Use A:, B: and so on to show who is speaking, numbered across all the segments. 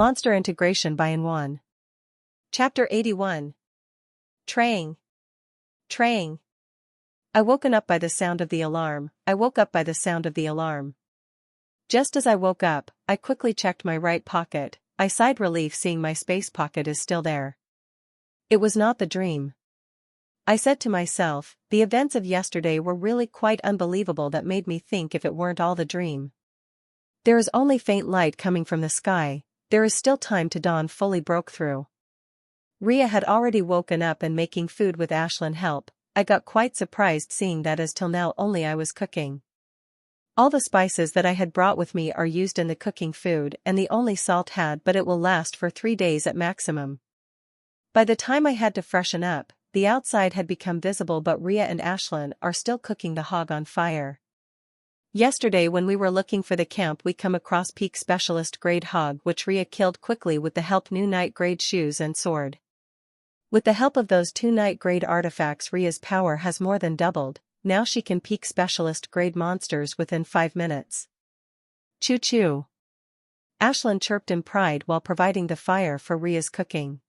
A: Monster Integration by N1. Chapter 81. Traying. I woken up by the sound of the alarm. Just as I woke up, I quickly checked my right pocket. I sighed relief seeing my space pocket is still there. It was not the dream. I said to myself, the events of yesterday were really quite unbelievable. That made me think if it weren't all the dream. There is only faint light coming from the sky. There is still time to dawn fully broke through. Ria had already woken up and making food with Ashlyn help. I got quite surprised seeing that as till now only I was cooking. All the spices that I had brought with me are used in the cooking food and the only salt had, but it will last for 3 days at maximum. By the time I had to freshen up, the outside had become visible, but Ria and Ashlyn are still cooking the hog on fire. Yesterday when we were looking for the camp we come across peak specialist grade hog which Ria killed quickly with the help new night grade shoes and sword. With the help of those 2 night grade artifacts Ria's power has more than doubled. Now she can peak specialist grade monsters within 5 minutes. Choo choo. Ashlyn chirped in pride while providing the fire for Ria's cooking.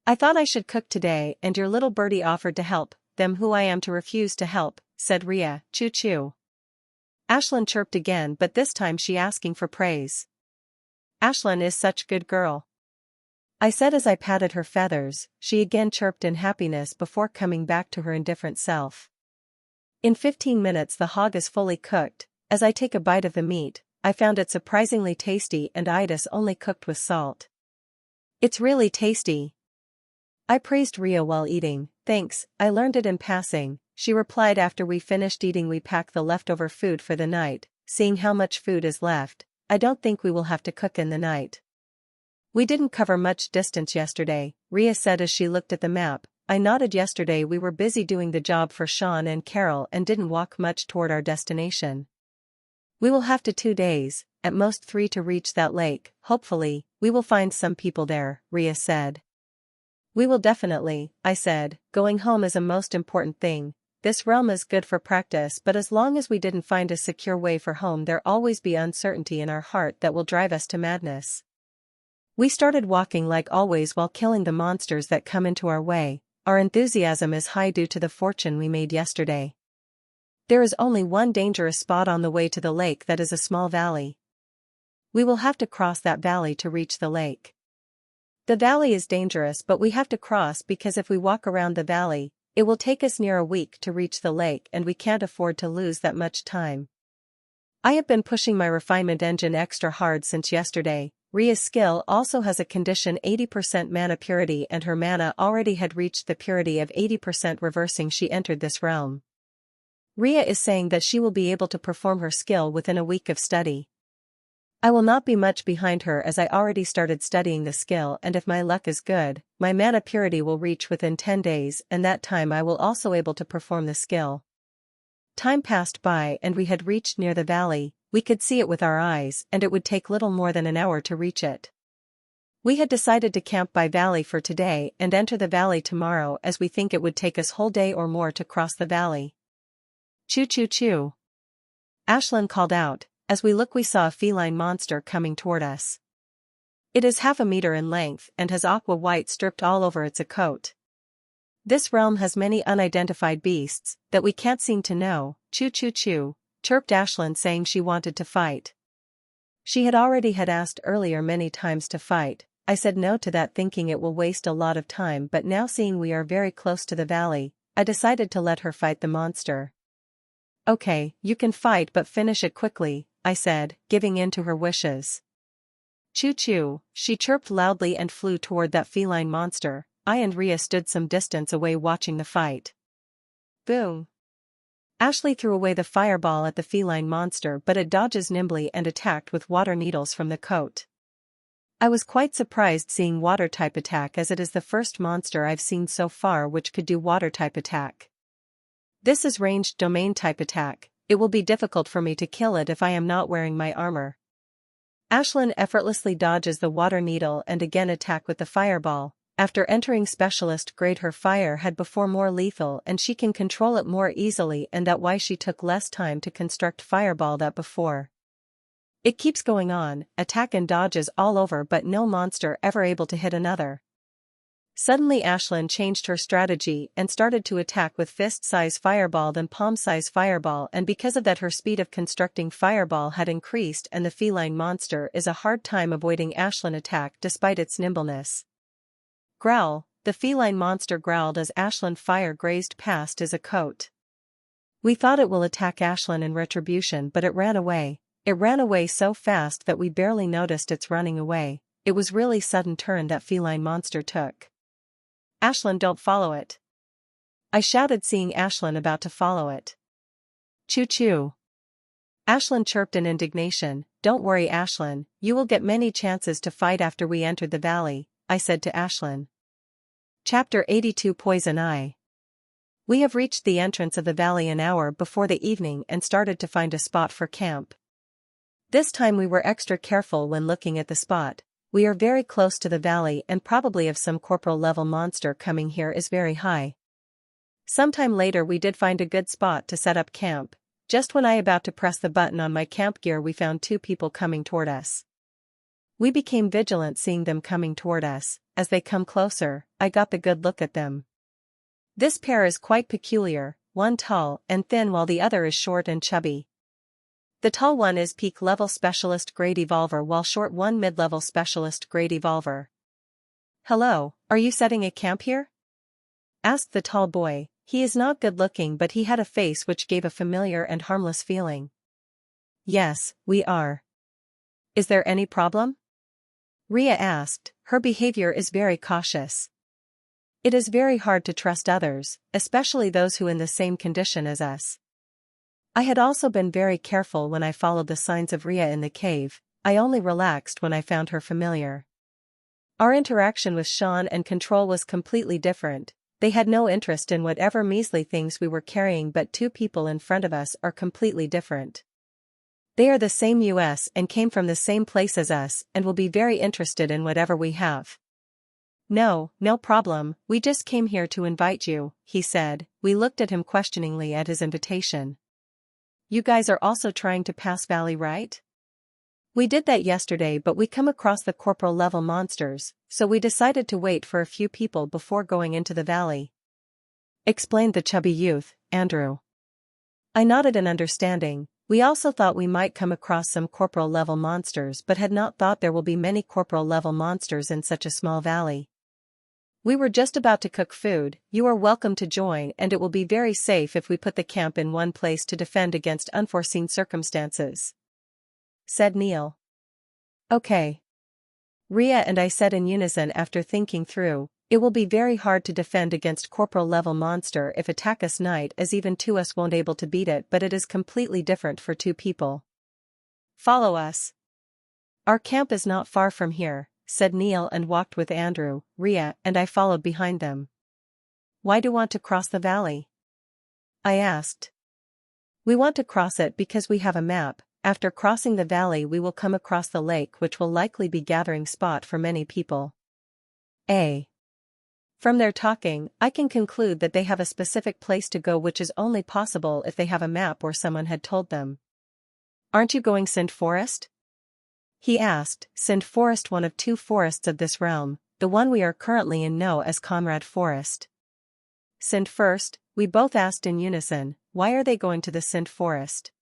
A: I thought I should cook today and your little birdie offered to help, them who I am to refuse to help, said Ria, choo choo. Ashlyn chirped again, but this time she asking for praise. Ashlyn is such good girl, I said as I patted her feathers. She again chirped in happiness before coming back to her indifferent self. In 15 minutes the hog is fully cooked. As I take a bite of the meat, I found it surprisingly tasty and Itis only cooked with salt. It's really tasty, I praised Ria while eating. Thanks, I learned it in passing, she replied. After we finished eating we pack the leftover food for the night. Seeing how much food is left, I don't think we will have to cook in the night. We didn't cover much distance yesterday, Ria said as she looked at the map. I nodded. Yesterday we were busy doing the job for Sean and Carol and didn't walk much toward our destination. We will have to 2 days, at most 3 to reach that lake. Hopefully, we will find some people there, Ria said. We will definitely, I said. Going home is a most important thing. This realm is good for practice, but as long as we didn't find a secure way for home there always be uncertainty in our heart that will drive us to madness. We started walking like always while killing the monsters that come into our way. Our enthusiasm is high due to the fortune we made yesterday. There is only one dangerous spot on the way to the lake, that is a small valley. We will have to cross that valley to reach the lake. The valley is dangerous, but we have to cross because if we walk around the valley, it will take us near a week to reach the lake and we can't afford to lose that much time. I have been pushing my refinement engine extra hard since yesterday. Ria's skill also has a condition 80% mana purity and her mana already had reached the purity of 80% reversing she entered this realm. Ria is saying that she will be able to perform her skill within a week of study. I will not be much behind her as I already started studying the skill, and if my luck is good, my mana purity will reach within 10 days and that time I will also able to perform the skill. Time passed by and we had reached near the valley. We could see it with our eyes and it would take little more than an hour to reach it. We had decided to camp by valley for today and enter the valley tomorrow as we think it would take us whole day or more to cross the valley. Choo choo choo. Ashlyn called out. As we look we saw a feline monster coming toward us. It is half a meter in length and has aqua white stripped all over its coat. This realm has many unidentified beasts that we can't seem to know. Choo choo choo, chirped Ashlyn saying she wanted to fight. She had already asked earlier many times to fight. I said no to that thinking it will waste a lot of time, but now seeing we are very close to the valley, I decided to let her fight the monster. Okay, you can fight but finish it quickly, I said, giving in to her wishes. Choo choo, she chirped loudly and flew toward that feline monster. I and Ria stood some distance away watching the fight. Boom. Ashley threw away the fireball at the feline monster but it dodges nimbly and attacked with water needles from the coat. I was quite surprised seeing water type attack as it is the first monster I've seen so far which could do water type attack. This is ranged domain type attack. It will be difficult for me to kill it if I am not wearing my armor. Ashlyn effortlessly dodges the water needle and again attack with the fireball. After entering specialist grade her fire had before more lethal and she can control it more easily and that why she took less time to construct fireball that before. It keeps going on, attack and dodges all over but no monster ever able to hit another. Suddenly Ashlyn changed her strategy and started to attack with fist-size fireball then palm-size fireball, and because of that her speed of constructing fireball had increased and the feline monster is a hard time avoiding Ashlyn attack despite its nimbleness. Growl, the feline monster growled as Ashlyn fire grazed past his coat. We thought it will attack Ashlyn in retribution but it ran away. It ran away so fast that we barely noticed its running away. It was really sudden turn that feline monster took. Ashlyn, don't follow it. I shouted seeing Ashlyn about to follow it. Choo-choo. Ashlyn chirped in indignation. Don't worry Ashlyn, you will get many chances to fight after we entered the valley, I said to Ashlyn. Chapter 82 Poison Eye. We have reached the entrance of the valley an hour before the evening and started to find a spot for camp. This time we were extra careful when looking at the spot. We are very close to the valley and probably if some corporal level monster coming here is very high. Sometime later we did find a good spot to set up camp. Just when I about to press the button on my camp gear we found two people coming toward us. We became vigilant seeing them coming toward us. As they come closer, I got the good look at them. This pair is quite peculiar, one tall and thin while the other is short and chubby. The tall one is peak level specialist grade evolver while short one mid-level specialist grade evolver. Hello, are you setting a camp here? Asked the tall boy. He is not good looking but he had a face which gave a familiar and harmless feeling. Yes, we are. Is there any problem? Rhea asked. Her behavior is very cautious. It is very hard to trust others, especially those who in the same condition as us. I had also been very careful when I followed the signs of Rhea in the cave. I only relaxed when I found her familiar. Our interaction with Sean and Control was completely different. They had no interest in whatever measly things we were carrying, but two people in front of us are completely different. They are the same US and came from the same place as us and will be very interested in whatever we have. No problem, we just came here to invite you, he said. We looked at him questioningly at his invitation. You guys are also trying to pass valley, right? We did that yesterday but we come across the corporal level monsters, so we decided to wait for a few people before going into the valley. Explained the chubby youth, Andrew. I nodded in understanding. We also thought we might come across some corporal level monsters but had not thought there will be many corporal level monsters in such a small valley. We were just about to cook food. You are welcome to join and it will be very safe if we put the camp in one place to defend against unforeseen circumstances, said Neil. Okay. Rhea and I said in unison after thinking through. It will be very hard to defend against corporal level monster if attack us night as even two us won't able to beat it, but it is completely different for two people. Follow us. Our camp is not far from here, said Neil and walked with Andrew, Rhea and I followed behind them. Why do you want to cross the valley? I asked. We want to cross it because we have a map. After crossing the valley we will come across the lake which will likely be gathering spot for many people. From their talking, I can conclude that they have a specific place to go which is only possible if they have a map or someone had told them. Aren't you going Sind Forest? He asked. Sind Forest, one of two forests of this realm, the one we are currently in know as Comrade Forest. Sind First, we both asked in unison. Why are they going to the Sind Forest?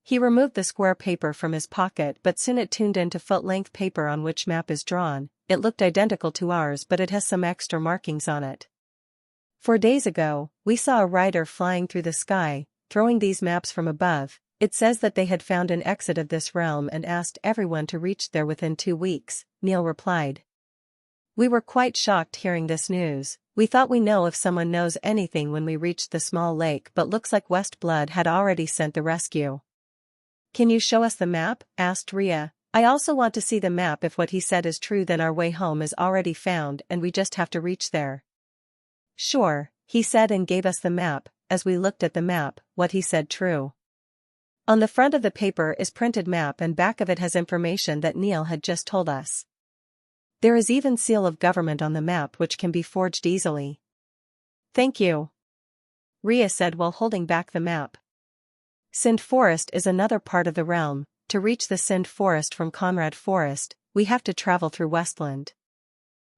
A: He removed the square paper from his pocket but soon it tuned into foot-length paper on which map is drawn. It looked identical to ours but it has some extra markings on it. 4 days ago, we saw a rider flying through the sky, throwing these maps from above. It says that they had found an exit of this realm and asked everyone to reach there within 2 weeks, Neil replied. We were quite shocked hearing this news. We thought we know if someone knows anything when we reached the small lake, but looks like Westblood had already sent the rescue. Can you show us the map? Asked Rhea. I also want to see the map. If what he said is true then our way home is already found and we just have to reach there. Sure, he said and gave us the map. As we looked at the map, what he said true. On the front of the paper is printed map and back of it has information that Neil had just told us. There is even seal of government on the map which can be forged easily. Thank you, Rhea said while holding back the map. Sind Forest is another part of the realm. to reach the Sind Forest from Conrad Forest, we have to travel through Westland.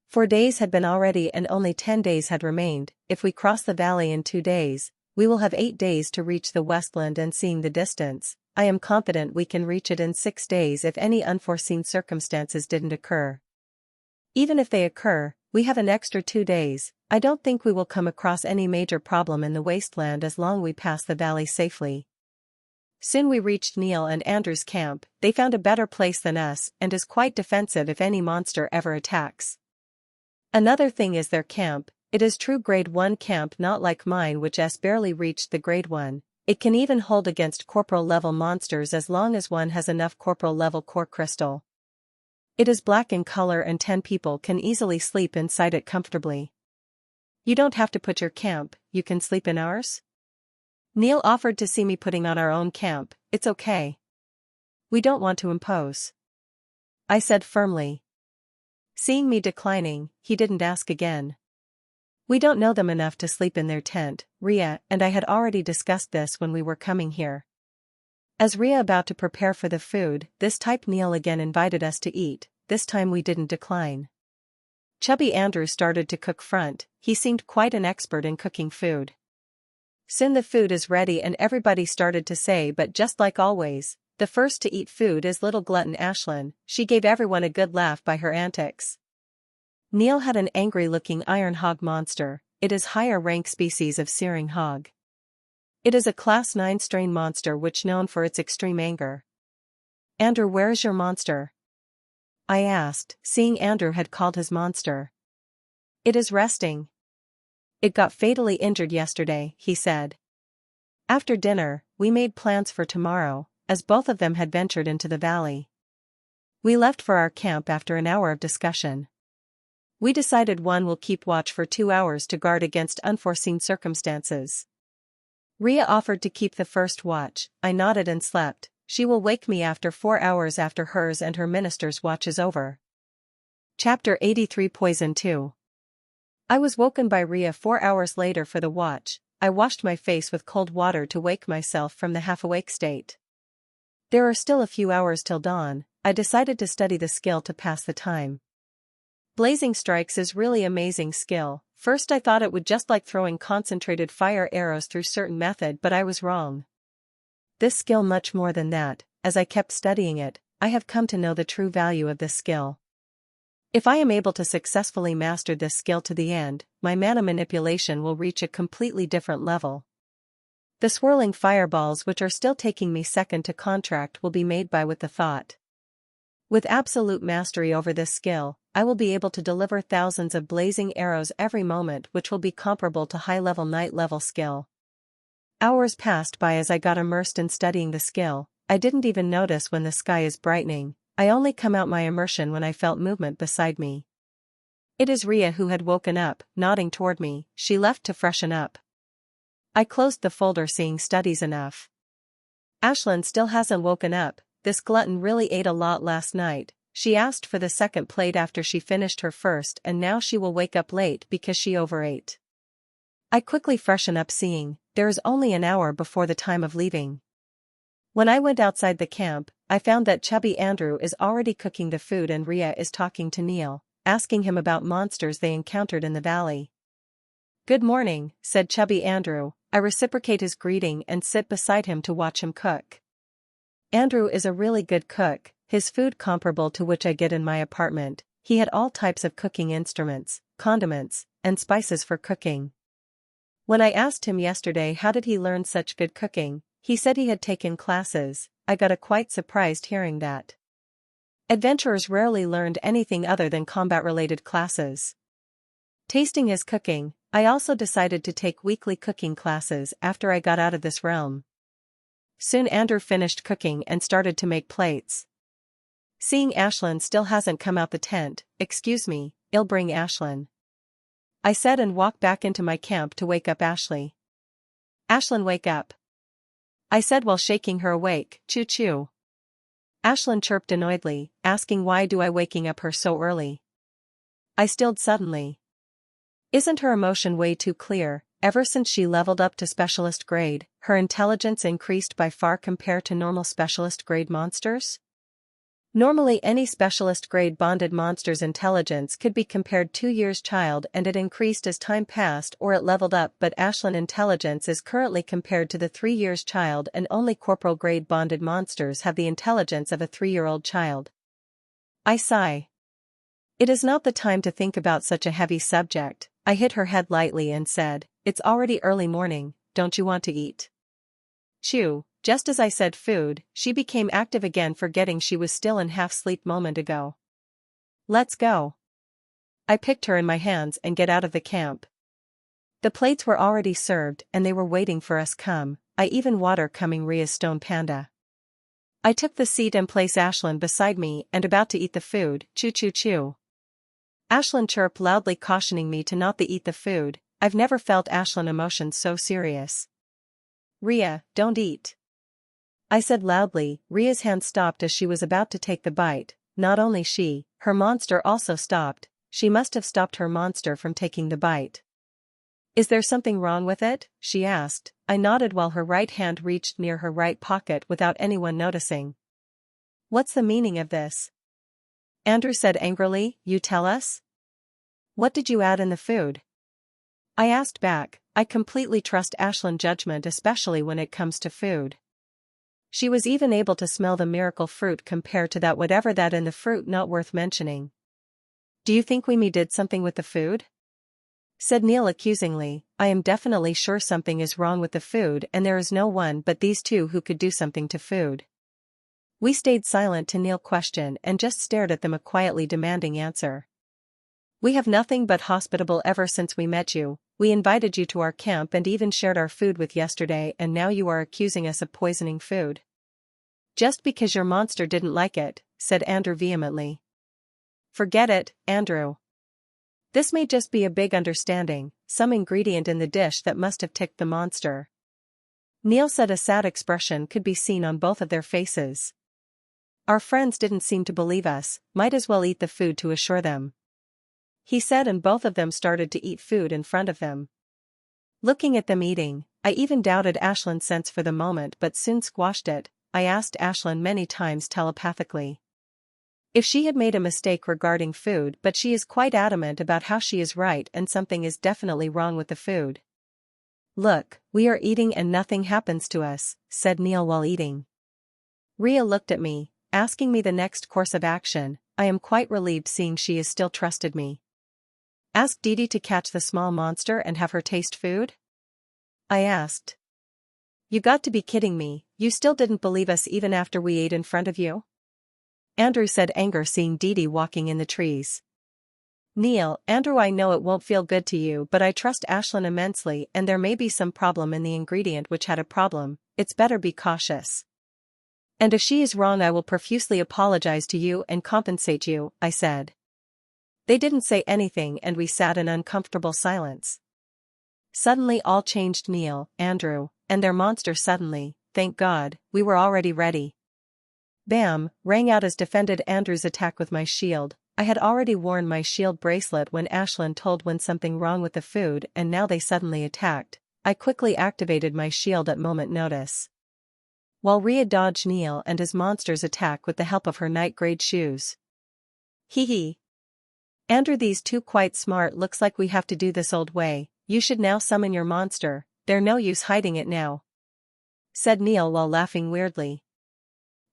A: 4 days had been already and only 10 days had remained. If we cross the valley in 2 days, we will have 8 days to reach the Westland, and seeing the distance, I am confident we can reach it in 6 days if any unforeseen circumstances didn't occur. Even if they occur, we have an extra 2 days. I don't think we will come across any major problem in the wasteland as long we pass the valley safely. Soon we reached Neil and Andrew's camp. They found a better place than us and is quite defensive if any monster ever attacks. Another thing is their camp. It is true grade 1 camp, not like mine which has barely reached the grade 1. It can even hold against corporal level monsters as long as one has enough corporal level core crystal. It is black in color and 10 people can easily sleep inside it comfortably. You don't have to put your camp, you can sleep in ours? Neil offered to see me putting on our own camp. It's okay. We don't want to impose, I said firmly. Seeing me declining, he didn't ask again. We don't know them enough to sleep in their tent. Rhea and I had already discussed this when we were coming here. As Rhea about to prepare for the food, this type Neil again invited us to eat. This time we didn't decline. Chubby Andrew started to cook front. He seemed quite an expert in cooking food. Soon the food is ready and everybody started to say, but just like always, the first to eat food is little glutton Ashlyn. She gave everyone a good laugh by her antics. Neil had an angry-looking iron hog monster. It is higher rank species of searing hog. It is a class 9 strain monster which known for its extreme anger. Andrew, where is your monster? I asked, seeing Andrew had called his monster. It is resting. It got fatally injured yesterday, he said. After dinner, we made plans for tomorrow, as both of them had ventured into the valley. We left for our camp after an hour of discussion. We decided one will keep watch for 2 hours to guard against unforeseen circumstances. Rhea offered to keep the first watch. I nodded and slept. She will wake me after 4 hours after hers and her minister's watch is over. Chapter 83 Poison 2. I was woken by Rhea 4 hours later for the watch. I washed my face with cold water to wake myself from the half-awake state. There are still a few hours till dawn. I decided to study the skill to pass the time. Blazing strikes is really amazing skill. First I thought it would just like throwing concentrated fire arrows through certain method, but I was wrong. This skill much more than that. As I kept studying it, I have come to know the true value of this skill. If I am able to successfully master this skill to the end, my mana manipulation will reach a completely different level. The swirling fireballs which are still taking me second to contract will be made by with the thought. With absolute mastery over this skill, I will be able to deliver thousands of blazing arrows every moment, which will be comparable to high-level night-level skill. Hours passed by as I got immersed in studying the skill. I didn't even notice when the sky is brightening. I only come out my immersion when I felt movement beside me. It is Rhea who had woken up, nodding toward me. She left to freshen up. I closed the folder seeing studies enough. Ashlyn still hasn't woken up. This glutton really ate a lot last night. She asked for the second plate after she finished her first, and now she will wake up late because she overate. I quickly freshen up seeing there is only an hour before the time of leaving. When I went outside the camp, I found that Chubby Andrew is already cooking the food and Rhea is talking to Neil, asking him about monsters they encountered in the valley. Good morning, said Chubby Andrew. I reciprocate his greeting and sit beside him to watch him cook. Andrew is a really good cook, his food comparable to which I get in my apartment. He had all types of cooking instruments, condiments, and spices for cooking. When I asked him yesterday how did he learn such good cooking, he said he had taken classes. I got quite surprised hearing that. Adventurers rarely learned anything other than combat-related classes. Tasting his cooking, I also decided to take weekly cooking classes after I got out of this realm. Soon Andrew finished cooking and started to make plates. Seeing Ashlyn still hasn't come out the tent, excuse me, I'll bring Ashlyn, I said and walked back into my camp to wake up Ashley. Ashlyn, wake up, I said while shaking her awake. Choo-choo. Ashlyn chirped annoyedly, asking why do I waking up her so early. I stilled suddenly. Isn't her emotion way too clear? ever since she leveled up to specialist grade, her intelligence increased by far compared to normal specialist grade monsters? Normally any specialist grade bonded monster's intelligence could be compared 2 years child and it increased as time passed or it leveled up, but Ashlyn intelligence is currently compared to the 3 years child and only corporal grade bonded monsters have the intelligence of a 3-year-old child. I sigh. It is not the time to think about such a heavy subject. I hit her head lightly and said, "It's already early morning, don't you want to eat?" Chew. Just as I said food, she became active again, forgetting she was still in half-sleep moment ago. "Let's go." I picked her in my hands and get out of the camp. The plates were already served and they were waiting for us. I even water coming Ria's stone panda. I took the seat and placed Ashlyn beside me and about to eat the food. Chew chew chew. Ashlyn chirped loudly, cautioning me to not eat the food. I've never felt Ashlyn emotions so serious. "Ria, don't eat," I said loudly. Ria's hand stopped as she was about to take the bite. Not only she, her monster also stopped. She must have stopped her monster from taking the bite. "Is there something wrong with it?" she asked. I nodded while her right hand reached near her right pocket without anyone noticing. "What's the meaning of this?" Andrew said angrily. "You tell us? What did you add in the food?" I asked back. I completely trust Ashlyn's judgment, especially when it comes to food. She was even able to smell the miracle fruit compared to that whatever that in the fruit not worth mentioning. "Do you think we did something with the food?" said Neil accusingly. I am definitely sure something is wrong with the food and there is no one but these two who could do something to food. We stayed silent to Neil's question and just stared at them, a quietly demanding answer. "We have nothing but hospitable ever since we met you. We invited you to our camp and even shared our food with yesterday, and now you are accusing us of poisoning food." "Just because your monster didn't like it," said Andrew vehemently. "Forget it, Andrew. This may just be a big understanding, some ingredient in the dish that must have ticked the monster." Neil said. A sad expression could be seen on both of their faces. "Our friends didn't seem to believe us, might as well eat the food to assure them," he said, and both of them started to eat food in front of them. Looking at them eating, I even doubted Ashlyn's sense for the moment but soon squashed it. I asked Ashlyn many times telepathically if she had made a mistake regarding food, but she is quite adamant about how she is right and something is definitely wrong with the food. "Look, we are eating and nothing happens to us," said Neil while eating. Ria looked at me, asking me the next course of action. I am quite relieved seeing she is still trusted me. "Ask Didi to catch the small monster and have her taste food?" I asked. "You got to be kidding me, you still didn't believe us even after we ate in front of you?" Andrew said, anger seeing Didi walking in the trees. "Neil, Andrew, I know it won't feel good to you, but I trust Ashlyn immensely and there may be some problem in the ingredient which had a problem. It's better be cautious. And if she is wrong I will profusely apologize to you and compensate you," I said. They didn't say anything and we sat in uncomfortable silence. Suddenly all changed. Neil, Andrew, and their monster suddenly, thank God, we were already ready. Bam, rang out as defended Andrew's attack with my shield. I had already worn my shield bracelet when Ashlyn told when something wrong with the food and now they suddenly attacked. I quickly activated my shield at moment notice. While Ria dodged Neil and his monster's attack with the help of her night grade shoes. "Hee hee. Andrew, these two quite smart, looks like we have to do this old way. You should now summon your monster, there no use hiding it now," said Neil while laughing weirdly.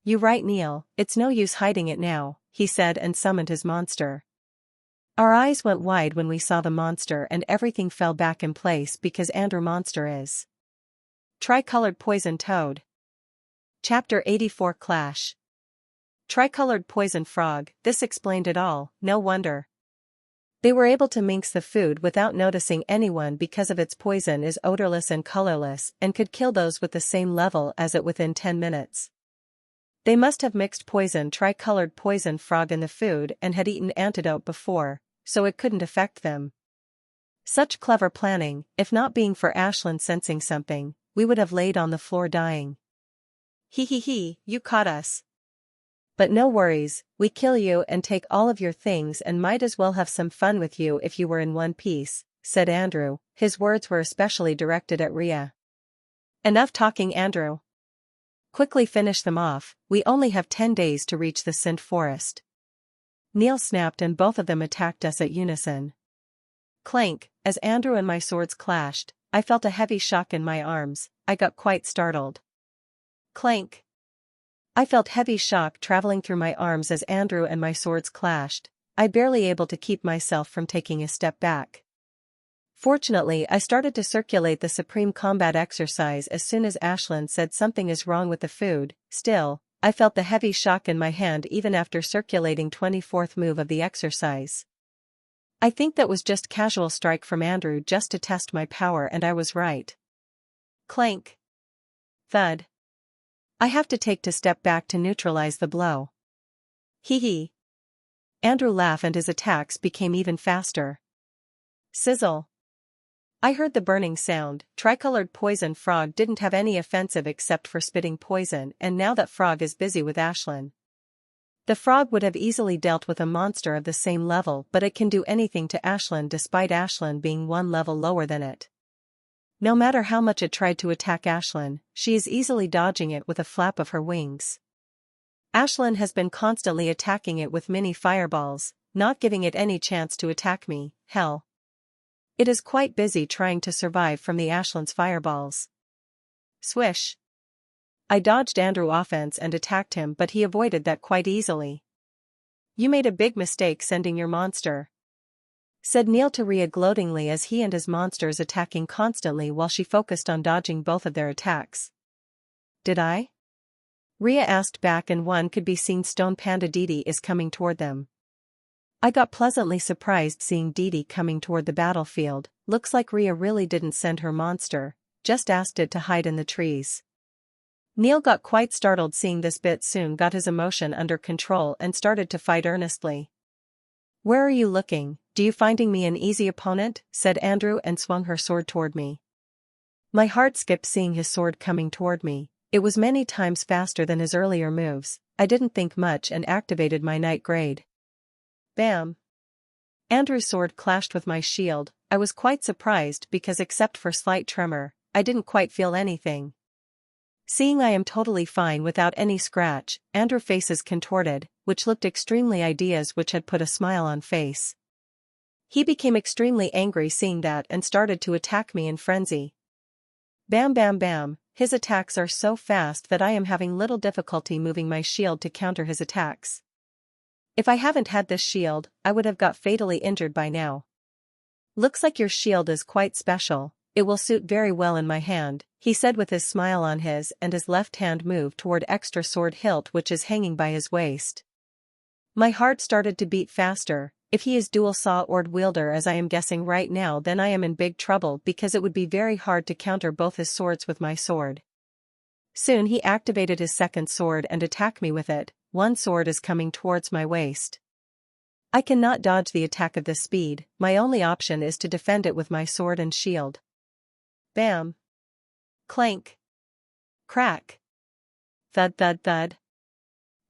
A: "You right, Neil, it's no use hiding it now," he said and summoned his monster. Our eyes went wide when we saw the monster and everything fell back in place because Andrew monster is Tricolored Poison Toad. Chapter 84 Clash. Tricolored Poison Frog, this explained it all, no wonder. They were able to minx the food without noticing anyone because of its poison is odorless and colorless and could kill those with the same level as it within 10 minutes. They must have mixed poison tricolored poison frog in the food and had eaten antidote before, so it couldn't affect them. Such clever planning, if not being for Ashlyn sensing something, we would have laid on the floor dying. "Hee hee hee, you caught us. But no worries, we kill you and take all of your things and might as well have some fun with you if you were in one piece," said Andrew. His words were especially directed at Rhea. Enough talking, Andrew. Quickly finish them off, we only have 10 days to reach the Scent Forest. Neil snapped and both of them attacked us at unison. Clank, as Andrew and my swords clashed, I felt a heavy shock in my arms. I got quite startled. Clank. I felt heavy shock traveling through my arms as Andrew and my swords clashed, I barely able to keep myself from taking a step back. Fortunately, I started to circulate the supreme combat exercise as soon as Ashlyn said something is wrong with the food. Still, I felt the heavy shock in my hand even after circulating 24th move of the exercise. I think that was just casual strike from Andrew just to test my power, and I was right. Clank. Thud. I have to take a step back to neutralize the blow. Hee hee. Andrew laughed and his attacks became even faster. Sizzle. I heard the burning sound. Tricolored poison frog didn't have any offensive except for spitting poison, and now that frog is busy with Ashlyn. The frog would have easily dealt with a monster of the same level, but it can do anything to Ashlyn despite Ashlyn being one level lower than it. No matter how much it tried to attack Ashlyn, she is easily dodging it with a flap of her wings. Ashlyn has been constantly attacking it with mini fireballs, not giving it any chance to attack me. Hell. It is quite busy trying to survive from the Ashlyn's fireballs. Swish. I dodged Andrew offense and attacked him, but he avoided that quite easily. You made a big mistake sending your monster, said Neil to Rhea gloatingly as he and his monsters attacking constantly while she focused on dodging both of their attacks. Did I? Rhea asked back, and one could be seen Stone Panda Didi is coming toward them. I got pleasantly surprised seeing Didi coming toward the battlefield. Looks like Rhea really didn't send her monster, just asked it to hide in the trees. Neil got quite startled seeing this, but soon got his emotion under control and started to fight earnestly. Where are you looking? Do you finding me an easy opponent? Said Andrew and swung her sword toward me. My heart skipped seeing his sword coming toward me. It was many times faster than his earlier moves. I didn't think much and activated my Night Grade. Bam! Andrew's sword clashed with my shield. I was quite surprised because except for slight tremor, I didn't quite feel anything. Seeing I am totally fine without any scratch, Andrew's face is contorted, which looked extremely ideas which had put a smile on face. He became extremely angry seeing that and started to attack me in frenzy. Bam bam bam, his attacks are so fast that I am having little difficulty moving my shield to counter his attacks. If I haven't had this shield, I would have got fatally injured by now. Looks like your shield is quite special. It will suit very well in my hand, he said with his smile on his, and his left hand moved toward extra sword hilt which is hanging by his waist. My heart started to beat faster. If he is dual sword wielder as I am guessing right now, then I am in big trouble because it would be very hard to counter both his swords with my sword. Soon he activated his second sword and attacked me with it. One sword is coming towards my waist. I cannot dodge the attack of this speed. My only option is to defend it with my sword and shield. Bam. Clank. Crack. Thud thud thud.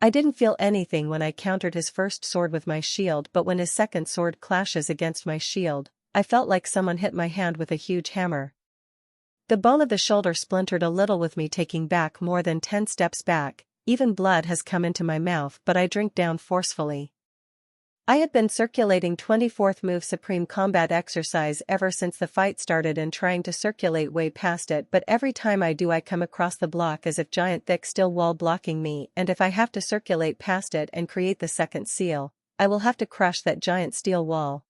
A: I didn't feel anything when I countered his first sword with my shield, but when his second sword clashes against my shield, I felt like someone hit my hand with a huge hammer. The bone of the shoulder splintered a little with me taking back more than 10 steps back. Even blood has come into my mouth, but I drink down forcefully. I had been circulating 24th move supreme combat exercise ever since the fight started and trying to circulate way past it, but every time I do I come across the block as if giant thick steel wall blocking me, and if I have to circulate past it and create the second seal, I will have to crush that giant steel wall.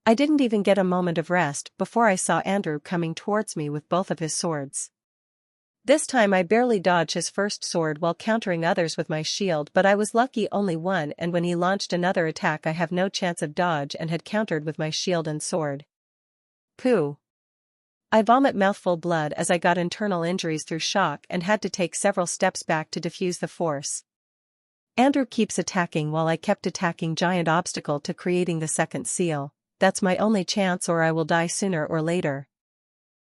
A: I didn't even get a moment of rest before I saw Andrew coming towards me with both of his swords. This time I barely dodged his first sword while countering others with my shield, but I was lucky only one, and when he launched another attack I have no chance of dodge and had countered with my shield and sword. Pooh. I vomit mouthful blood as I got internal injuries through shock and had to take several steps back to defuse the force. Andrew keeps attacking while I kept attacking giant obstacle to creating the second seal. That's my only chance or I will die sooner or later.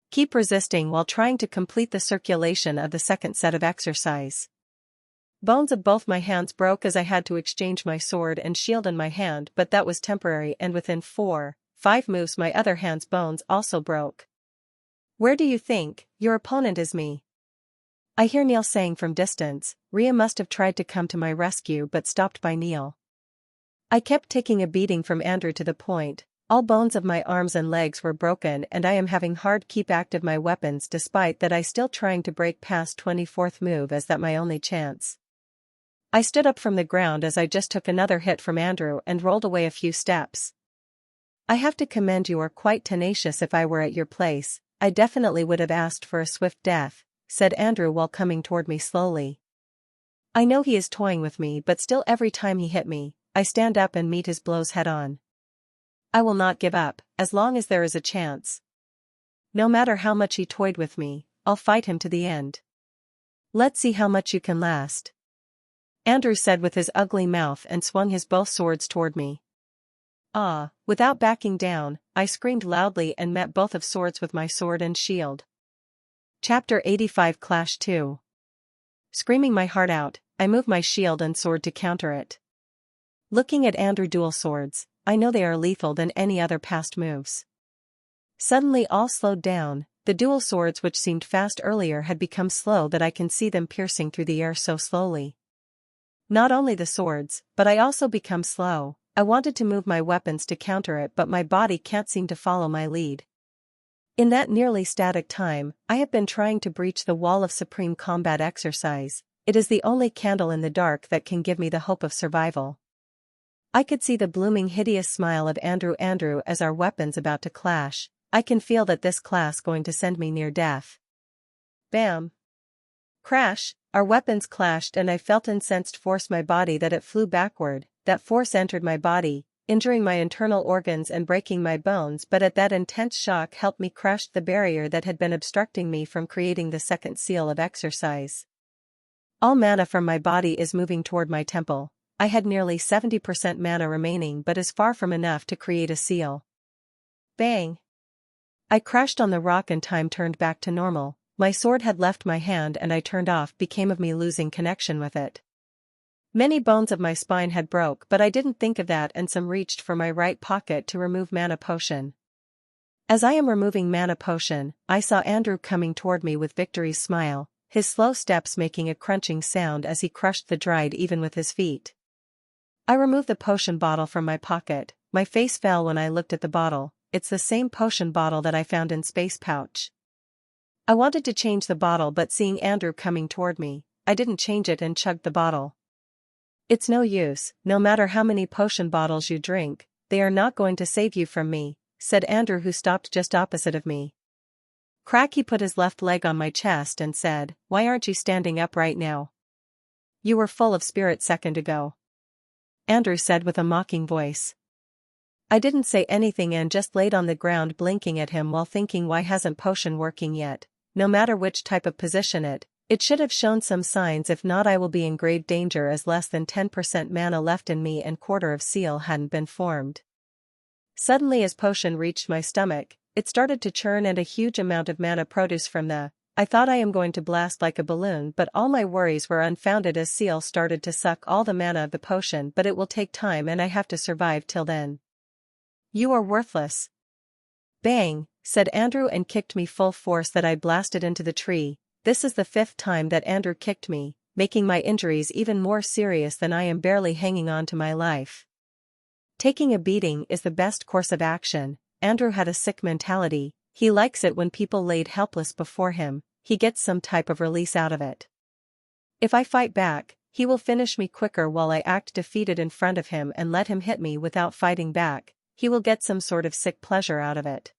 A: Keep resisting while trying to complete the circulation of the second set of exercise. Bones of both my hands broke as I had to exchange my sword and shield in my hand, but that was temporary, and within 4, 5 moves my other hand's bones also broke. Where do you think your opponent is me? I hear Neil saying from distance. Rhea must have tried to come to my rescue but stopped by Neil. I kept taking a beating from Andrew to the point. All bones of my arms and legs were broken and I am having hard keep active my weapons despite that I still trying to break past 24th move as that my only chance. I stood up from the ground as I just took another hit from Andrew and rolled away a few steps. I have to commend you are quite tenacious. If I were at your place, I definitely would have asked for a swift death, said Andrew while coming toward me slowly. I know he is toying with me but still every time he hit me, I stand up and meet his blows head on. I will not give up, as long as there is a chance. No matter how much he toyed with me, I'll fight him to the end. Let's see how much you can last. Andrew said with his ugly mouth and swung his both swords toward me. Ah, without backing down, I screamed loudly and met both of swords with my sword and shield. Chapter 85 Clash 2. Screaming my heart out, I move my shield and sword to counter it. Looking at Andrew dual swords, I know they are lethal than any other past moves. Suddenly all slowed down, the dual swords which seemed fast earlier had become slow that I can see them piercing through the air so slowly. Not only the swords, but I also become slow. I wanted to move my weapons to counter it but my body can't seem to follow my lead. In that nearly static time, I have been trying to breach the wall of supreme combat exercise. It is the only candle in the dark that can give me the hope of survival. I could see the blooming hideous smile of Andrew as our weapons about to clash. I can feel that this clash going to send me near death. Bam! Crash! Our weapons clashed and I felt incensed force my body that it flew backward. That force entered my body, injuring my internal organs and breaking my bones, but at that intense shock helped me crash the barrier that had been obstructing me from creating the second seal of exercise. All mana from my body is moving toward my temple. I had nearly 70% mana remaining but is far from enough to create a seal. Bang! I crashed on the rock and time turned back to normal. My sword had left my hand and I turned off became of me losing connection with it. Many bones of my spine had broke but I didn't think of that and some reached for my right pocket to remove mana potion. As I am removing mana potion, I saw Andrew coming toward me with victory's smile, his slow steps making a crunching sound as he crushed the dried even with his feet. I removed the potion bottle from my pocket, my face fell when I looked at the bottle. It's the same potion bottle that I found in Space Pouch. I wanted to change the bottle but seeing Andrew coming toward me, I didn't change it and chugged the bottle. It's no use, no matter how many potion bottles you drink, they are not going to save you from me, said Andrew who stopped just opposite of me. Crack! He put his left leg on my chest and said, "Why aren't you standing up right now? You were full of spirit second ago." Andrew said with a mocking voice. I didn't say anything and just laid on the ground blinking at him while thinking why hasn't potion working yet. No matter which type of position it should have shown some signs, if not I will be in grave danger as less than 10% mana left in me and quarter of seal hadn't been formed. Suddenly as potion reached my stomach, it started to churn and a huge amount of mana produced from I thought I am going to blast like a balloon but all my worries were unfounded as seal started to suck all the mana of the potion but it will take time and I have to survive till then. You are worthless. Bang, said Andrew and kicked me full force that I blasted into the tree. This is the 5th time that Andrew kicked me, making my injuries even more serious than I am barely hanging on to my life. Taking a beating is the best course of action. Andrew had a sick mentality, he likes it when people laid helpless before him, he gets some type of release out of it. If I fight back, he will finish me quicker while I act defeated in front of him and let him hit me without fighting back, he will get some sort of sick pleasure out of it.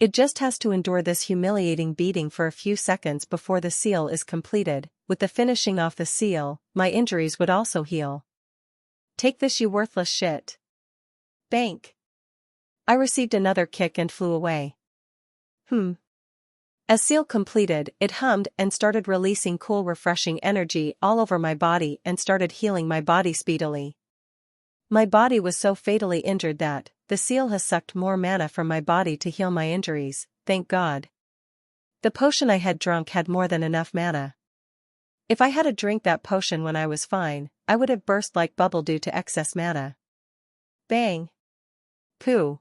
A: It just has to endure this humiliating beating for a few seconds before the seal is completed. With the finishing off the seal, my injuries would also heal. Take this, you worthless shit. Bank. I received another kick and flew away. As seal completed, it hummed and started releasing cool refreshing energy all over my body and started healing my body speedily. My body was so fatally injured that the seal has sucked more mana from my body to heal my injuries, thank God. The potion I had drunk had more than enough mana. If I had to drink that potion when I was fine, I would have burst like bubble due to excess mana. Bang. Pooh.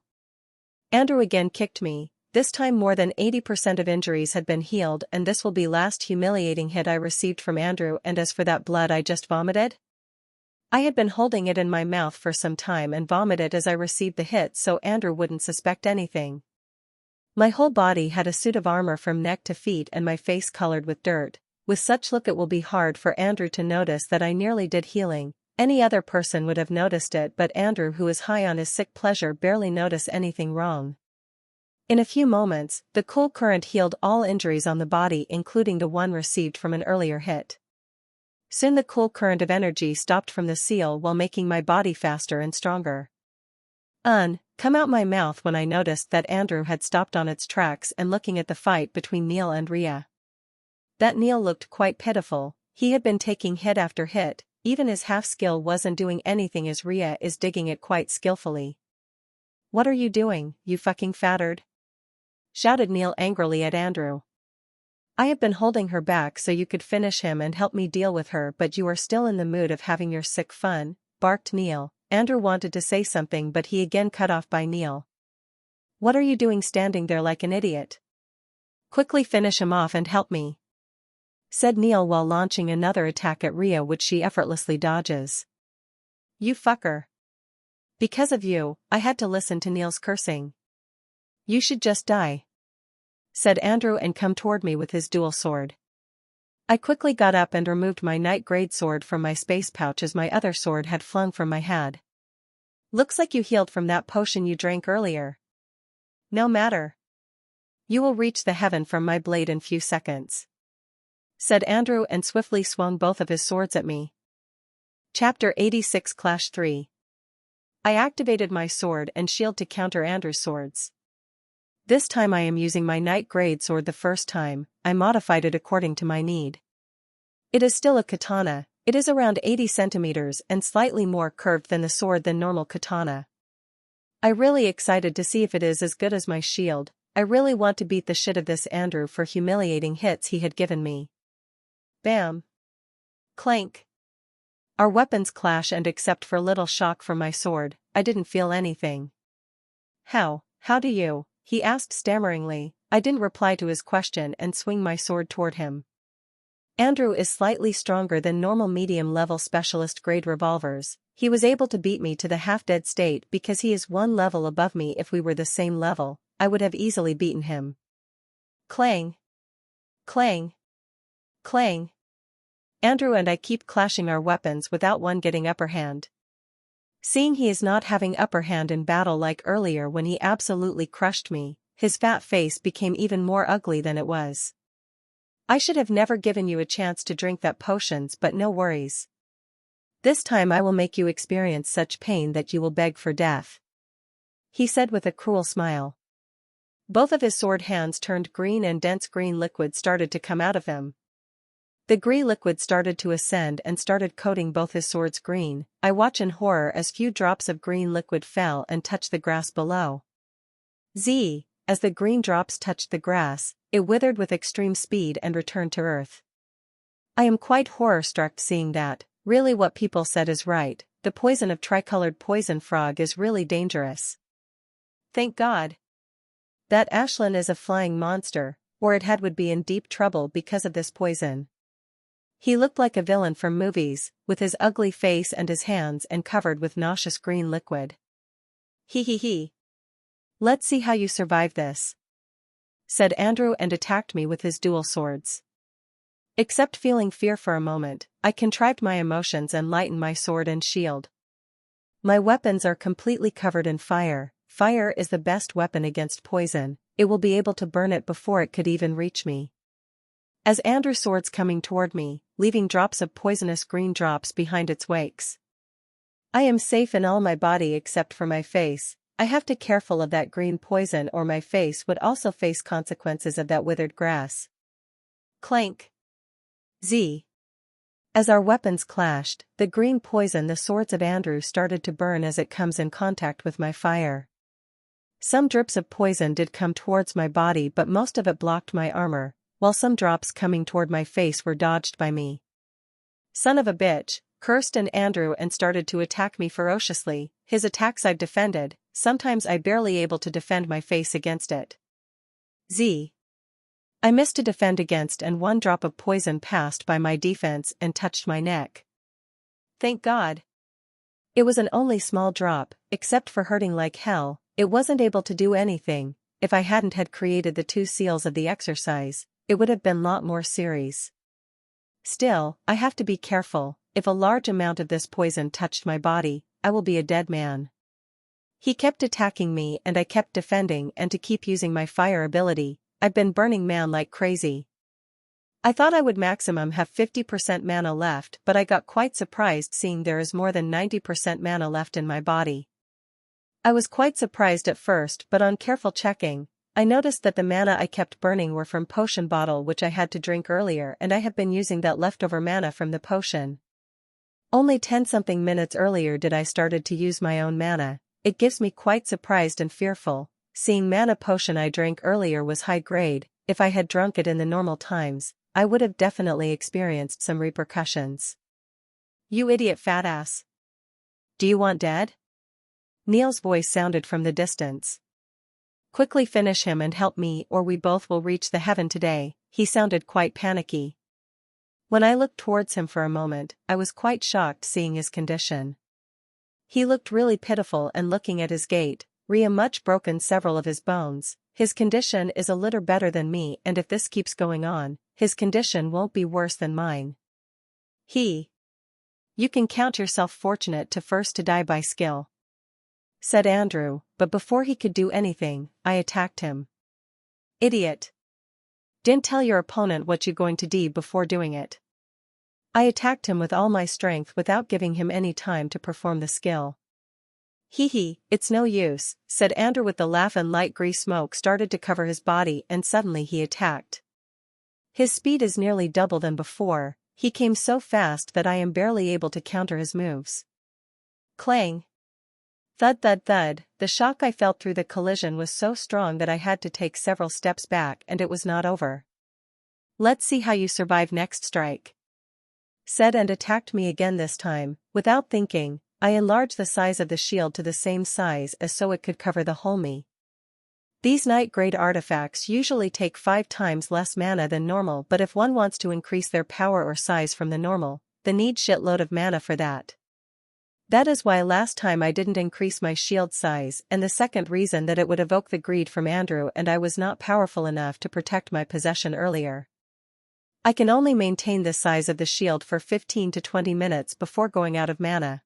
A: Andrew again kicked me. This time more than 80% of injuries had been healed, and this will be last humiliating hit I received from Andrew. And as for that blood I just vomited? I had been holding it in my mouth for some time and vomited as I received the hit so Andrew wouldn't suspect anything. My whole body had a suit of armor from neck to feet and my face colored with dirt. With such look it will be hard for Andrew to notice that I nearly did healing. Any other person would have noticed it, but Andrew, who is high on his sick pleasure, barely noticed anything wrong. In a few moments, the cool current healed all injuries on the body, including the one received from an earlier hit. Soon the cool current of energy stopped from the seal while making my body faster and stronger. Come out my mouth when I noticed that Andrew had stopped on its tracks and looking at the fight between Neil and Rhea. That Neil looked quite pitiful. He had been taking hit after hit, even his half-skill wasn't doing anything as Rhea is digging it quite skillfully. "What are you doing, you fucking fattard?" shouted Neil angrily at Andrew. "I have been holding her back so you could finish him and help me deal with her, but you are still in the mood of having your sick fun," barked Neil. Andrew wanted to say something but he again cut off by Neil. "What are you doing standing there like an idiot? Quickly finish him off and help me," said Neil while launching another attack at Rhea which she effortlessly dodges. "You fucker. Because of you, I had to listen to Neil's cursing. You should just die," said Andrew and come toward me with his dual sword. I quickly got up and removed my knight-grade sword from my space pouch as my other sword had flung from my hand. "Looks like you healed from that potion you drank earlier. No matter. You will reach the heaven from my blade in few seconds," said Andrew and swiftly swung both of his swords at me. Chapter 86 Clash 3. I activated my sword and shield to counter Andrew's swords. This time I am using my knight-grade sword. The first time, I modified it according to my need. It is still a katana. It is around 80 centimeters and slightly more curved than the sword than normal katana. I really excited to see if it is as good as my shield. I really want to beat the shit of this Andrew for humiliating hits he had given me. Bam. Clank. Our weapons clash and except for little shock from my sword, I didn't feel anything. How do you?" he asked stammeringly. I didn't reply to his question and swing my sword toward him. Andrew is slightly stronger than normal medium-level specialist-grade revolvers. He was able to beat me to the half-dead state because he is one level above me. If we were the same level, I would have easily beaten him. Clang. Clang. Clang. Andrew and I keep clashing our weapons without one getting upper hand. Seeing he is not having upper hand in battle like earlier when he absolutely crushed me, his fat face became even more ugly than it was. "I should have never given you a chance to drink that potions, but no worries. This time I will make you experience such pain that you will beg for death," he said with a cruel smile. Both of his sword hands turned green and dense green liquid started to come out of them. The green liquid started to ascend and started coating both his swords green. I watch in horror as few drops of green liquid fell and touched the grass below. As the green drops touched the grass, it withered with extreme speed and returned to earth. I am quite horror-struck seeing that. Really what people said is right, the poison of tricolored poison frog is really dangerous. Thank God. That Ashlyn is a flying monster, or it would be in deep trouble because of this poison. He looked like a villain from movies, with his ugly face and his hands and covered with nauseous green liquid. He. Let's see how you survive this," said Andrew and attacked me with his dual swords. Except feeling fear for a moment, I contrived my emotions and lightened my sword and shield. My weapons are completely covered in fire. Fire is the best weapon against poison. It will be able to burn it before it could even reach me. As Andrew's sword's coming toward me, leaving drops of poisonous green drops behind its wakes. I am safe in all my body except for my face. I have to be careful of that green poison or my face would also face consequences of that withered grass. Clank. As our weapons clashed, the green poison the swords of Andrew started to burn as it comes in contact with my fire. Some drips of poison did come towards my body but most of it blocked my armor, while some drops coming toward my face were dodged by me. Son of a bitch, cursed Andrew and started to attack me ferociously. His attacks I've defended, sometimes I barely able to defend my face against it. I missed to defend against and one drop of poison passed by my defense and touched my neck. Thank God. It was an only small drop, except for hurting like hell, it wasn't able to do anything. If I hadn't had created the 2 seals of the exercise, it would have been lot more serious. Still, I have to be careful, if a large amount of this poison touched my body, I will be a dead man. He kept attacking me and I kept defending, and to keep using my fire ability, I've been burning man like crazy. I thought I would maximum have 50% mana left, but I got quite surprised seeing there is more than 90% mana left in my body. I was quite surprised at first, but on careful checking, I noticed that the mana I kept burning were from potion bottle which I had to drink earlier, and I have been using that leftover mana from the potion. Only 10-something minutes earlier did I started to use my own mana. It gives me quite surprised and fearful, seeing mana potion I drank earlier was high grade. If I had drunk it in the normal times, I would have definitely experienced some repercussions. You idiot fat ass. Do you want dead? Neil's voice sounded from the distance. Quickly finish him and help me or we both will reach the heaven today. He sounded quite panicky. When I looked towards him for a moment, I was quite shocked seeing his condition. He looked really pitiful, and looking at his gait, Rhea much broken several of his bones. His condition is a little better than me, and if this keeps going on, his condition won't be worse than mine. You can count yourself fortunate to first to die by skill, said Andrew, but before he could do anything, I attacked him. Idiot. Didn't tell your opponent what you going to do before doing it. I attacked him with all my strength without giving him any time to perform the skill. It's no use, said Andrew with the laugh, and light grey smoke started to cover his body, and suddenly he attacked. His speed is nearly double than before, he came so fast that I am barely able to counter his moves. Clang! Thud thud thud, the shock I felt through the collision was so strong that I had to take several steps back, and it was not over. Let's see how you survive next strike, said, and attacked me again. This time, without thinking, I enlarged the size of the shield to the same size as so it could cover the whole me. These night-grade artifacts usually take 5 times less mana than normal, but if one wants to increase their power or size from the normal, they need shitload of mana for that. That is why last time I didn't increase my shield size, and the second reason that it would evoke the greed from Andrew, and I was not powerful enough to protect my possession earlier. I can only maintain this size of the shield for 15 to 20 minutes before going out of mana.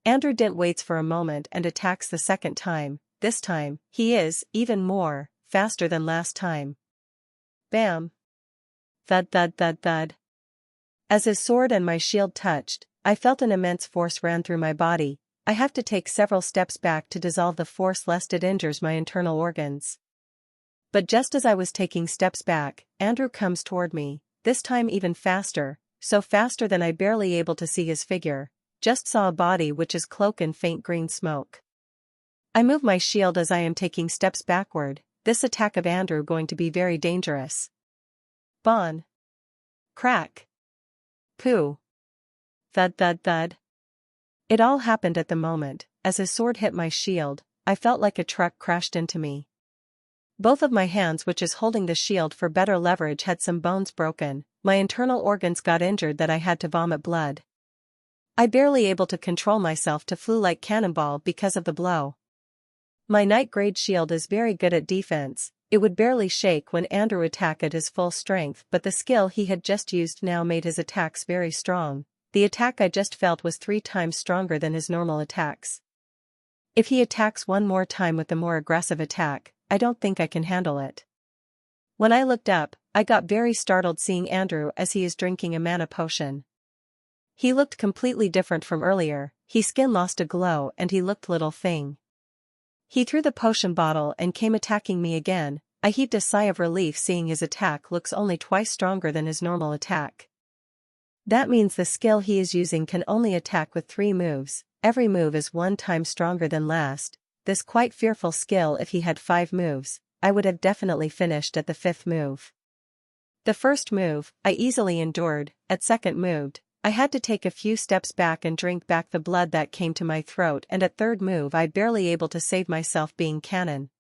A: Andrew didn't wait for a moment and attacks the second time. This time, he is even more faster than last time. Bam! Thud thud thud thud. As his sword and my shield touched, I felt an immense force ran through my body. I have to take several steps back to dissolve the force lest it injures my internal organs. But just as I was taking steps back, Andrew comes toward me, this time even faster, so faster than I barely able to see his figure, just saw a body which is cloaked in faint green smoke. I move my shield as I am taking steps backward, this attack of Andrew going to be very dangerous. Bon. Crack. Pooh. Thud thud thud. It all happened at the moment. As his sword hit my shield, I felt like a truck crashed into me. Both of my hands which is holding the shield for better leverage had some bones broken, my internal organs got injured that I had to vomit blood. I barely able to control myself to flew like cannonball because of the blow. My night-grade shield is very good at defense, it would barely shake when Andrew attacked at his full strength, but the skill he had just used now made his attacks very strong. The attack I just felt was 3 times stronger than his normal attacks. If he attacks one more time with the more aggressive attack, I don't think I can handle it. When I looked up, I got very startled seeing Andrew as he is drinking a mana potion. He looked completely different from earlier, his skin lost a glow and he looked little thing. He threw the potion bottle and came attacking me again. I heaved a sigh of relief seeing his attack looks only twice stronger than his normal attack. That means the skill he is using can only attack with 3 moves, every move is 1 time stronger than last. This quite fearful skill. If he had 5 moves, I would have definitely finished at the 5th move. The first move, I easily endured, at second moved, I had to take a few steps back and drink back the blood that came to my throat, and at third move I barely able to save myself being cannon.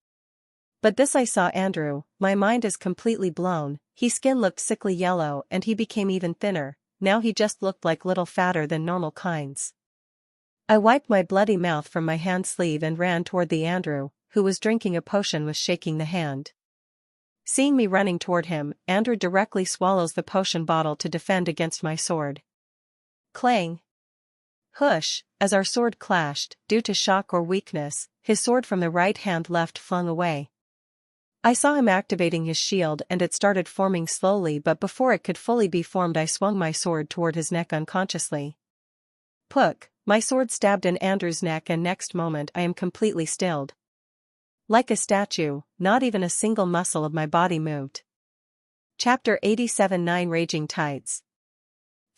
A: But this I saw Andrew, my mind is completely blown, his skin looked sickly yellow and he became even thinner, now he just looked like little fatter than normal kinds. I wiped my bloody mouth from my hand sleeve and ran toward the Andrew, who was drinking a potion with shaking the hand. Seeing me running toward him, Andrew directly swallows the potion bottle to defend against my sword. Clang! Hush! As our sword clashed, due to shock or weakness, his sword from the right hand left flung away. I saw him activating his shield and it started forming slowly, but before it could fully be formed I swung my sword toward his neck unconsciously. Puck! My sword stabbed in Andrew's neck and next moment I am completely stilled. Like a statue, not even a single muscle of my body moved. Chapter 87 9 Raging Tides.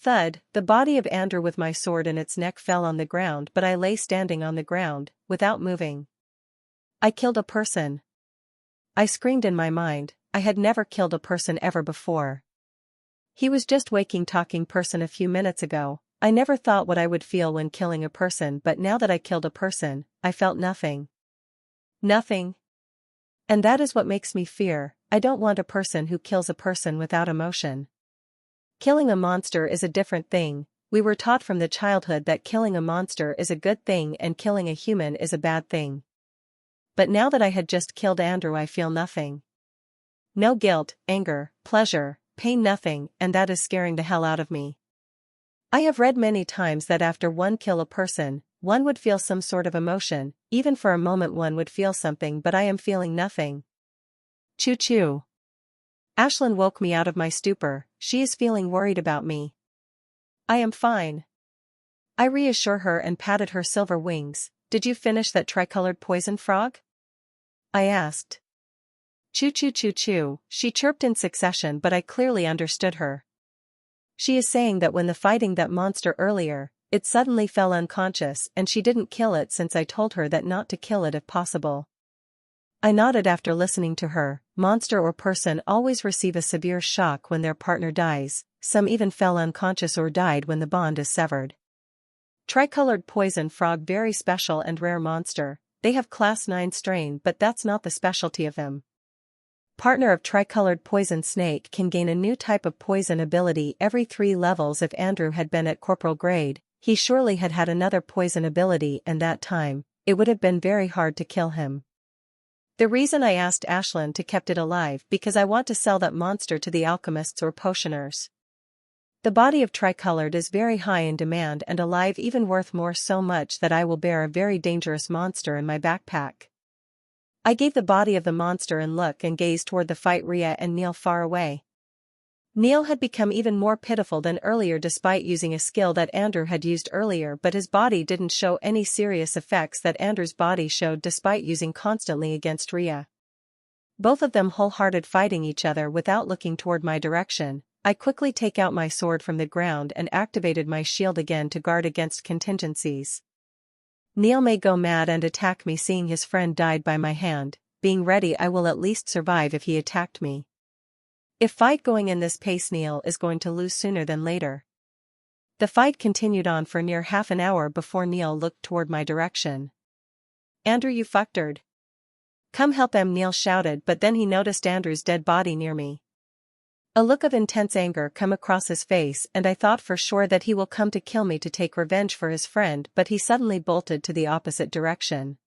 A: Thud, the body of Andrew with my sword in its neck fell on the ground, but I lay standing on the ground, without moving. I killed a person. I screamed in my mind, I had never killed a person ever before. He was just waking talking person a few minutes ago. I never thought what I would feel when killing a person, but now that I killed a person, I felt nothing. Nothing. And that is what makes me fear. I don't want a person who kills a person without emotion. Killing a monster is a different thing. We were taught from the childhood that killing a monster is a good thing and killing a human is a bad thing. But now that I had just killed Andrew I feel nothing. No guilt, anger, pleasure, pain, nothing, and that is scaring the hell out of me. I have read many times that after one kill a person, one would feel some sort of emotion, even for a moment one would feel something, but I am feeling nothing. Choo-choo. Ashlyn woke me out of my stupor, she is feeling worried about me. I am fine. I reassure her and patted her silver wings. Did you finish that tricolored poison frog? I asked. Choo-choo-choo-choo, she chirped in succession, but I clearly understood her. She is saying that when the fighting that monster earlier, it suddenly fell unconscious and she didn't kill it since I told her that not to kill it if possible. I nodded after listening to her. Monster or person always receive a severe shock when their partner dies, some even fell unconscious or died when the bond is severed. Tricolored poison frog, very special and rare monster, they have class 9 strain, but that's not the specialty of them. Partner of tricolored poison snake can gain a new type of poison ability every 3 levels. If Andrew had been at corporal grade, he surely had had another poison ability, and that time, it would have been very hard to kill him. The reason I asked Ashlyn to kept it alive because I want to sell that monster to the alchemists or potioners. The body of tricolored is very high in demand and alive, even worth more, so much that I will bear a very dangerous monster in my backpack. I gave the body of the monster a look and gazed toward the fight Rhea and Neil far away. Neil had become even more pitiful than earlier despite using a skill that Andrew had used earlier, but his body didn't show any serious effects that Andrew's body showed despite using constantly against Rhea. Both of them wholehearted fighting each other without looking toward my direction. I quickly take out my sword from the ground and activated my shield again to guard against contingencies. Neil may go mad and attack me seeing his friend died by my hand, being ready I will at least survive if he attacked me. If fight going in this pace, Neil is going to lose sooner than later. The fight continued on for near half an hour before Neil looked toward my direction. Andrew, you fucktard. Come help em, Neil shouted, but then he noticed Andrew's dead body near me. A look of intense anger come across his face and I thought for sure that he will come to kill me to take revenge for his friend, but he suddenly bolted to the opposite direction.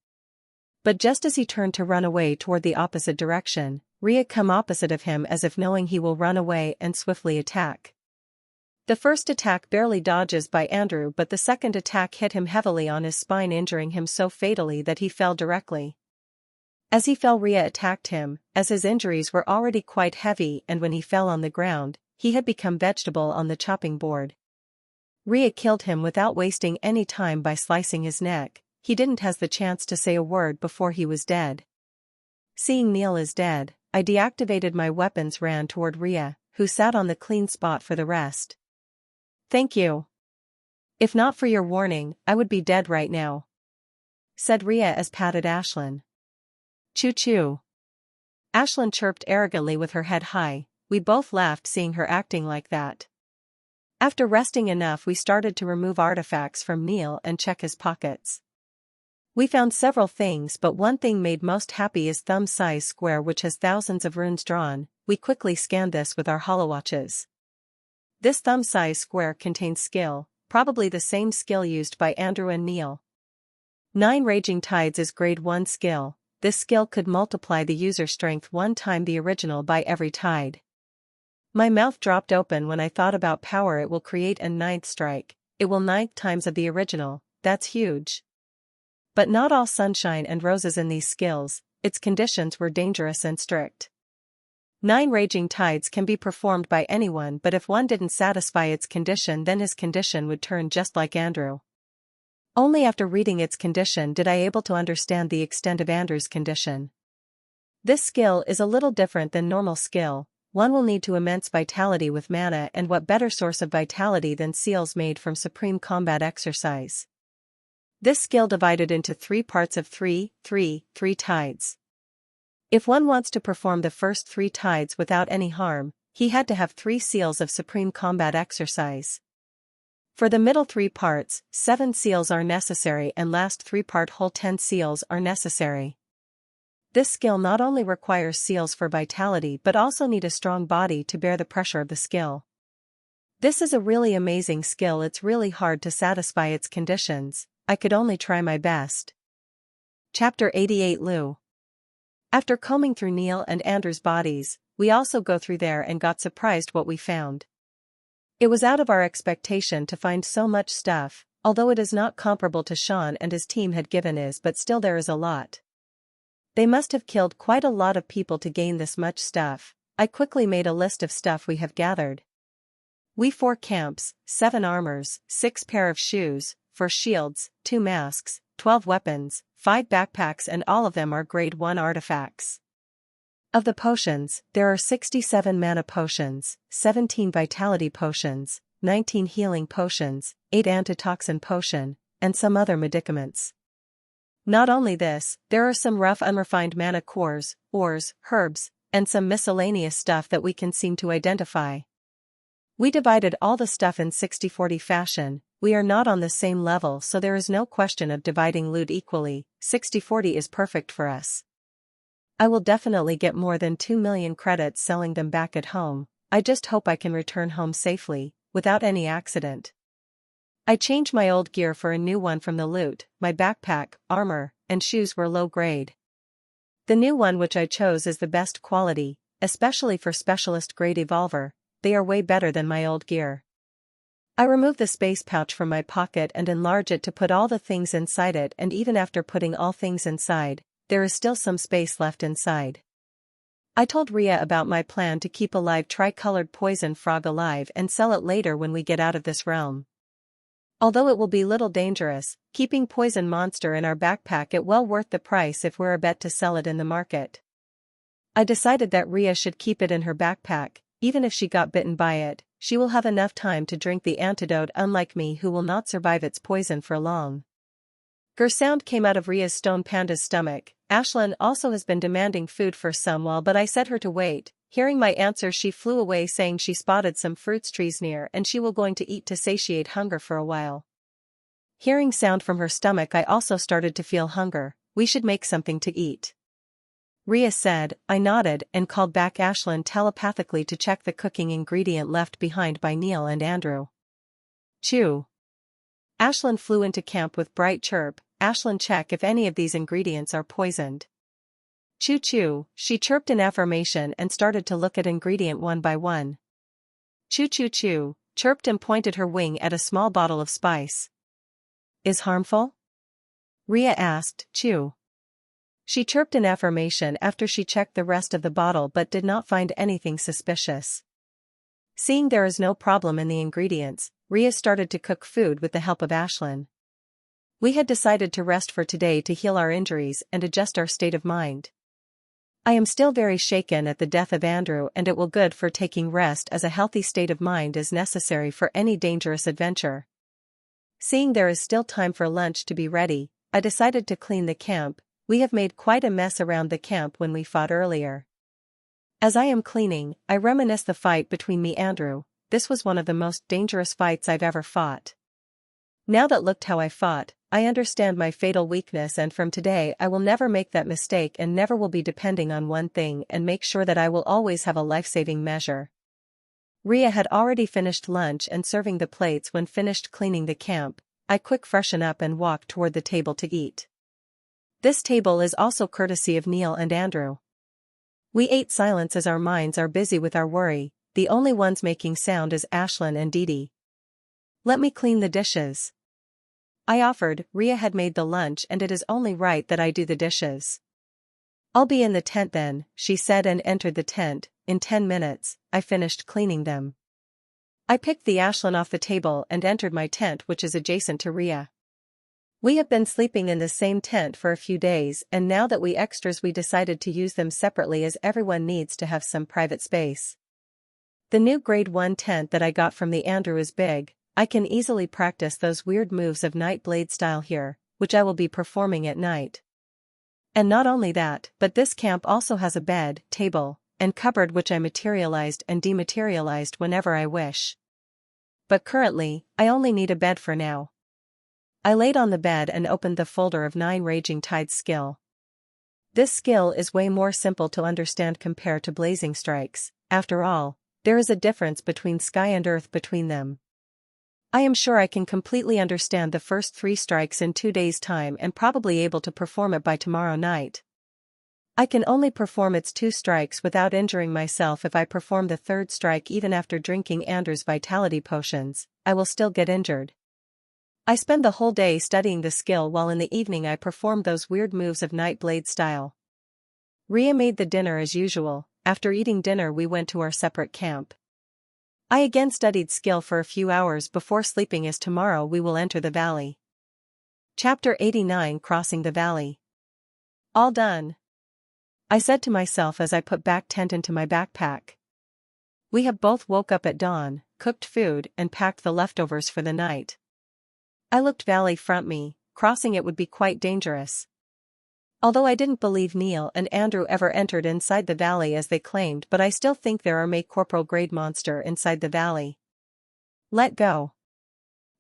A: But just as he turned to run away toward the opposite direction, Rhea come opposite of him as if knowing he will run away and swiftly attack. The first attack barely dodges by Andrew, but the second attack hit him heavily on his spine, injuring him so fatally that he fell directly. As he fell, Rhea attacked him, as his injuries were already quite heavy, and when he fell on the ground, he had become vegetable on the chopping board. Rhea killed him without wasting any time by slicing his neck. He didn't has the chance to say a word before he was dead. Seeing Neil is dead, I deactivated my weapons, ran toward Rhea, who sat on the clean spot for the rest. Thank you. If not for your warning, I would be dead right now, said Rhea as patted Ashlyn. Choo-choo. Ashlyn chirped arrogantly with her head high. We both laughed seeing her acting like that. After resting enough, we started to remove artifacts from Neil and check his pockets. We found several things, but one thing made most happy is thumb-size square, which has thousands of runes drawn. We quickly scanned this with our holowatches. This thumb-size square contains skill, probably the same skill used by Andrew and Neil. 9 Raging Tides is grade 1 skill. This skill could multiply the user strength 1 time the original by every tide. My mouth dropped open when I thought about power. It will create a 9th strike. It will 9 times of the original. That's huge. But not all sunshine and roses in these skills. Its conditions were dangerous and strict. 9 Raging Tides can be performed by anyone, but if one didn't satisfy its condition, then his condition would turn just like Andrew. Only after reading its condition did I able to understand the extent of Andrew's condition. This skill is a little different than normal skill. One will need to immense vitality with mana, and what better source of vitality than seals made from supreme combat exercise. This skill divided into 3 parts of 3 tides. If one wants to perform the first 3 tides without any harm, he had to have 3 seals of supreme combat exercise. For the middle 3 parts, 7 seals are necessary, and last 3-part whole 10 seals are necessary. This skill not only requires seals for vitality but also need a strong body to bear the pressure of the skill. This is a really amazing skill. It's really hard to satisfy its conditions. I could only try my best. Chapter 88 Lou. After combing through Neil and Andrew's bodies, we also go through there and got surprised what we found. It was out of our expectation to find so much stuff, although it is not comparable to Sean and his team had given is, but still there is a lot. They must have killed quite a lot of people to gain this much stuff. I quickly made a list of stuff we have gathered. We 4 camps, 7 armors, 6 pair of shoes, 4 shields, 2 masks, 12 weapons, 5 backpacks, and all of them are grade 1 artifacts. Of the potions, there are 67 mana potions, 17 vitality potions, 19 healing potions, 8 antitoxin potion, and some other medicaments. Not only this, there are some rough unrefined mana cores, ores, herbs, and some miscellaneous stuff that we can seem to identify. We divided all the stuff in 60-40 fashion. We are not on the same level, so there is no question of dividing loot equally. 60-40 is perfect for us. I will definitely get more than 2 million credits selling them back at home. I just hope I can return home safely, without any accident. I changed my old gear for a new one from the loot. My backpack, armor, and shoes were low grade. The new one which I chose is the best quality, especially for specialist grade evolver. They are way better than my old gear. I removed the space pouch from my pocket and enlarged it to put all the things inside it, and even after putting all things inside, there is still some space left inside. I told Rhea about my plan to keep a live tricolored poison frog alive and sell it later when we get out of this realm. Although it will be little dangerous, keeping poison monster in our backpack it well worth the price if we're a bet to sell it in the market. I decided that Rhea should keep it in her backpack. Even if she got bitten by it, she will have enough time to drink the antidote, unlike me who will not survive its poison for long. Grr sound came out of Rhea's stone panda's stomach. Ashlyn also has been demanding food for some while, but I said her to wait. Hearing my answer, she flew away saying she spotted some fruits trees near and she will going to eat to satiate hunger for a while. Hearing sound from her stomach, I also started to feel hunger. We should make something to eat. Rhea said. I nodded and called back Ashlyn telepathically to check the cooking ingredient left behind by Neil and Andrew. Chew. Ashlyn flew into camp with bright chirp. Ashlyn, check if any of these ingredients are poisoned. Chew chew, she chirped in affirmation and started to look at ingredient one by one. Chew chew chew, chirped and pointed her wing at a small bottle of spice. Is harmful? Rhea asked. Chew. She chirped in affirmation after she checked the rest of the bottle but did not find anything suspicious. Seeing there is no problem in the ingredients, Rhea started to cook food with the help of Ashlyn. We had decided to rest for today to heal our injuries and adjust our state of mind. I am still very shaken at the death of Andrew, and it will good for taking rest, as a healthy state of mind is necessary for any dangerous adventure. Seeing there is still time for lunch to be ready, I decided to clean the camp. We have made quite a mess around the camp when we fought earlier. As I am cleaning, I reminisce the fight between me and Andrew. this was one of the most dangerous fights I've ever fought. Now that looked how I fought, I understand my fatal weakness, and from today I will never make that mistake and never will be depending on one thing, and make sure that I will always have a life-saving measure. Rhea had already finished lunch and serving the plates. When finished cleaning the camp, I quick freshen up and walk toward the table to eat. This table is also courtesy of Neil and Andrew. We ate silence as our minds are busy with our worry. The only ones making sound is Ashlyn and Dee Dee. "Let me clean the dishes," I offered. Rhea had made the lunch and it is only right that I do the dishes. "I'll be in the tent then," she said and entered the tent. In 10 minutes, I finished cleaning them. I picked the Ashlyn off the table and entered my tent, which is adjacent to Rhea. We have been sleeping in the same tent for a few days, and now that we extras we decided to use them separately as everyone needs to have some private space. The new grade 1 tent that I got from the Andrew is big. I can easily practice those weird moves of Night Blade style here, which I will be performing at night. And not only that, but this camp also has a bed, table, and cupboard which I materialized and dematerialized whenever I wish. But currently, I only need a bed for now. I laid on the bed and opened the folder of 9 Raging Tides skill. This skill is way more simple to understand compared to Blazing Strikes. After all, there is a difference between sky and earth between them. I am sure I can completely understand the first 3 strikes in 2 days' time and probably able to perform it by tomorrow night. I can only perform its 2 strikes without injuring myself. If I perform the 3rd strike even after drinking Andrew's vitality potions, I will still get injured. I spend the whole day studying the skill while in the evening I perform those weird moves of Night Blade style. Rhea made the dinner as usual. After eating dinner we went to our separate camp. I again studied skill for a few hours before sleeping, as tomorrow we will enter the valley. Chapter 89, Crossing the Valley. All done, I said to myself as I put back tent into my backpack. We have both woke up at dawn, cooked food and packed the leftovers for the night. I looked valley front me. Crossing it would be quite dangerous. Although I didn't believe Neil and Andrew ever entered inside the valley as they claimed, but I still think there are corporal grade monster inside the valley. "Let go,"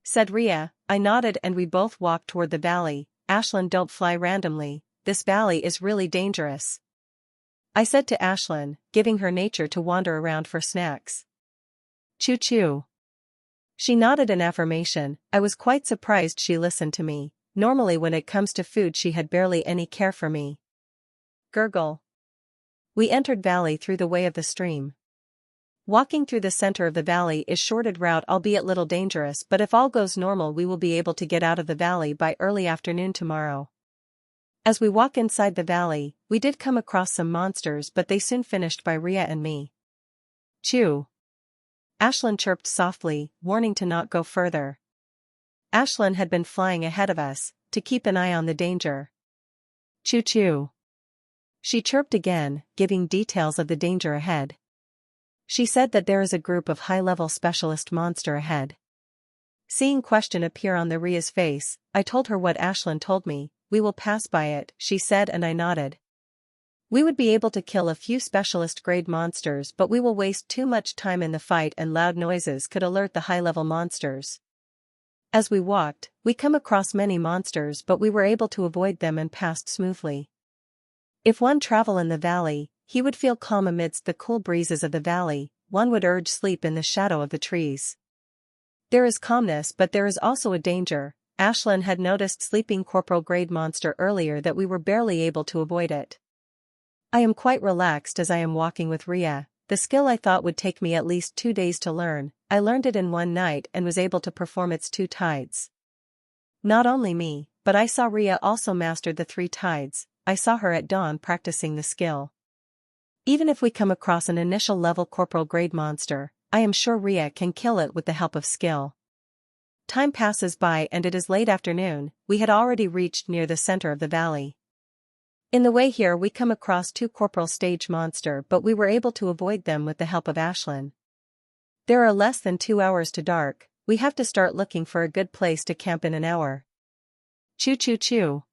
A: said Rhea. I nodded and we both walked toward the valley. "Ashlyn, don't fly randomly, this valley is really dangerous," I said to Ashlyn, giving her nature to wander around for snacks. "Choo choo." She nodded in affirmation. I was quite surprised she listened to me. Normally when it comes to food she had barely any care for me. Gurgle. We entered valley through the way of the stream. Walking through the center of the valley is shorted route, albeit little dangerous, but if all goes normal we will be able to get out of the valley by early afternoon tomorrow. As we walk inside the valley, we did come across some monsters, but they soon finished by Rhea and me. "Chew." Ashlyn chirped softly, warning to not go further. Ashlyn had been flying ahead of us, to keep an eye on the danger. "Choo choo." She chirped again, giving details of the danger ahead. She said that there is a group of high-level specialist monster ahead. Seeing question appear on the Rhea's face, I told her what Ashlyn told me. "We will pass by it," she said, and I nodded. We would be able to kill a few specialist-grade monsters, but we will waste too much time in the fight and loud noises could alert the high-level monsters. As we walked, we come across many monsters, but we were able to avoid them and passed smoothly. If one travel in the valley, he would feel calm amidst the cool breezes of the valley. One would urge sleep in the shadow of the trees. There is calmness, but there is also a danger. Ashlyn had noticed sleeping corporal grade monster earlier that we were barely able to avoid it. I am quite relaxed as I am walking with Rhea. The skill I thought would take me at least 2 days to learn, I learned it in 1 night and was able to perform its 2 tides. Not only me, but I saw Rhea also mastered the 3 tides. I saw her at dawn practicing the skill. Even if we come across an initial level corporal grade monster, I am sure Rhea can kill it with the help of skill. Time passes by and it is late afternoon. We had already reached near the center of the valley. In the way here we come across 2 corporal stage monster, but we were able to avoid them with the help of Ashlyn. There are less than 2 hours to dark. We have to start looking for a good place to camp in an hour. Choo choo choo.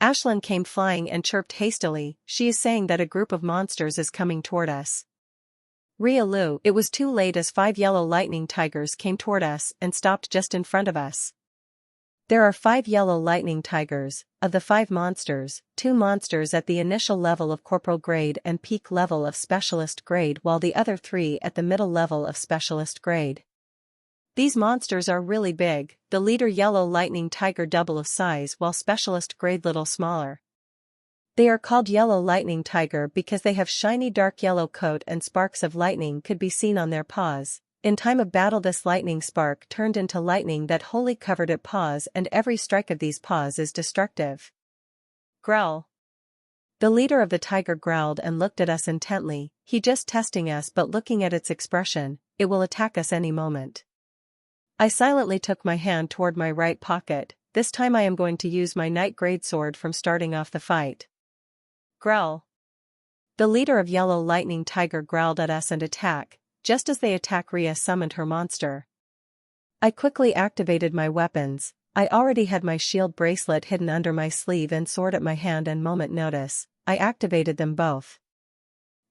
A: Ashlyn came flying and chirped hastily. She is saying that a group of monsters is coming toward us. Riolu, it was too late as 5 yellow lightning tigers came toward us and stopped just in front of us. There are 5 yellow lightning tigers. Of the 5 monsters, 2 monsters at the initial level of corporal grade and peak level of specialist grade, while the other 3 at the middle level of specialist grade. These monsters are really big, the leader yellow lightning tiger double of size while specialist grade little smaller. They are called yellow lightning tiger because they have shiny dark yellow coat and sparks of lightning could be seen on their paws. In time of battle this lightning spark turned into lightning that wholly covered its paws, and every strike of these paws is destructive. Growl. The leader of the tiger growled and looked at us intently. He just testing us, but looking at its expression, it will attack us any moment. I silently took my hand toward my right pocket. This time I am going to use my knight grade sword from starting off the fight. Growl. The leader of yellow lightning tiger growled at us and attack. Just as they attack, Rhea summoned her monster. I quickly activated my weapons. I already had my shield bracelet hidden under my sleeve and sword at my hand, and moment notice, I activated them both.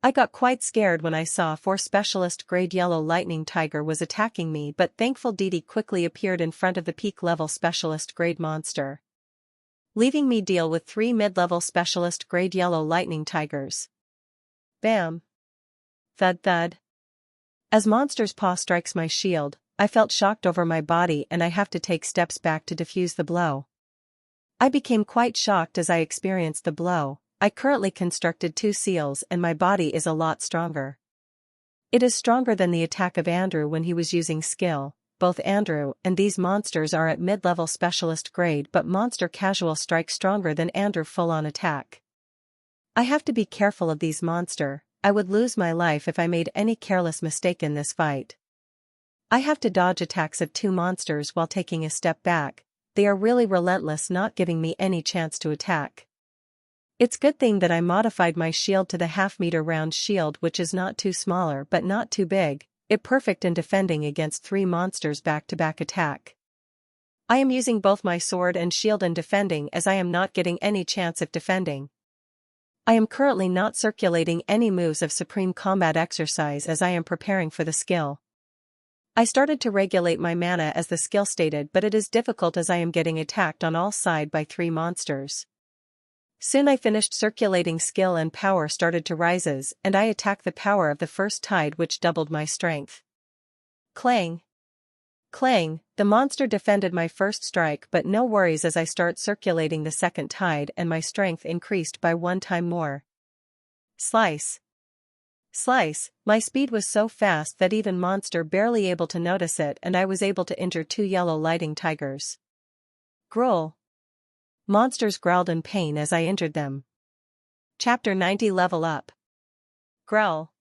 A: I got quite scared when I saw 4 specialist grade yellow lightning tiger was attacking me, but thankful Didi quickly appeared in front of the peak level specialist grade monster, leaving me deal with 3 mid-level specialist grade yellow lightning tigers. Bam. Thud thud. As monster's paw strikes my shield, I felt shocked over my body and I have to take steps back to defuse the blow. I became quite shocked as I experienced the blow. I currently constructed 2 seals and my body is a lot stronger. It is stronger than the attack of Andrew when he was using skill. Both Andrew and these monsters are at mid-level specialist grade, but monster casual strike stronger than Andrew full-on attack. I have to be careful of these monster. I would lose my life if I made any careless mistake in this fight. I have to dodge attacks of 2 monsters while taking a step back. They are really relentless, not giving me any chance to attack. It's good thing that I modified my shield to the half-meter round shield, which is not too smaller but not too big. It perfect in defending against 3 monsters back-to-back attack. I am using both my sword and shield in defending as I am not getting any chance of defending. I am currently not circulating any moves of Supreme Combat Exercise as I am preparing for the skill. I started to regulate my mana as the skill stated, but it is difficult as I am getting attacked on all sides by 3 monsters. Soon I finished circulating skill and power started to rises, and I attacked the power of the first tide, which doubled my strength. Clang. Clang, the monster defended my first strike, but no worries as I start circulating the second tide and my strength increased by 1 time more. Slice. Slice, my speed was so fast that even monster barely able to notice it, and I was able to injure 2 yellow lightning tigers. Growl. Monsters growled in pain as I injured them. Chapter 90 Level Up. Growl.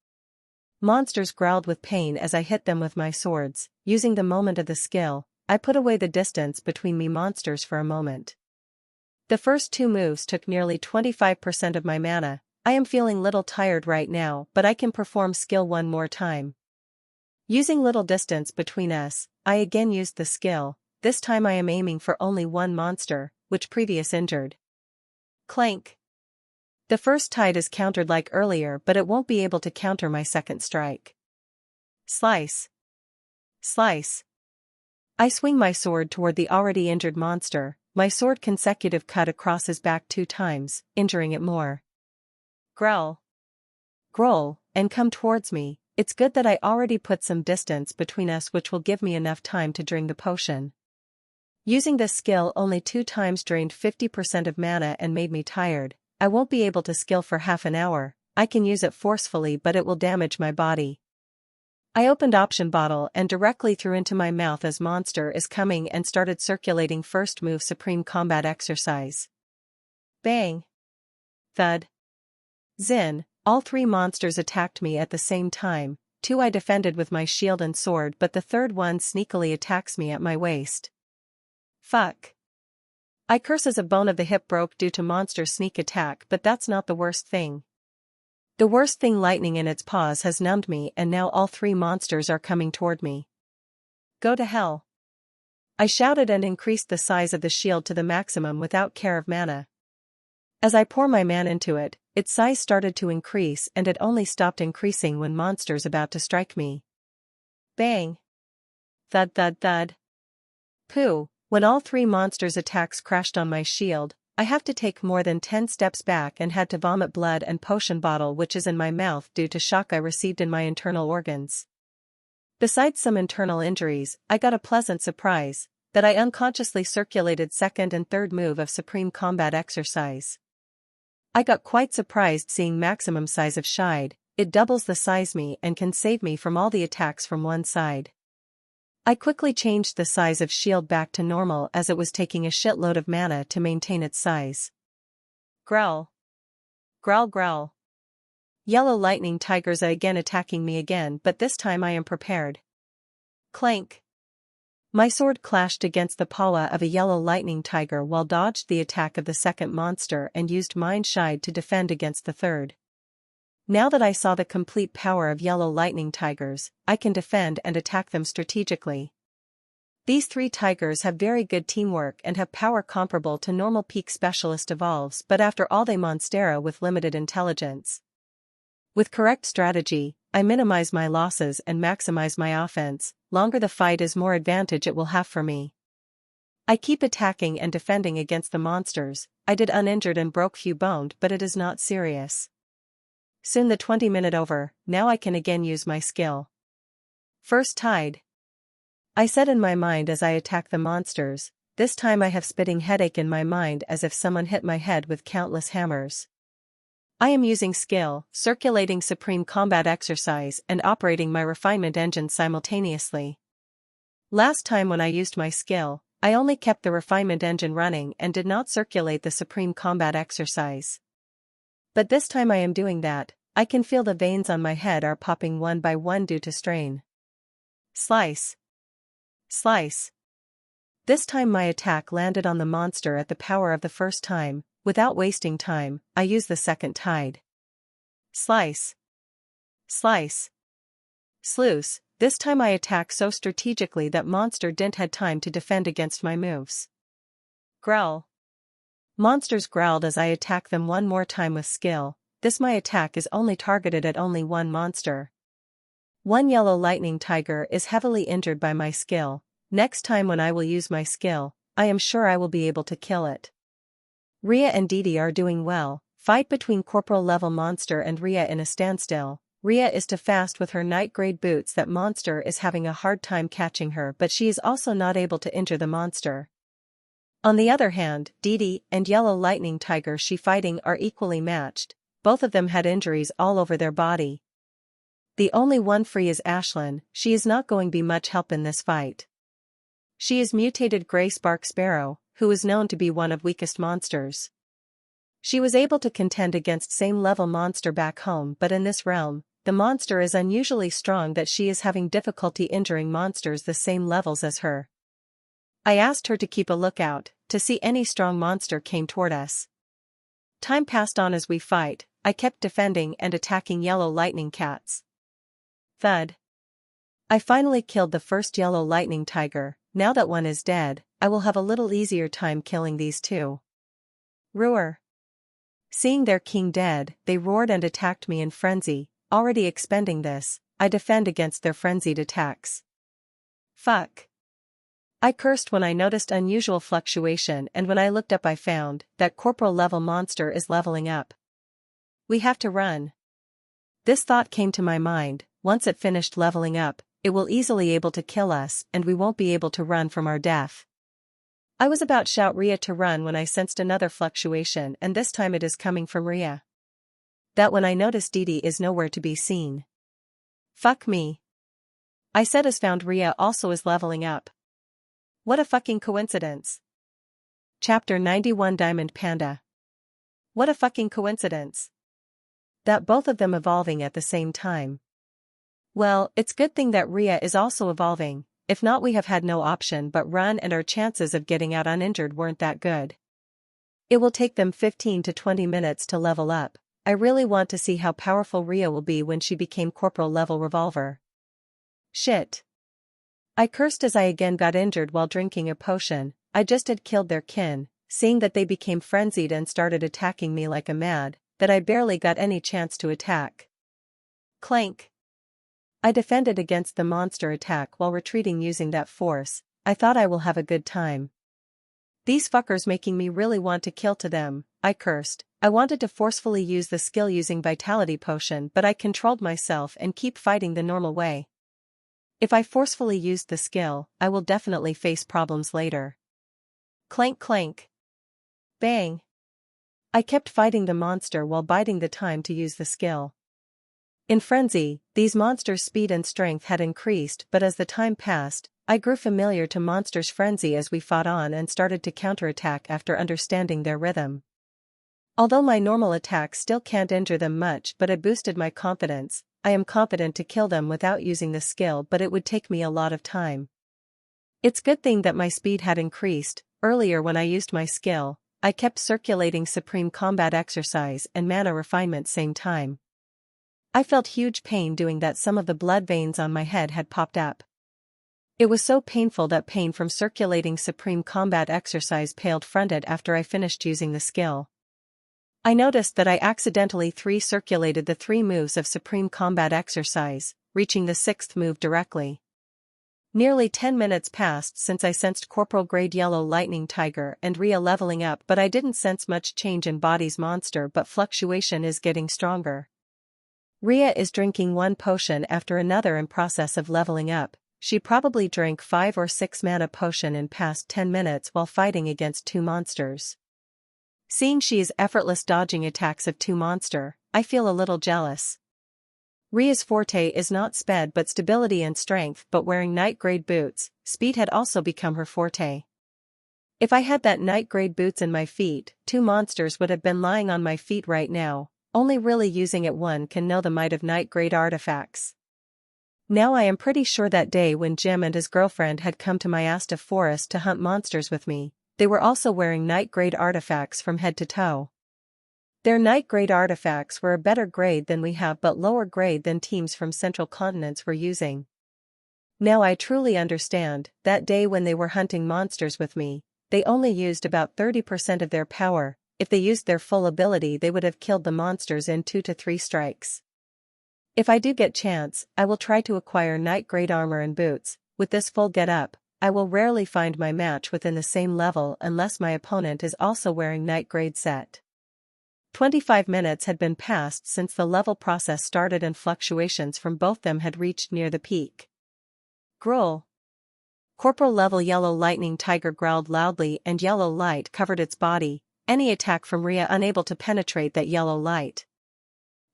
A: Monsters growled with pain as I hit them with my swords. Using the moment of the skill, I put away the distance between me monsters for a moment. The first 2 moves took nearly 25% of my mana. I am feeling little tired right now, but I can perform skill 1 more time. Using little distance between us, I again used the skill. This time I am aiming for only 1 monster, which previous injured. Clank. The first tide is countered like earlier, but it won't be able to counter my second strike. Slice. Slice. I swing my sword toward the already injured monster. My sword consecutive cut across his back 2 times, injuring it more. Growl. Growl, and come towards me. It's good that I already put some distance between us, which will give me enough time to drink the potion. Using this skill only 2 times drained 50% of mana and made me tired. I won't be able to skill for half an hour. I can use it forcefully, but it will damage my body. I opened option bottle and directly threw into my mouth as monster is coming and started circulating first move Supreme Combat Exercise. Bang. Thud. Zin, all 3 monsters attacked me at the same time. 2 I defended with my shield and sword, but the third one sneakily attacks me at my waist. Fuck. I curse as a bone of the hip broke due to monster's sneak attack, but that's not the worst thing. The worst thing, lightning in its paws has numbed me and now all 3 monsters are coming toward me. Go to hell. I shouted and increased the size of the shield to the maximum without care of mana. As I pour my mana into it, its size started to increase and it only stopped increasing when monsters about to strike me. Bang! Thud thud thud. Pooh, when all three monsters' attacks crashed on my shield, I have to take more than 10 steps back and had to vomit blood and potion bottle which is in my mouth due to shock I received in my internal organs. Besides some internal injuries, I got a pleasant surprise, that I unconsciously circulated second and third move of Supreme Combat Exercise. I got quite surprised seeing maximum size of Shide, it doubles the size me and can save me from all the attacks from one side. I quickly changed the size of shield back to normal as it was taking a shitload of mana to maintain its size. Growl. Growl growl. Yellow lightning tigers are again attacking me again, but this time I am prepared. Clank. My sword clashed against the paw of a yellow lightning tiger while dodged the attack of the second monster and used Mind Shide to defend against the third. Now that I saw the complete power of yellow lightning tigers, I can defend and attack them strategically. These three tigers have very good teamwork and have power comparable to normal peak specialist evolves, but after all they monstera with limited intelligence. With correct strategy, I minimize my losses and maximize my offense, longer the fight is more advantage it will have for me. I keep attacking and defending against the monsters, I did uninjured and broke few boned but it is not serious. Soon the 20-minute over, now I can again use my skill. First tide. I said in my mind as I attack the monsters, this time I have spitting headache in my mind as if someone hit my head with countless hammers. I am using skill, circulating Supreme Combat Exercise and operating my refinement engine simultaneously. Last time when I used my skill, I only kept the refinement engine running and did not circulate the Supreme Combat Exercise. But this time I am doing that, I can feel the veins on my head are popping one by one due to strain. Slice. Slice. This time my attack landed on the monster at the power of the first time, without wasting time, I use the second tide. Slice. Slice. Sluice, this time I attack so strategically that monster didn't had time to defend against my moves. Growl. Monsters growled as I attack them one more time with skill, this my attack is only targeted at only one monster. One yellow lightning tiger is heavily injured by my skill, next time when I will use my skill, I am sure I will be able to kill it. Rhea and Didi are doing well, fight between corporal level monster and Rhea in a standstill. Rhea is too fast with her night grade boots that monster is having a hard time catching her but she is also not able to injure the monster. On the other hand, Didi and Yellow Lightning Tiger she fighting are equally matched, both of them had injuries all over their body. The only one free is Ashlyn, she is not going to be much help in this fight. She is mutated Grey Spark Sparrow, who is known to be one of weakest monsters. She was able to contend against same level monster back home but in this realm, the monster is unusually strong that she is having difficulty injuring monsters the same levels as her. I asked her to keep a lookout, to see any strong monster came toward us. Time passed on as we fight, I kept defending and attacking yellow lightning cats. Thud. I finally killed the first yellow lightning tiger, now that one is dead, I will have a little easier time killing these two. Roar. Seeing their king dead, they roared and attacked me in frenzy, already expending this, I defend against their frenzied attacks. Fuck. I cursed when I noticed unusual fluctuation and when I looked up I found that corporal level monster is leveling up. We have to run. This thought came to my mind, once it finished leveling up, it will easily able to kill us and we won't be able to run from our death. I was about shout Rhea to run when I sensed another fluctuation and this time it is coming from Rhea. That when I noticed Didi is nowhere to be seen. Fuck me. I said as found Rhea also is leveling up. What a fucking coincidence. Chapter 91 Diamond Panda. What a fucking coincidence. That both of them evolving at the same time. Well, it's good thing that Rhea is also evolving, if not we have had no option but run and our chances of getting out uninjured weren't that good. It will take them 15 to 20 minutes to level up, I really want to see how powerful Rhea will be when she became corporal level revolver. Shit. I cursed as I again got injured while drinking a potion, I just had killed their kin, seeing that they became frenzied and started attacking me like a mad, that I barely got any chance to attack. Clank. I defended against the monster attack while retreating using that force. I thought I will have a good time. These fuckers making me really want to kill to them, I cursed. I wanted to forcefully use the skill using Vitality Potion, but I controlled myself and keep fighting the normal way. If I forcefully used the skill, I will definitely face problems later. Clank clank. Bang. I kept fighting the monster while biding the time to use the skill. In frenzy, these monsters' speed and strength had increased, but as the time passed, I grew familiar to monsters' frenzy as we fought on and started to counterattack after understanding their rhythm. Although my normal attacks still can't injure them much, but it boosted my confidence. I am confident to kill them without using the skill, but it would take me a lot of time. It's good thing that my speed had increased. Earlier when I used my skill, I kept circulating Supreme Combat Exercise and Mana Refinement same time. I felt huge pain doing that. Some of the blood veins on my head had popped up. It was so painful that pain from circulating Supreme Combat Exercise paled fronted after I finished using the skill. I noticed that I accidentally circulated the 3 moves of Supreme Combat Exercise, reaching the 6th move directly. Nearly 10 minutes passed since I sensed Corporal Grade Yellow Lightning Tiger and Rhea leveling up, but I didn't sense much change in body's monster, but fluctuation is getting stronger. Rhea is drinking one potion after another in process of leveling up. She probably drank 5 or 6 mana potion in past 10 minutes while fighting against 2 monsters. Seeing she is effortless dodging attacks of 2 monster, I feel a little jealous. Rhea's forte is not speed but stability and strength, but wearing night grade boots, speed had also become her forte. If I had that night grade boots in my feet, 2 monsters would have been lying on my feet right now. Only really using it one can know the might of night grade artifacts. Now I am pretty sure that day when Jim and his girlfriend had come to my Asta forest to hunt monsters with me, they were also wearing night grade artifacts from head to toe. Their night grade artifacts were a better grade than we have but lower grade than teams from central continents were using. Now I truly understand. That day when they were hunting monsters with me, they only used about 30% of their power. If they used their full ability they would have killed the monsters in 2 to 3 strikes. If I do get chance, I will try to acquire night grade armor and boots. With this full get-up, I will rarely find my match within the same level unless my opponent is also wearing night grade set. 25 minutes had been passed since the level process started and fluctuations from both them had reached near the peak. Growl. Corporal level Yellow Lightning Tiger growled loudly and yellow light covered its body, any attack from Rhea unable to penetrate that yellow light.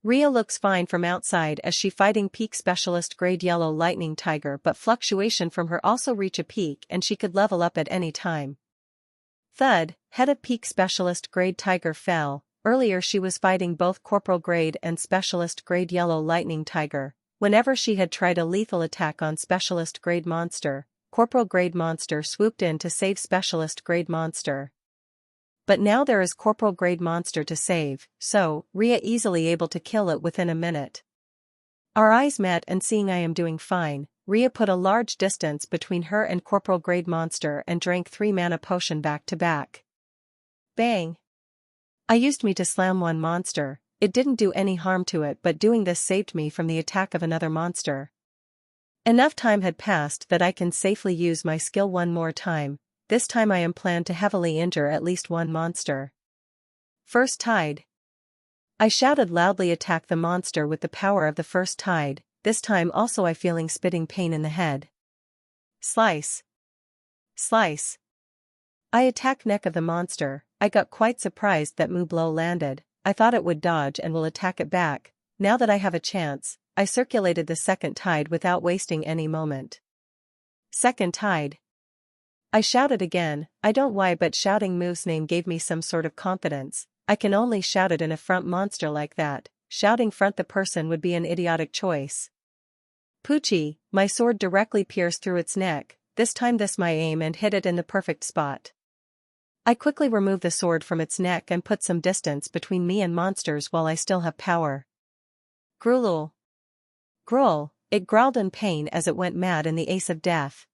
A: Rhea looks fine from outside as she fighting peak specialist grade Yellow Lightning Tiger, but fluctuation from her also reach a peak and she could level up at any time. Thud, head of peak specialist grade Tiger fell. Earlier she was fighting both Corporal grade and specialist grade Yellow Lightning Tiger. Whenever she had tried a lethal attack on specialist grade monster, Corporal grade monster swooped in to save specialist grade monster. But now there is Corporal grade monster to save, so Rhea easily able to kill it within a minute. Our eyes met and seeing I am doing fine, Rhea put a large distance between her and Corporal grade monster and drank 3 mana potion back to back. Bang! I used me to slam one monster. It didn't do any harm to it, but doing this saved me from the attack of another monster. Enough time had passed that I can safely use my skill one more time. This time I am planned to heavily injure at least one monster. First Tide. I shouted loudly, attack the monster with the power of the first tide. This time also I feeling spitting pain in the head. Slice. Slice. I attack neck of the monster. I got quite surprised that Moo blow landed. I thought it would dodge and will attack it back. Now that I have a chance, I circulated the second tide without wasting any moment. Second Tide. I shouted again. I don't why, but shouting Moo's name gave me some sort of confidence. I can only shout it in a front monster like that. Shouting front the person would be an idiotic choice. Poochie, my sword directly pierced through its neck. This time my aim and hit it in the perfect spot. I quickly remove the sword from its neck and put some distance between me and monsters while I still have power. Growl. Growl, it growled in pain as it went mad in the ace of death.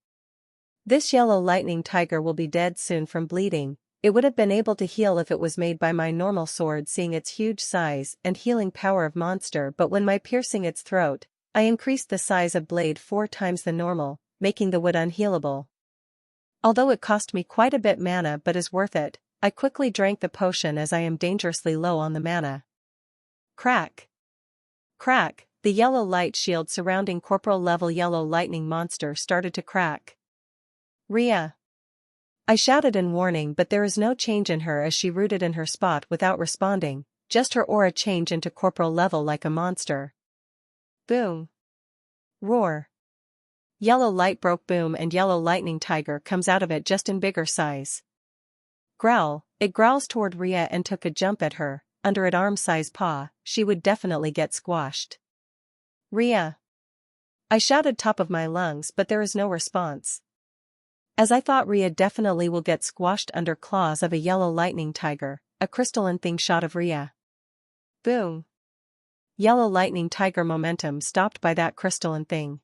A: This Yellow Lightning Tiger will be dead soon from bleeding. It would have been able to heal if it was made by my normal sword, seeing its huge size and healing power of monster, but when my piercing its throat, I increased the size of blade 4 times the normal, making the wood unhealable. Although it cost me quite a bit mana but is worth it, I quickly drank the potion as I am dangerously low on the mana. Crack! Crack! The yellow light shield surrounding corporal level yellow lightning monster started to crack. Rhea! I shouted in warning, but there is no change in her as she rooted in her spot without responding, just her aura change into corporal level like a monster. Boom! Roar! Yellow light broke boom and yellow lightning tiger comes out of it just in bigger size. Growl! It growls toward Rhea and took a jump at her. Under an arm-size paw, she would definitely get squashed. Rhea! I shouted top of my lungs, but there is no response. As I thought, Rhea definitely will get squashed under claws of a yellow lightning tiger, a crystalline thing shot of Rhea. Boom! Yellow lightning tiger momentum stopped by that crystalline thing.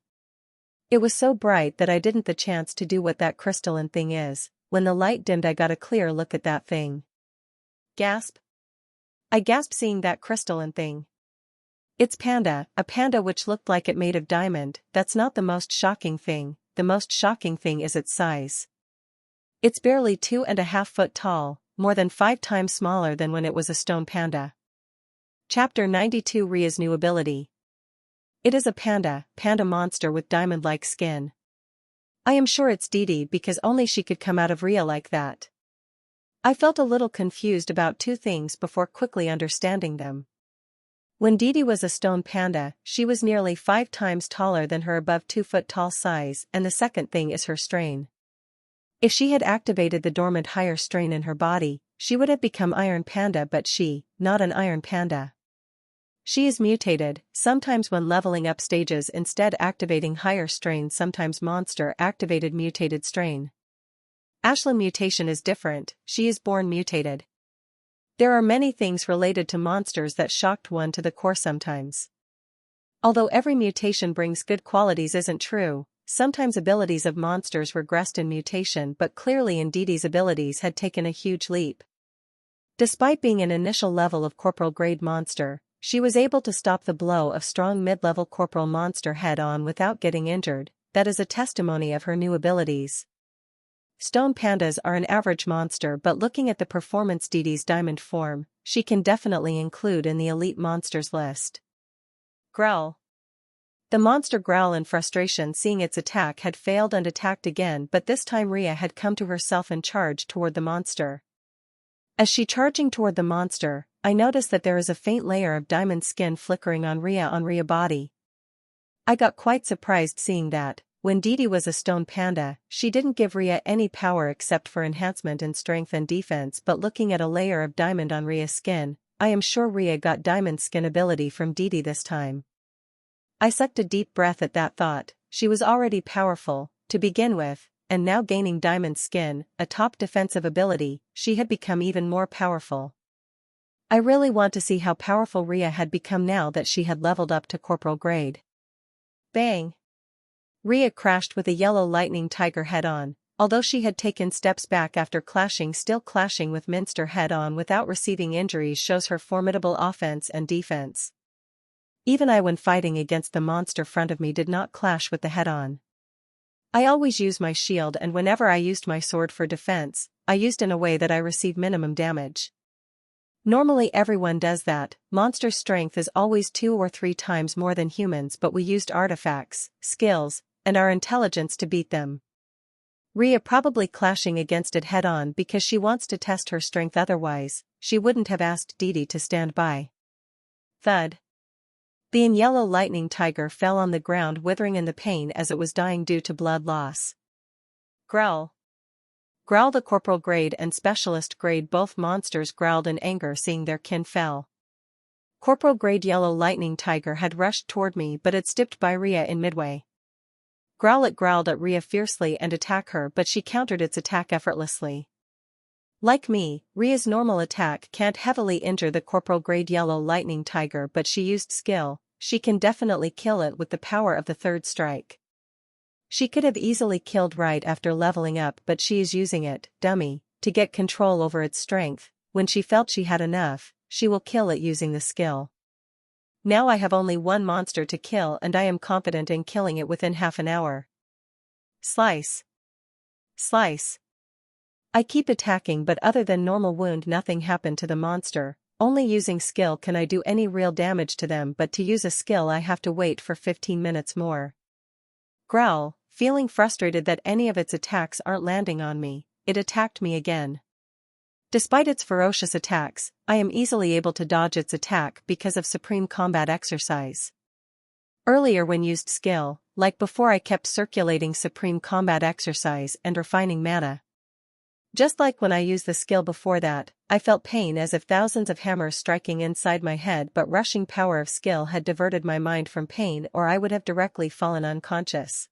A: It was so bright that I didn't the chance to do what that crystalline thing is. When the light dimmed, I got a clear look at that thing. Gasp! I gasped seeing that crystalline thing. It's Panda, a panda which looked like it made of diamond. That's not the most shocking thing. The most shocking thing is its size. It's barely 2.5 foot tall, more than 5 times smaller than when it was a stone panda. Chapter 92 Rhea's new ability. It is a panda monster with diamond-like skin. I am sure it's Didi because only she could come out of Rhea like that. I felt a little confused about 2 things before quickly understanding them. When Didi was a stone panda, she was nearly 5 times taller than her above 2 foot tall size, and the second thing is her strain. If she had activated the dormant higher strain in her body, she would have become Iron Panda, but she, not an Iron Panda. She is mutated, sometimes when leveling up stages instead activating higher strain, sometimes monster activated mutated strain. Ashla mutation is different, she is born mutated. There are many things related to monsters that shocked one to the core sometimes. Although every mutation brings good qualities isn't true, sometimes abilities of monsters regressed in mutation, but clearly Didi's abilities had taken a huge leap. Despite being an initial level of corporal grade monster, she was able to stop the blow of strong mid-level corporal monster head-on without getting injured. That is a testimony of her new abilities. Stone pandas are an average monster, but looking at the performance Didi's diamond form, she can definitely include in the elite monsters list. Growl. The monster growled in frustration seeing its attack had failed and attacked again, but this time Rhea had come to herself and charged toward the monster. As she charging toward the monster, I noticed that there is a faint layer of diamond skin flickering on Rhea body. I got quite surprised seeing that. When Didi was a stone panda, she didn't give Rhea any power except for enhancement in strength and defense, but looking at a layer of diamond on Rhea's skin, I am sure Rhea got diamond skin ability from Didi this time. I sucked a deep breath at that thought. She was already powerful, to begin with, and now gaining diamond skin, a top defensive ability, she had become even more powerful. I really want to see how powerful Rhea had become now that she had leveled up to corporal grade. Bang! Rhea crashed with a yellow lightning tiger head-on, although she had taken steps back after still clashing with Minster head-on without receiving injuries shows her formidable offense and defense. Even I when fighting against the monster front of me did not clash with the head-on. I always use my shield, and whenever I used my sword for defense, I used in a way that I receive minimum damage. Normally everyone does that. Monster strength is always 2 or 3 times more than humans, but we used artifacts, skills, and our intelligence to beat them. Rhea probably clashing against it head-on because she wants to test her strength, otherwise, she wouldn't have asked Didi to stand by. Thud. The yellow lightning tiger fell on the ground withering in the pain as it was dying due to blood loss. Growl. Growl. The corporal grade and specialist grade both monsters growled in anger seeing their kin fell. Corporal grade yellow lightning tiger had rushed toward me, but it stepped by Rhea in midway. Growl. It growled at Rhea fiercely and attacked her, but she countered its attack effortlessly. Like me, Rhea's normal attack can't heavily injure the corporal grade yellow lightning tiger, but she used skill. She can definitely kill it with the power of the third strike. She could have easily killed right after leveling up, but she is using it, dummy, to get control over its strength. When she felt she had enough, she will kill it using the skill. Now I have only one monster to kill and I am confident in killing it within half an hour. Slice. Slice. I keep attacking, but other than normal wound nothing happened to the monster. Only using skill can I do any real damage to them, but to use a skill I have to wait for 15 minutes more. Growl, feeling frustrated that any of its attacks aren't landing on me, it attacked me again. Despite its ferocious attacks, I am easily able to dodge its attack because of supreme combat exercise. Earlier when used skill, like before, I kept circulating supreme combat exercise and refining mana. Just like when I used the skill before that, I felt pain as if thousands of hammers striking inside my head, but rushing power of skill had diverted my mind from pain or I would have directly fallen unconscious.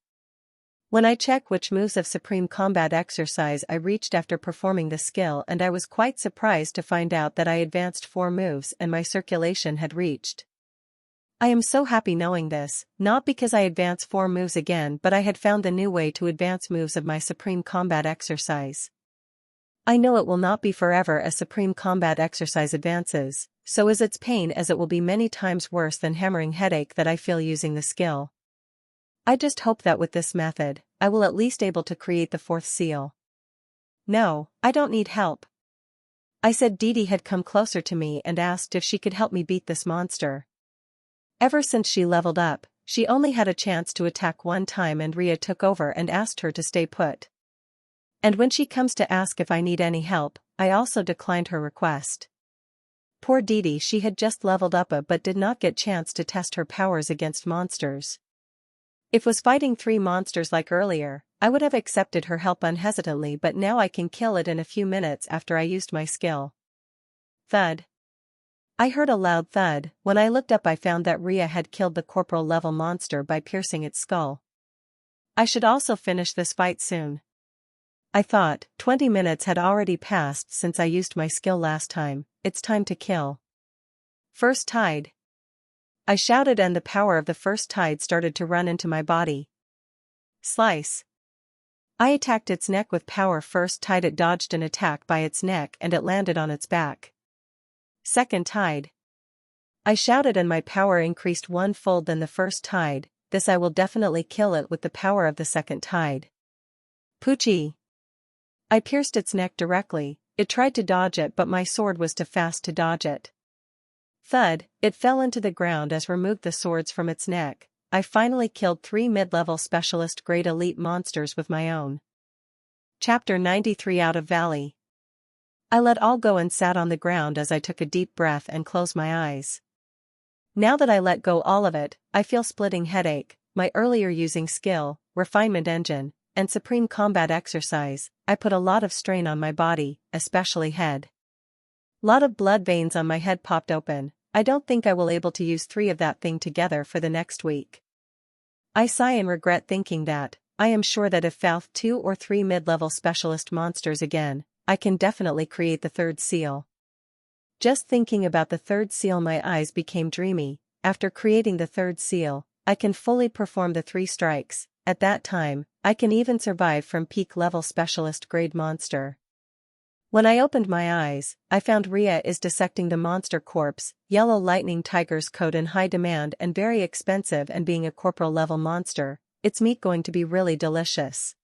A: When I check which moves of supreme combat exercise I reached after performing the skill, and I was quite surprised to find out that I advanced 4 moves and my circulation had reached. I am so happy knowing this, not because I advance 4 moves again, but I had found the new way to advance moves of my supreme combat exercise. I know it will not be forever as supreme combat exercise advances, so is its pain, as it will be many times worse than hammering headache that I feel using the skill. I just hope that with this method, I will at least able to create the 4th seal. No, I don't need help. I said. Didi had come closer to me and asked if she could help me beat this monster. Ever since she leveled up, she only had a chance to attack one time and Rhea took over and asked her to stay put. And when she comes to ask if I need any help, I also declined her request. Poor Didi, she had just leveled up but did not get chance to test her powers against monsters. If was fighting 3 monsters like earlier, I would have accepted her help unhesitantly, but now I can kill it in a few minutes after I used my skill. Thud. I heard a loud thud. When I looked up I found that Rhea had killed the corporal level monster by piercing its skull. I should also finish this fight soon. I thought. 20 minutes had already passed since I used my skill last time. It's time to kill. First tide. I shouted and the power of the first tide started to run into my body. Slice. I attacked its neck with power first tide. It dodged an attack by its neck and it landed on its back. Second tide. I shouted and my power increased 1-fold than the first tide. This I will definitely kill it with the power of the second tide. Poochie. I pierced its neck directly. It tried to dodge it but my sword was too fast to dodge it. Thud, it fell into the ground as removed the swords from its neck. I finally killed 3 mid-level specialist grade elite monsters with my own. Chapter 93 Out of Valley. I let all go and sat on the ground as I took a deep breath and closed my eyes. Now that I let go all of it, I feel splitting headache. My earlier using skill, refinement engine, and supreme combat exercise, I put a lot of strain on my body, especially head. Lot of blood veins on my head popped open. I don't think I will able to use 3 of that thing together for the next week. I sigh and regret thinking that. I am sure that if found 2 or 3 mid-level specialist monsters again, I can definitely create the 3rd seal. Just thinking about the 3rd seal my eyes became dreamy. After creating the 3rd seal, I can fully perform the 3 strikes. At that time, I can even survive from peak level specialist grade monster. When I opened my eyes, I found Rhea is dissecting the monster corpse. Yellow lightning tiger's coat in high demand and very expensive, and being a corporal level monster, its meat going to be really delicious.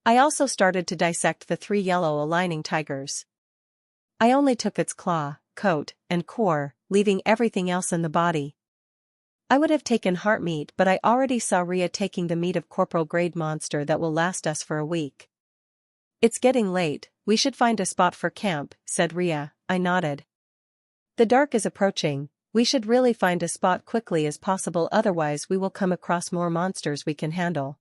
A: I also started to dissect the 3 yellow aligning tigers. I only took its claw, coat, and core, leaving everything else in the body. I would have taken heart meat, but I already saw Rhea taking the meat of corporal grade monster that will last us for a week. It's getting late, we should find a spot for camp, said Rhea. I nodded. The dark is approaching, we should really find a spot quickly as possible, otherwise we will come across more monsters we can handle.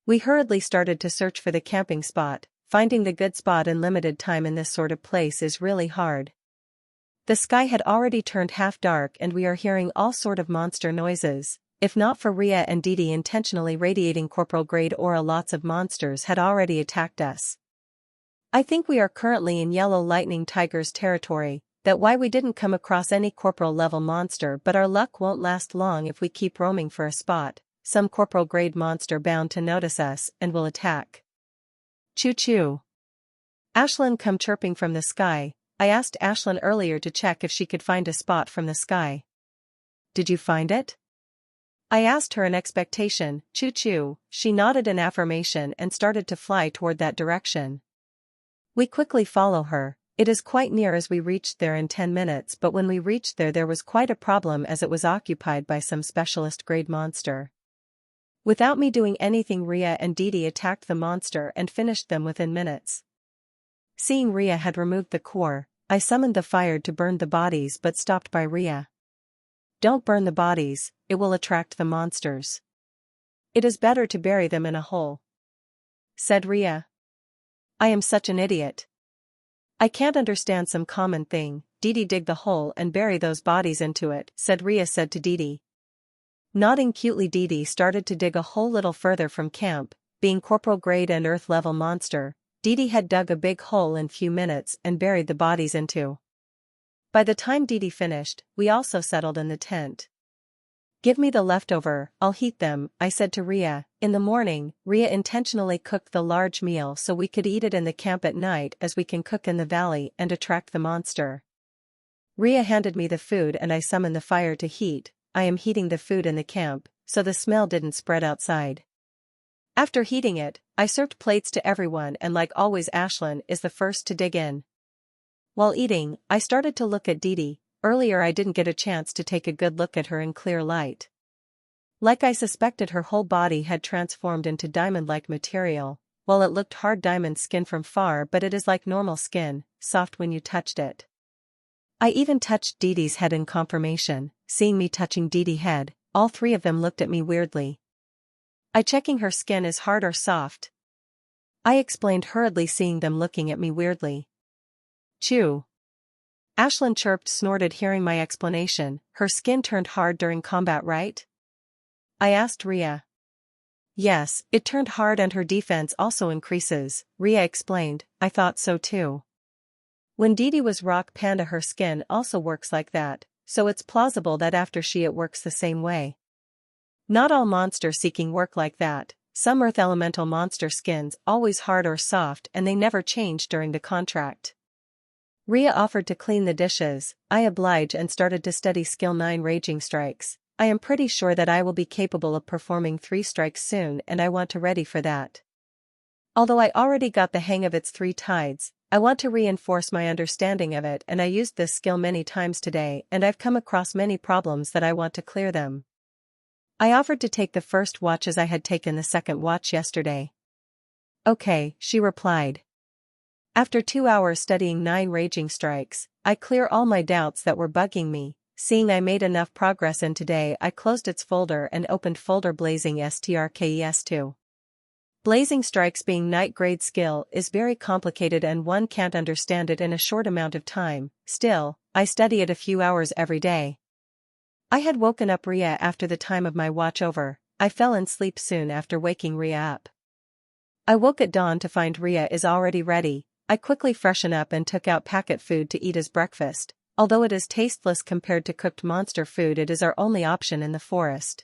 A: We hurriedly started to search for the camping spot. Finding the good spot in limited time in this sort of place is really hard. The sky had already turned half dark and we are hearing all sort of monster noises. If not for Rhea and Didi intentionally radiating corporal grade aura, lots of monsters had already attacked us. I think we are currently in yellow lightning tiger's territory. That why we didn't come across any corporal level monster, but our luck won't last long if we keep roaming for a spot. Some corporal grade monster bound to notice us and will attack. Choo choo. Ashlyn come chirping from the sky. I asked Ashlyn earlier to check if she could find a spot from the sky. Did you find it? I asked her in expectation. Choo-choo. She nodded in affirmation and started to fly toward that direction. We quickly follow her. It is quite near as we reached there in 10 minutes, but when we reached there was quite a problem as it was occupied by some specialist grade monster. Without me doing anything, Rhea and Didi attacked the monster and finished them within minutes. Seeing Rhea had removed the core, I summoned the fire to burn the bodies but stopped by Rhea. Don't burn the bodies, it will attract the monsters. It is better to bury them in a hole, said Rhea. I am such an idiot. I can't understand some common thing. Didi, dig the hole and bury those bodies into it, Rhea said to Didi. Nodding cutely, Didi started to dig a hole little further from camp. Being corporal grade and earth level monster, Didi had dug a big hole in few minutes and buried the bodies into. By the time Didi finished, we also settled in the tent. Give me the leftover, I'll heat them, I said to Rhea. In the morning, Rhea intentionally cooked the large meal so we could eat it in the camp at night, as we can cook in the valley and attract the monster. Rhea handed me the food and I summoned the fire to heat. I am heating the food in the camp, so the smell didn't spread outside. After heating it, I served plates to everyone and like always Ashlyn is the first to dig in. While eating, I started to look at Didi. Earlier I didn't get a chance to take a good look at her in clear light. Like I suspected, her whole body had transformed into diamond-like material. Well, it looked hard diamond skin from far, but it is like normal skin, soft when you touched it. I even touched Didi's head in confirmation. Seeing me touching Didi's head, all three of them looked at me weirdly. I checking her skin is hard or soft, I explained hurriedly, seeing them looking at me weirdly. Chew. Ashlyn chirped, snorted hearing my explanation. Her skin turned hard during combat, right? I asked Rhea. Yes, it turned hard and her defense also increases, Rhea explained. I thought so too. When Didi was rock panda, her skin also works like that, so it's plausible that after she it works the same way. Not all monster seeking work like that. Some earth elemental monster skins always hard or soft and they never change during the contract. Rhea offered to clean the dishes. I obliged and started to study skill 9 raging strikes. I am pretty sure that I will be capable of performing 3 strikes soon and I want to ready for that. Although I already got the hang of its 3 tides, I want to reinforce my understanding of it, and I used this skill many times today and I've come across many problems that I want to clear them. I offered to take the first watch as I had taken the second watch yesterday. Okay, she replied. After 2 hours studying 9 raging strikes, I clear all my doubts that were bugging me. Seeing I made enough progress in today, I closed its folder and opened folder Blazing Strkes2. Blazing strikes, being night grade skill, is very complicated and one can't understand it in a short amount of time. Still, I study it a few hours every day. I had woken up Rhea after the time of my watch over. I fell in sleep soon after waking Rhea up. I woke at dawn to find Rhea is already ready. I quickly freshen up and took out packet food to eat as breakfast. Although it is tasteless compared to cooked monster food, it is our only option in the forest.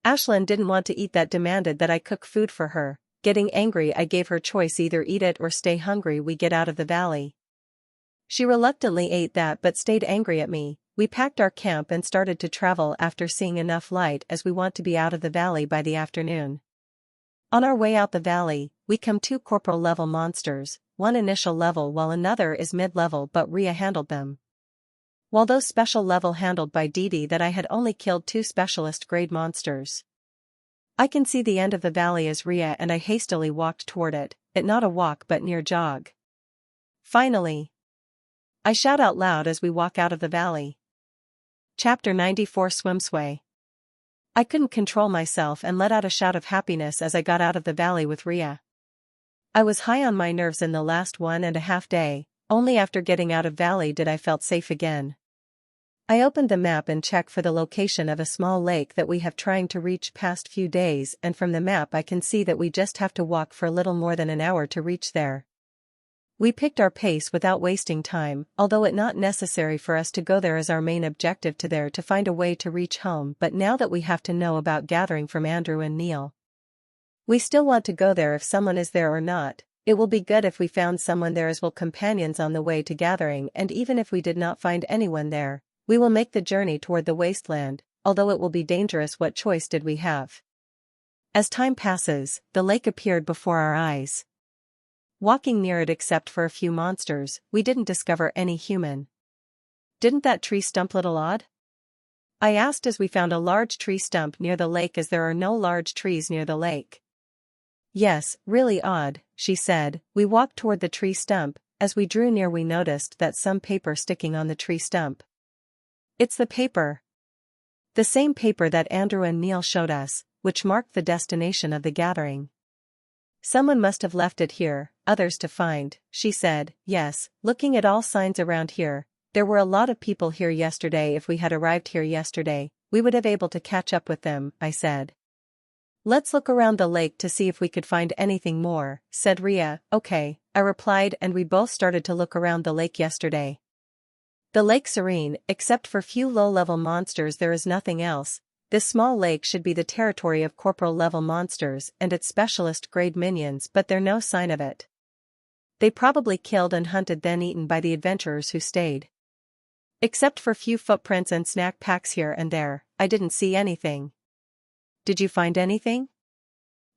A: Ashlyn didn't want to eat that, demanded that I cook food for her. Getting angry, I gave her choice: either eat it or stay hungry we get out of the valley. She reluctantly ate that but stayed angry at me. We packed our camp and started to travel after seeing enough light, as we want to be out of the valley by the afternoon. On our way out the valley, we come 2 corporal level monsters, one initial level while another is mid-level, but Rhea handled them. While those special level handled by Didi, that I had only killed 2 specialist grade monsters. I can see the end of the valley as Rhea and I hastily walked toward it not a walk but near jog. Finally, I shout out loud as we walk out of the valley. Chapter 94 Swimsway. I couldn't control myself and let out a shout of happiness as I got out of the valley with Rhea. I was high on my nerves in the last 1.5 days. Only after getting out of valley did I felt safe again. I opened the map and checked for the location of a small lake that we have trying to reach past few days, and from the map I can see that we just have to walk for a little more than an hour to reach there. We picked our pace without wasting time, although it not necessary for us to go there as our main objective to find a way to reach home, but now that we have to know about gathering from Andrew and Neil. We still want to go there if someone is there or not. It will be good if we found someone there as well companions on the way to gathering, and even if we did not find anyone there, we will make the journey toward the wasteland, although it will be dangerous. What choice did we have? As time passes, the lake appeared before our eyes. Walking near it except for a few monsters, we didn't discover any human. Didn't that tree stump little odd? I asked as we found a large tree stump near the lake, as there are no large trees near the lake. Yes, really odd, she said. We walked toward the tree stump. As we drew near we noticed that some paper sticking on the tree stump. It's the paper. The same paper that Andrew and Neil showed us, which marked the destination of the gathering. Someone must have left it here, others to find, she said. Yes, looking at all signs around here, there were a lot of people here yesterday. If we had arrived here yesterday, we would have able to catch up with them, I said. Let's look around the lake to see if we could find anything more, said Ria. Okay, I replied, and we both started to look around the lake yesterday. The lake serene, except for few low-level monsters. There is nothing else. This small lake should be the territory of corporal-level monsters and its specialist-grade minions, but there's no sign of it. They probably killed and hunted then eaten by the adventurers who stayed. Except for few footprints and snack packs here and there, I didn't see anything. Did you find anything?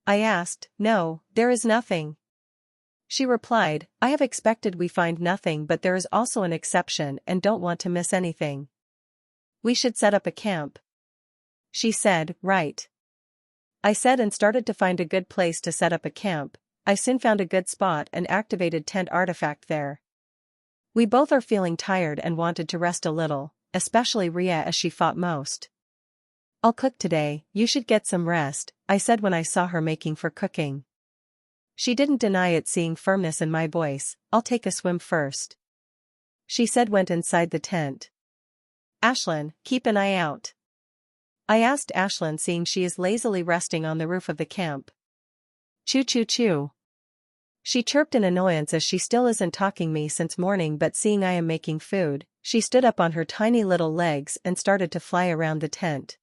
A: I asked. No, there is nothing. She replied, I have expected we find nothing, but there is also an exception and don't want to miss anything. We should set up a camp. She said, right. I said and started to find a good place to set up a camp. I soon found a good spot and activated tent artifact there. We both are feeling tired and wanted to rest a little, especially Ria as she fought most. I'll cook today, you should get some rest, I said when I saw her making for cooking. She didn't deny it, seeing firmness in my voice. I'll take a swim first, she said. Went inside the tent. Ashlyn, keep an eye out, I asked Ashlyn, seeing she is lazily resting on the roof of the camp. Choo choo choo, she chirped in annoyance as she still isn't talking me since morning, but seeing I am making food, she stood up on her tiny little legs and started to fly around the tent.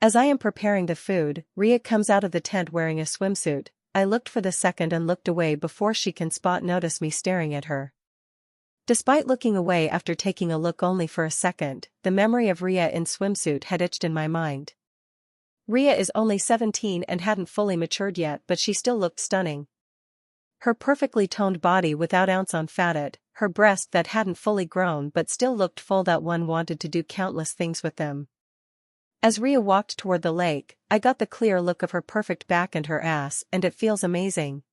A: As I am preparing the food, Ria comes out of the tent wearing a swimsuit. I looked for the second and looked away before she can notice me staring at her. Despite looking away after taking a look only for a second, the memory of Ria in swimsuit had itched in my mind. Ria is only 17 and hadn't fully matured yet, but she still looked stunning. Her perfectly toned body without ounce on fatted, her breasts that hadn't fully grown but still looked full, that one wanted to do countless things with them. As Ria walked toward the lake, I got the clear look of her perfect back and her ass, and it feels amazing.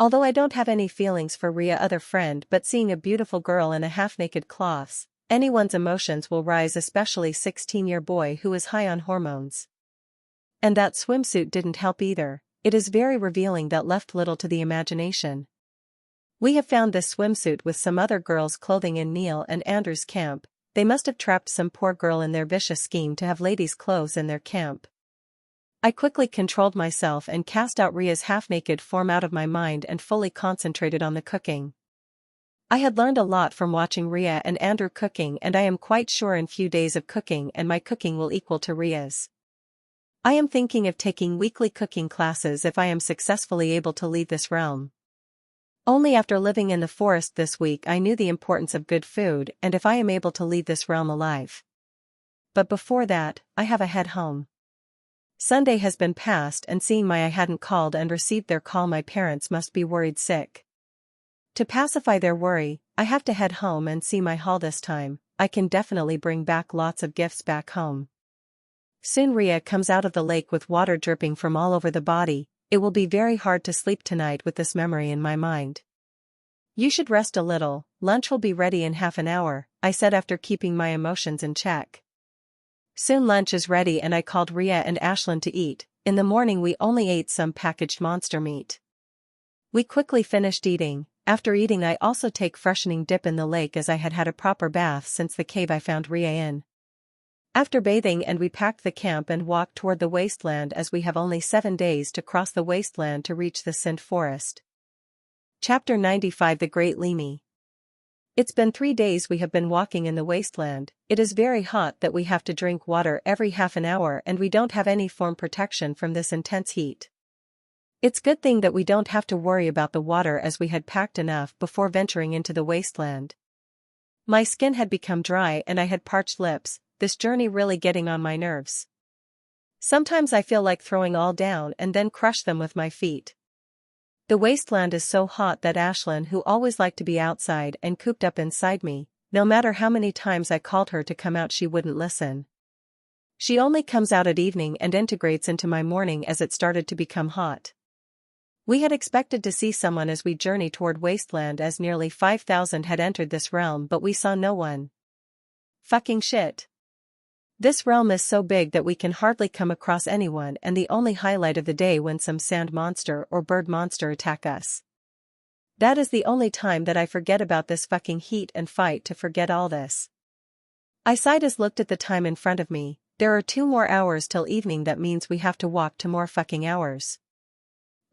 A: Although I don't have any feelings for Ria other friend, but seeing a beautiful girl in a half-naked cloths, anyone's emotions will rise, especially 16-year boy who is high on hormones. And that swimsuit didn't help either. It is very revealing, that left little to the imagination. We have found this swimsuit with some other girls' clothing in Neil and Andrew's camp. They must have trapped some poor girl in their vicious scheme to have ladies' clothes in their camp. I quickly controlled myself and cast out Ria's half-naked form out of my mind and fully concentrated on the cooking. I had learned a lot from watching Ria and Andrew cooking, and I am quite sure in few days of cooking and my cooking will equal to Ria's. I am thinking of taking weekly cooking classes if I am successfully able to leave this realm. Only after living in the forest this week I knew the importance of good food, and if I am able to leave this realm alive. But before that, I have a head home. Sunday has been passed, and seeing I hadn't called and received their call, my parents must be worried sick. To pacify their worry, I have to head home and see my haul this time. I can definitely bring back lots of gifts back home. Soon Ria comes out of the lake with water dripping from all over the body. It will be very hard to sleep tonight with this memory in my mind. You should rest a little, lunch will be ready in half an hour, I said after keeping my emotions in check. Soon lunch is ready and I called Ria and Ashlyn to eat. In the morning we only ate some packaged monster meat. We quickly finished eating. After eating I also take freshening dip in the lake, as I had had a proper bath since the cave I found Ria in. After bathing and we packed the camp and walked toward the wasteland, as we have only 7 days to cross the wasteland to reach the Sint Forest. Chapter 95, The Great Lemi. It's been 3 days we have been walking in the wasteland. It is very hot that we have to drink water every half an hour and we don't have any form protection from this intense heat. It's good thing that we don't have to worry about the water as we had packed enough before venturing into the wasteland. My skin had become dry and I had parched lips, this journey really getting on my nerves. Sometimes I feel like throwing all down and then crush them with my feet. The wasteland is so hot that Ashlyn, who always liked to be outside and cooped up inside me, no matter how many times I called her to come out, she wouldn't listen. She only comes out at evening and integrates into my morning as it started to become hot. We had expected to see someone as we journey toward wasteland, as nearly 5,000 had entered this realm, but we saw no one. Fucking shit. This realm is so big that we can hardly come across anyone, and the only highlight of the day when some sand monster or bird monster attack us. That is the only time that I forget about this fucking heat and fight to forget all this. I sighed as looked at the time in front of me. There are 2 more hours till evening. That means we have to walk 2 more fucking hours.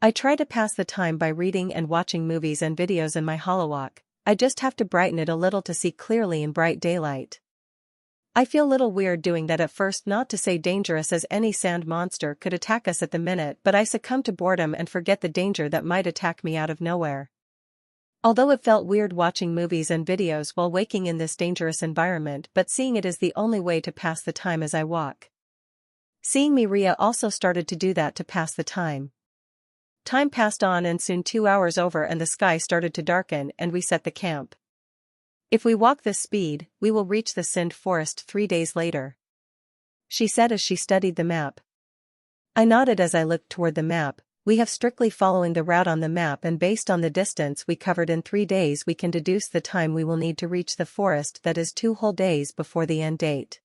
A: I try to pass the time by reading and watching movies and videos in my holowalk. I just have to brighten it a little to see clearly in bright daylight. I feel little weird doing that at first, not to say dangerous, as any sand monster could attack us at the minute, but I succumb to boredom and forget the danger that might attack me out of nowhere. Although it felt weird watching movies and videos while waking in this dangerous environment, but seeing it is the only way to pass the time as I walk. Seeing me, Rhea also started to do that to pass the time. Time passed on and soon 2 hours over and the sky started to darken and we set the camp. If we walk this speed, we will reach the Sind Forest 3 days later, she said as she studied the map. I nodded as I looked toward the map. We have strictly following the route on the map, and based on the distance we covered in 3 days we can deduce the time we will need to reach the forest, that is 2 whole days before the end date.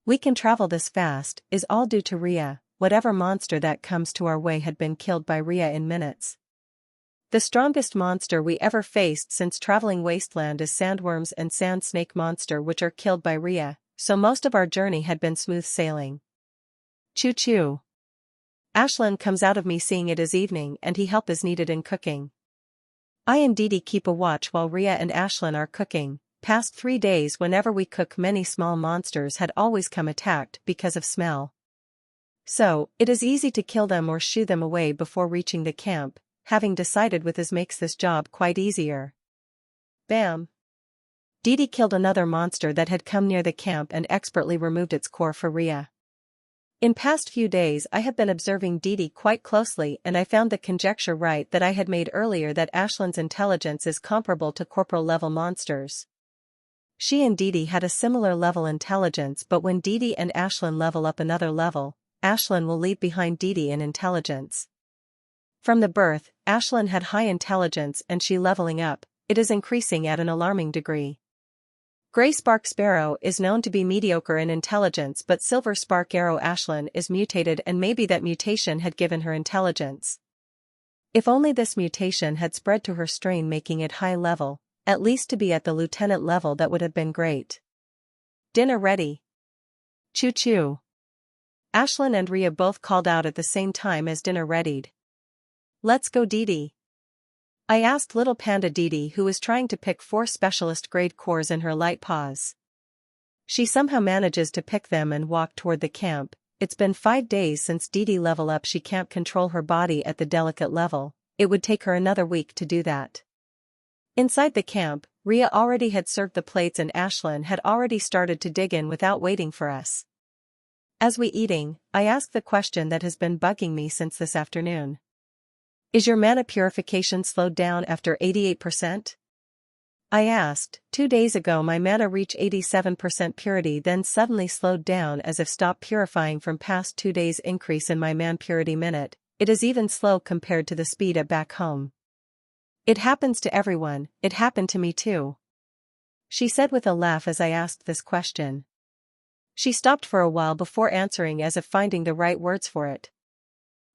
A: We can travel this fast, is all due to Rhea. Whatever monster that comes to our way had been killed by Rhea in minutes. The strongest monster we ever faced since traveling wasteland is sandworms and sand snake monster, which are killed by Rhea, so most of our journey had been smooth sailing. Choo-choo. Ashlyn comes out of me seeing it is evening and help is needed in cooking. I and Dee Dee keep a watch while Rhea and Ashlyn are cooking. Past 3 days, whenever we cook, many small monsters had always come attacked because of smell. So, it is easy to kill them or shoo them away before reaching the camp. Having decided with this makes this job quite easier. Bam! Dee Dee killed another monster that had come near the camp and expertly removed its core for Rhea. In past few days I have been observing Dee Dee quite closely, and I found the conjecture right that I had made earlier, that Ashlyn's intelligence is comparable to corporal level monsters. She and Dee Dee had a similar level intelligence, but when Dee Dee and Ashlyn level up another level, Ashlyn will leave behind Dee Dee in intelligence. From the birth, Ashlyn had high intelligence, and she leveling up, it is increasing at an alarming degree. Grey Spark Sparrow is known to be mediocre in intelligence, but Silver Spark Arrow Ashlyn is mutated, and maybe that mutation had given her intelligence. If only this mutation had spread to her strain, making it high level, at least to be at the lieutenant level, that would have been great. Dinner ready. Choo-choo. Ashlyn and Rhea both called out at the same time as dinner readied. Let's go, Dee Dee. I asked little panda Dee Dee, who was trying to pick 4 specialist grade cores in her light paws. She somehow manages to pick them and walk toward the camp. It's been 5 days since Dee Dee level up. She can't control her body at the delicate level. It would take her another week to do that. Inside the camp, Rhea already had served the plates and Ashlyn had already started to dig in without waiting for us. As we eating, I asked the question that has been bugging me since this afternoon. Is your mana purification slowed down after 88%? I asked. 2 days ago my mana reached 87% purity, then suddenly slowed down as if stopped purifying from past 2 days. Increase in my mana purity minute. It is even slow compared to the speed at back home. It happens to everyone, it happened to me too, she said with a laugh as I asked this question. She stopped for a while before answering, as if finding the right words for it.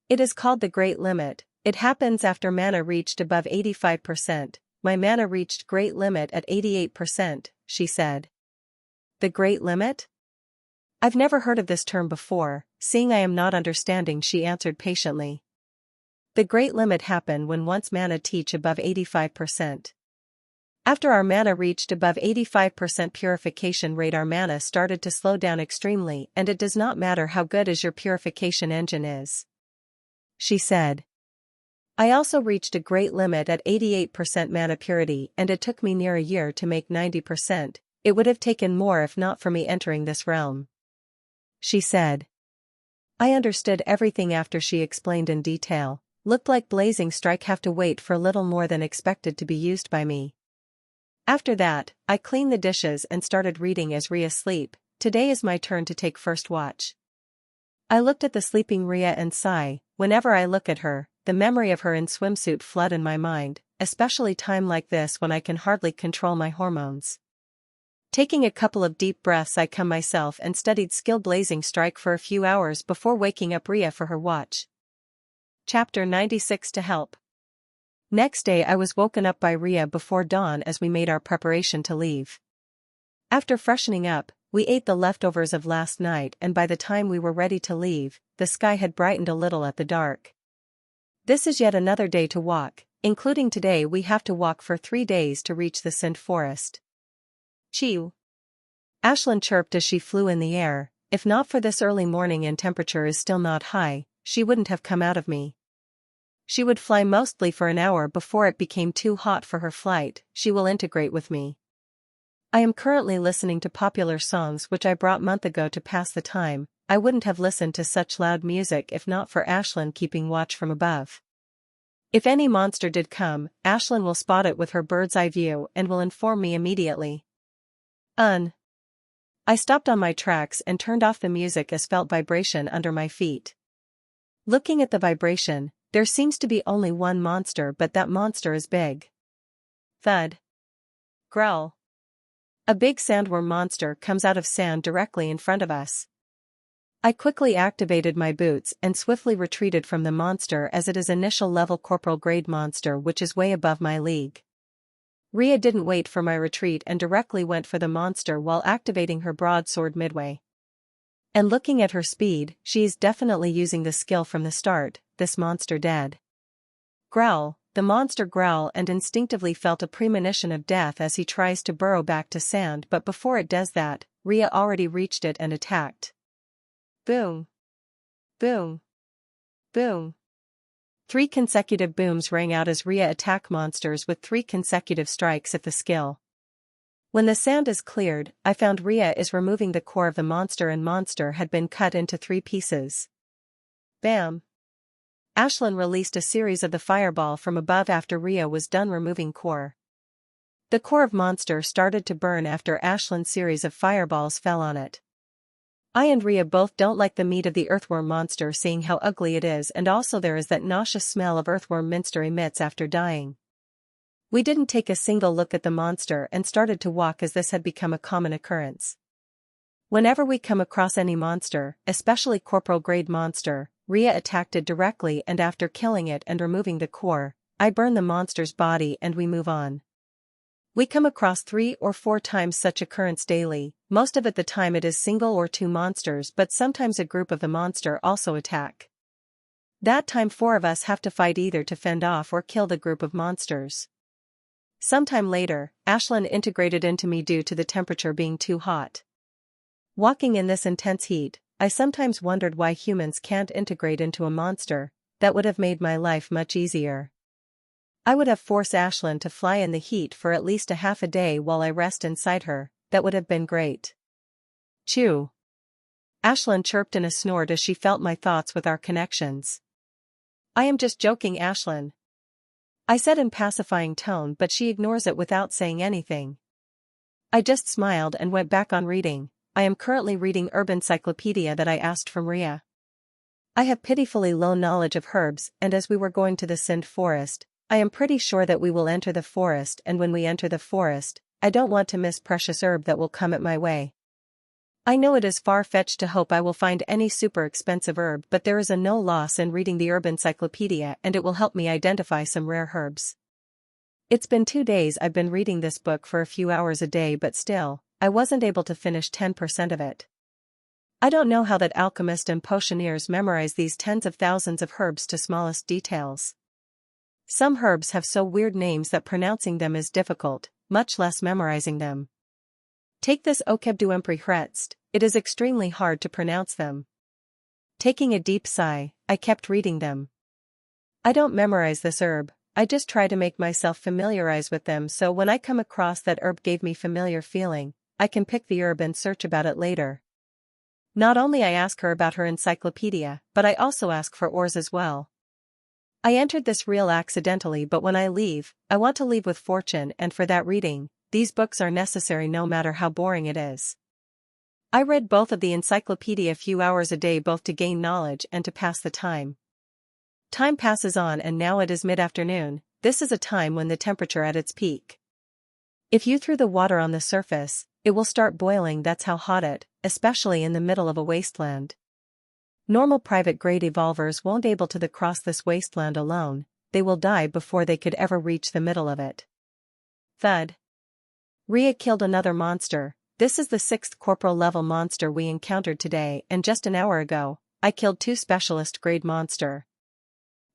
A: It is called the Great Limit. It happens after mana reached above 85%. My mana reached Great Limit at 88%, she said. The Great Limit? I've never heard of this term before. Seeing I am not understanding, she answered patiently. The Great Limit happened when once mana teach above 85%. After our mana reached above 85% purification rate, our mana started to slow down extremely, and it does not matter how good as your purification engine is, she said. I also reached a great limit at 88% mana purity, and it took me near a year to make 90%. It would have taken more if not for me entering this realm," she said. I understood everything after she explained in detail. Looked like Blazing Strike have to wait for little more than expected to be used by me. After that, I cleaned the dishes and started reading as Rhea sleep. Today is my turn to take first watch. I looked at the sleeping Rhea and sigh. Whenever I look at her, the memory of her in swimsuit flood in my mind, especially time like this when I can hardly control my hormones. Taking a couple of deep breaths, I calmed myself and studied skill Blazing Strike for a few hours before waking up Rhea for her watch. Chapter 96 To Help. Next day I was woken up by Rhea before dawn as we made our preparation to leave. After freshening up, we ate the leftovers of last night, and by the time we were ready to leave, the sky had brightened a little at the dark. This is yet another day to walk, including today we have to walk for 3 days to reach the Sand Forest. Chew. Ashlyn chirped as she flew in the air. If not for this early morning and temperature is still not high, she wouldn't have come out of me. She would fly mostly for an hour before it became too hot for her flight. She will integrate with me. I am currently listening to popular songs which I brought month ago to pass the time. I wouldn't have listened to such loud music if not for Ashlyn keeping watch from above. If any monster did come, Ashlyn will spot it with her bird's eye view and will inform me immediately. I stopped on my tracks and turned off the music as felt vibration under my feet. Looking at the vibration, there seems to be only one monster, but that monster is big. Thud. Growl. A big sandworm monster comes out of sand directly in front of us. I quickly activated my boots and swiftly retreated from the monster as it is initial level corporal grade monster which is way above my league. Rhea didn't wait for my retreat and directly went for the monster while activating her broadsword midway. And looking at her speed, she is definitely using the skill from the start. This monster dead. Growl. The monster growled and instinctively felt a premonition of death as he tries to burrow back to sand, but before it does that, Rhea already reached it and attacked. Boom. Boom. Boom. 3 consecutive booms rang out as Rhea attacked monsters with 3 consecutive strikes at the skill. When the sand is cleared, I found Rhea is removing the core of the monster and monster had been cut into 3 pieces. Bam. Ashlyn released a series of the fireball from above after Rhea was done removing core. The core of monster started to burn after Ashlyn's series of fireballs fell on it. I and Rhea both don't like the meat of the earthworm monster, seeing how ugly it is, and also there is that nauseous smell of earthworm monster emits after dying. We didn't take a single look at the monster and started to walk as this had become a common occurrence. Whenever we come across any monster, especially corporal grade monster, Rhea attacked it directly, and after killing it and removing the core, I burn the monster's body and we move on. We come across 3 or 4 times such occurrence daily. Most of the time it is single or 2 monsters, but sometimes a group of the monster also attack. That time 4 of us have to fight either to fend off or kill the group of monsters. Sometime later, Ashlyn integrated into me due to the temperature being too hot. Walking in this intense heat, I sometimes wondered why humans can't integrate into a monster. That would have made my life much easier. I would have forced Ashlyn to fly in the heat for at least a half a day while I rest inside her. That would have been great. Chew. Ashlyn chirped in a snort as she felt my thoughts with our connections. I am just joking, Ashlyn. I said in pacifying tone, but she ignores it without saying anything. I just smiled and went back on reading. I am currently reading Herb Encyclopedia that I asked from Rhea. I have pitifully low knowledge of herbs, and as we were going to the Sand Forest, I am pretty sure that we will enter the forest, and when we enter the forest, I don't want to miss precious herb that will come at my way. I know it is far-fetched to hope I will find any super expensive herb, but there is a no loss in reading the Herb Encyclopedia and it will help me identify some rare herbs. It's been 2 days I've been reading this book for a few hours a day, but still, I wasn't able to finish 10% of it. I don't know how that alchemists and potioneers memorize these tens of thousands of herbs to smallest details. Some herbs have so weird names that pronouncing them is difficult, much less memorizing them. Take this Okebduempri, it is extremely hard to pronounce them. Taking a deep sigh, I kept reading them. I don't memorize this herb, I just try to make myself familiarize with them so when I come across that herb gave me familiar feeling, I can pick the herb and search about it later. Not only I ask her about her encyclopedia, but I also ask for ors as well. I entered this reel accidentally, but when I leave, I want to leave with fortune, and for that reading, these books are necessary no matter how boring it is. I read both of the encyclopedia a few hours a day both to gain knowledge and to pass the time. Time passes on and now it is mid-afternoon. This is a time when the temperature at its peak. If you threw the water on the surface, it will start boiling. That's how hot it, especially in the middle of a wasteland. Normal private grade evolvers won't able to cross this wasteland alone, they will die before they could ever reach the middle of it. Thud. Rhea killed another monster. This is the 6th corporal level monster we encountered today, and just an hour ago, I killed 2 specialist grade monster.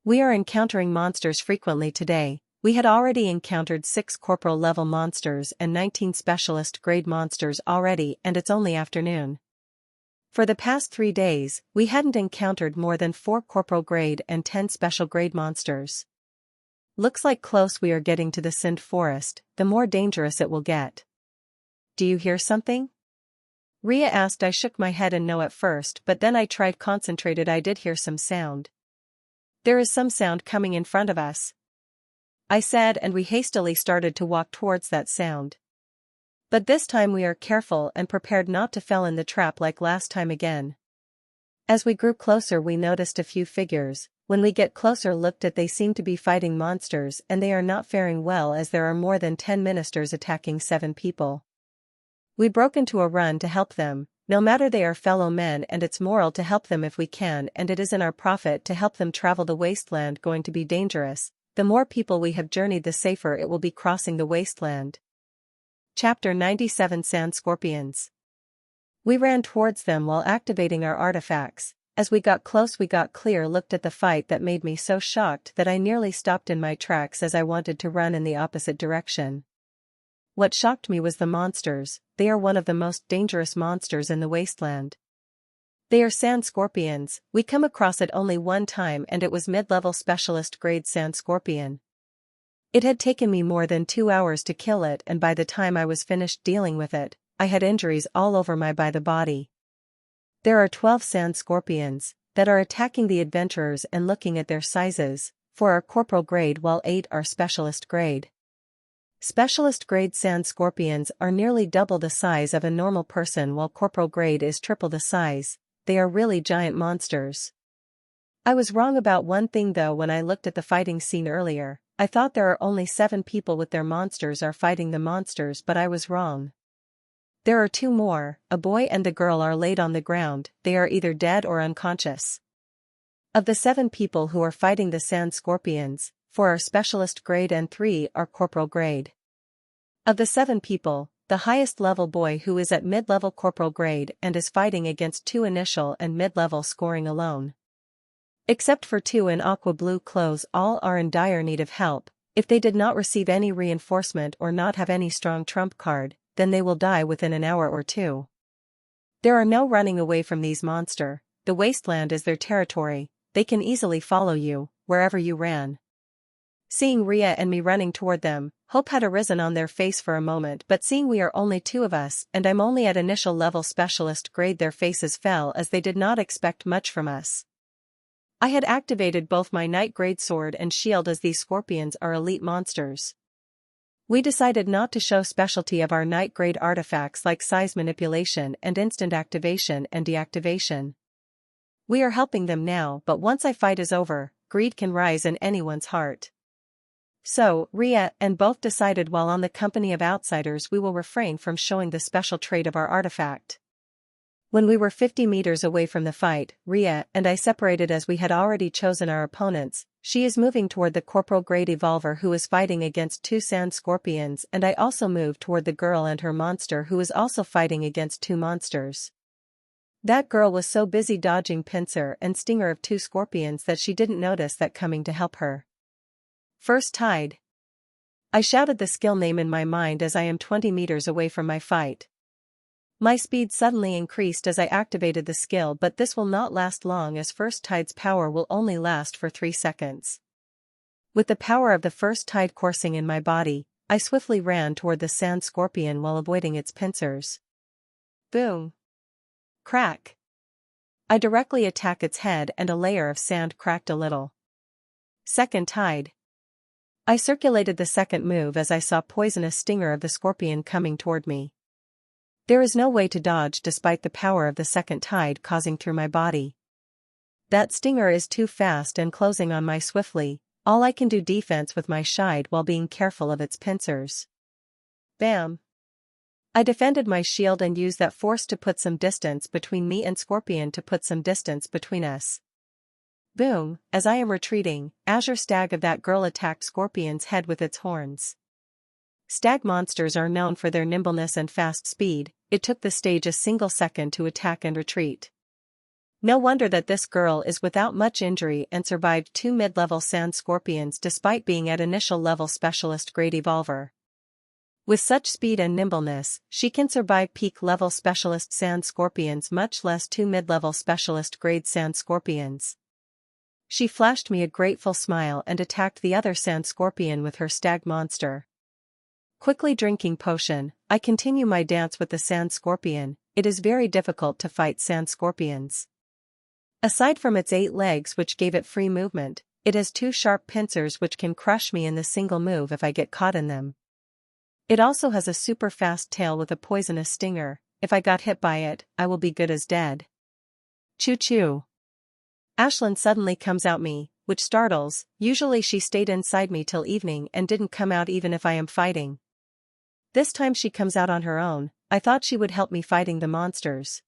A: We are encountering monsters frequently today. We had already encountered 6 corporal level monsters and 19 specialist grade monsters already, and it's only afternoon. For the past 3 days, we hadn't encountered more than 4 corporal grade and 10 special grade monsters. Looks like close we are getting to the Sind Forest, the more dangerous it will get. Do you hear something? Rhea asked. I shook my head and no at first, but then I tried concentrated. I did hear some sound. There is some sound coming in front of us, I said, and we hastily started to walk towards that sound. But this time we are careful and prepared not to fall in the trap like last time again. As we grew closer we noticed a few figures. When we get closer looked at, they seem to be fighting monsters and they are not faring well as there are more than 10 ministers attacking 7 people. We broke into a run to help them. No matter, they are fellow men and it's moral to help them if we can, and it is in our profit to help them travel the wasteland. Going to be dangerous. The more people we have journeyed the safer it will be crossing the wasteland. Chapter 97 Sand Scorpions. We ran towards them while activating our artifacts. As we got close we got clear looked at the fight that made me so shocked that I nearly stopped in my tracks as I wanted to run in the opposite direction. What shocked me was the monsters. They are one of the most dangerous monsters in the wasteland. They are sand scorpions. We come across it only one time and it was mid-level specialist grade sand scorpion. It had taken me more than 2 hours to kill it, and by the time I was finished dealing with it, I had injuries all over my body. There are 12 sand scorpions that are attacking the adventurers, and looking at their sizes, 4 are corporal grade while 8 are specialist grade. Specialist grade sand scorpions are nearly double the size of a normal person while corporal grade is triple the size. They are really giant monsters. I was wrong about one thing though. When I looked at the fighting scene earlier, I thought there are only 7 people with their monsters are fighting the monsters, but I was wrong. There are 2 more, a boy and a girl are laid on the ground. They are either dead or unconscious. Of the 7 people who are fighting the sand scorpions, 4 are specialist grade and 3 are corporal grade. Of the 7 people, the highest level boy who is at mid-level corporal grade and is fighting against 2 initial and mid-level scoring alone. Except for 2 in aqua blue clothes, all are in dire need of help. If they did not receive any reinforcement or not have any strong trump card, then they will die within an hour or 2. There are no running away from these monster. The wasteland is their territory. They can easily follow you, wherever you ran. Seeing Rhea and me running toward them, hope had arisen on their face for a moment, but seeing we are only 2 of us and I'm only at initial level specialist grade, their faces fell as they did not expect much from us. I had activated both my knight grade sword and shield as these scorpions are elite monsters. We decided not to show specialty of our knight grade artifacts like size manipulation and instant activation and deactivation. We are helping them now, but once our fight is over, greed can rise in anyone's heart. So, Rhea and both decided while on the company of outsiders we will refrain from showing the special trait of our artifact. When we were 50 meters away from the fight, Rhea and I separated as we had already chosen our opponents. She is moving toward the corporal grade evolver who is fighting against 2 sand scorpions, and I also moved toward the girl and her monster who is also fighting against 2 monsters. That girl was so busy dodging pincer and stinger of 2 scorpions that she didn't notice that coming to help her. First tide. I shouted the skill name in my mind as I am 20 meters away from my fight. My speed suddenly increased as I activated the skill, but this will not last long as first tide's power will only last for 3 seconds. With the power of the first tide coursing in my body, I swiftly ran toward the sand scorpion while avoiding its pincers. Boom! Crack! I directly attack its head and a layer of sand cracked a little. Second tide. I circulated the second move as I saw poisonous stinger of the scorpion coming toward me. There is no way to dodge despite the power of the second tide causing through my body. That stinger is too fast and closing on my swiftly. All I can do defense with my shield while being careful of its pincers. Bam! I defended my shield and used that force to put some distance between me and scorpion to put some distance between us. Boom! As I am retreating, Azure Stag of that girl attacked Scorpion's head with its horns. Stag monsters are known for their nimbleness and fast speed. It took the stage a single second to attack and retreat. No wonder that this girl is without much injury and survived 2 mid-level sand scorpions despite being at initial level specialist grade evolver. With such speed and nimbleness, she can survive peak level specialist sand scorpions, much less 2 mid-level specialist grade sand scorpions. She flashed me a grateful smile and attacked the other sand scorpion with her stag monster. Quickly drinking potion, I continue my dance with the sand scorpion. It is very difficult to fight sand scorpions. Aside from its 8 legs which gave it free movement, it has 2 sharp pincers which can crush me in the single move if I get caught in them. It also has a super fast tail with a poisonous stinger. If I got hit by it, I will be good as dead. Choo choo. Ashlyn suddenly comes out me, which startles. Usually she stayed inside me till evening and didn't come out even if I am fighting. This time she comes out on her own. I thought she would help me fighting the monsters.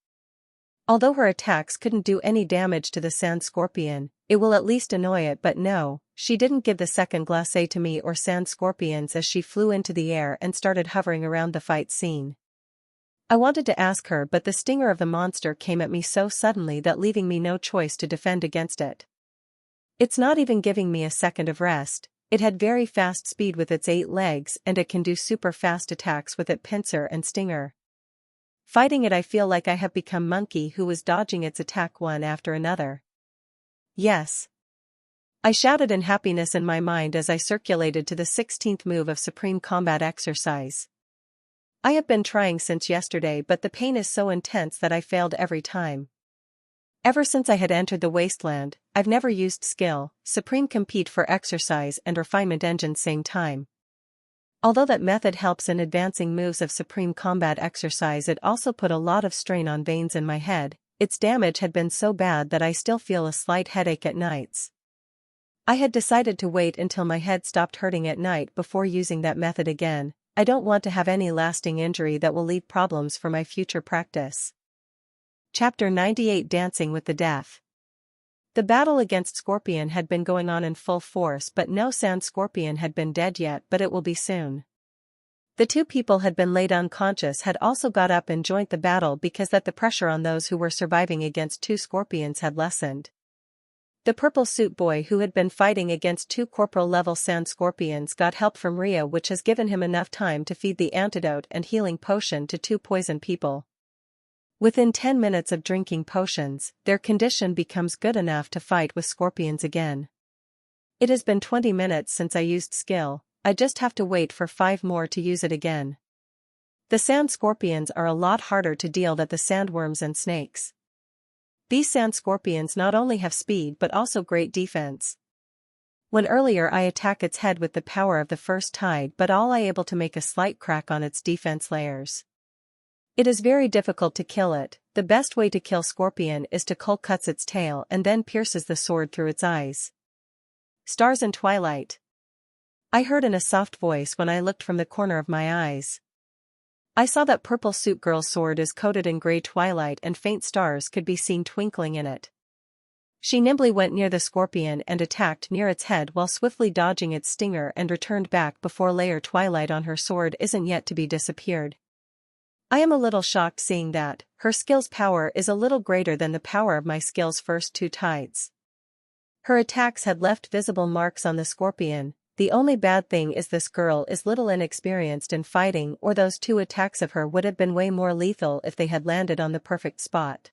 A: Although her attacks couldn't do any damage to the sand scorpion, it will at least annoy it, but no, she didn't give the second glacé to me or sand scorpions as she flew into the air and started hovering around the fight scene. I wanted to ask her, but the stinger of the monster came at me so suddenly that leaving me no choice to defend against it. It's not even giving me a second of rest. It had very fast speed with its 8 legs and it can do super fast attacks with its pincer and stinger. Fighting it, I feel like I have become Monkey who was dodging its attack one after another. Yes. I shouted in happiness in my mind as I circulated to the 16th move of Supreme Combat Exercise. I have been trying since yesterday, but the pain is so intense that I failed every time. Ever since I had entered the wasteland, I've never used skill. Supreme compete for exercise and refinement engine same time. Although that method helps in advancing moves of Supreme Combat Exercise, it also put a lot of strain on veins in my head. Its damage had been so bad that I still feel a slight headache at nights. I had decided to wait until my head stopped hurting at night before using that method again. I don't want to have any lasting injury that will leave problems for my future practice. Chapter 98, Dancing with the Death. The battle against Scorpion had been going on in full force, but no sand scorpion had been dead yet, but it will be soon. The 2 people had been laid unconscious had also got up and joined the battle because that the pressure on those who were surviving against 2 scorpions had lessened. The purple suit boy who had been fighting against 2 corporal level sand scorpions got help from Ria, which has given him enough time to feed the antidote and healing potion to 2 poison people. Within 10 minutes of drinking potions, their condition becomes good enough to fight with scorpions again. It has been 20 minutes since I used skill. I just have to wait for 5 more to use it again. The sand scorpions are a lot harder to deal than the sandworms and snakes. These sand scorpions not only have speed but also great defense. When earlier I attack its head with the power of the first tide, but all I able to make a slight crack on its defense layers. It is very difficult to kill it. The best way to kill scorpion is to cold cuts its tail and then pierces the sword through its eyes. Stars and twilight. I heard in a soft voice when I looked from the corner of my eyes. I saw that purple suit girl's sword is coated in gray twilight and faint stars could be seen twinkling in it. She nimbly went near the scorpion and attacked near its head while swiftly dodging its stinger and returned back before layer twilight on her sword isn't yet to be disappeared. I am a little shocked seeing that her skill's power is a little greater than the power of my skill's first 2 tides. Her attacks had left visible marks on the scorpion. The only bad thing is this girl is little inexperienced in fighting, or those 2 attacks of her would have been way more lethal if they had landed on the perfect spot.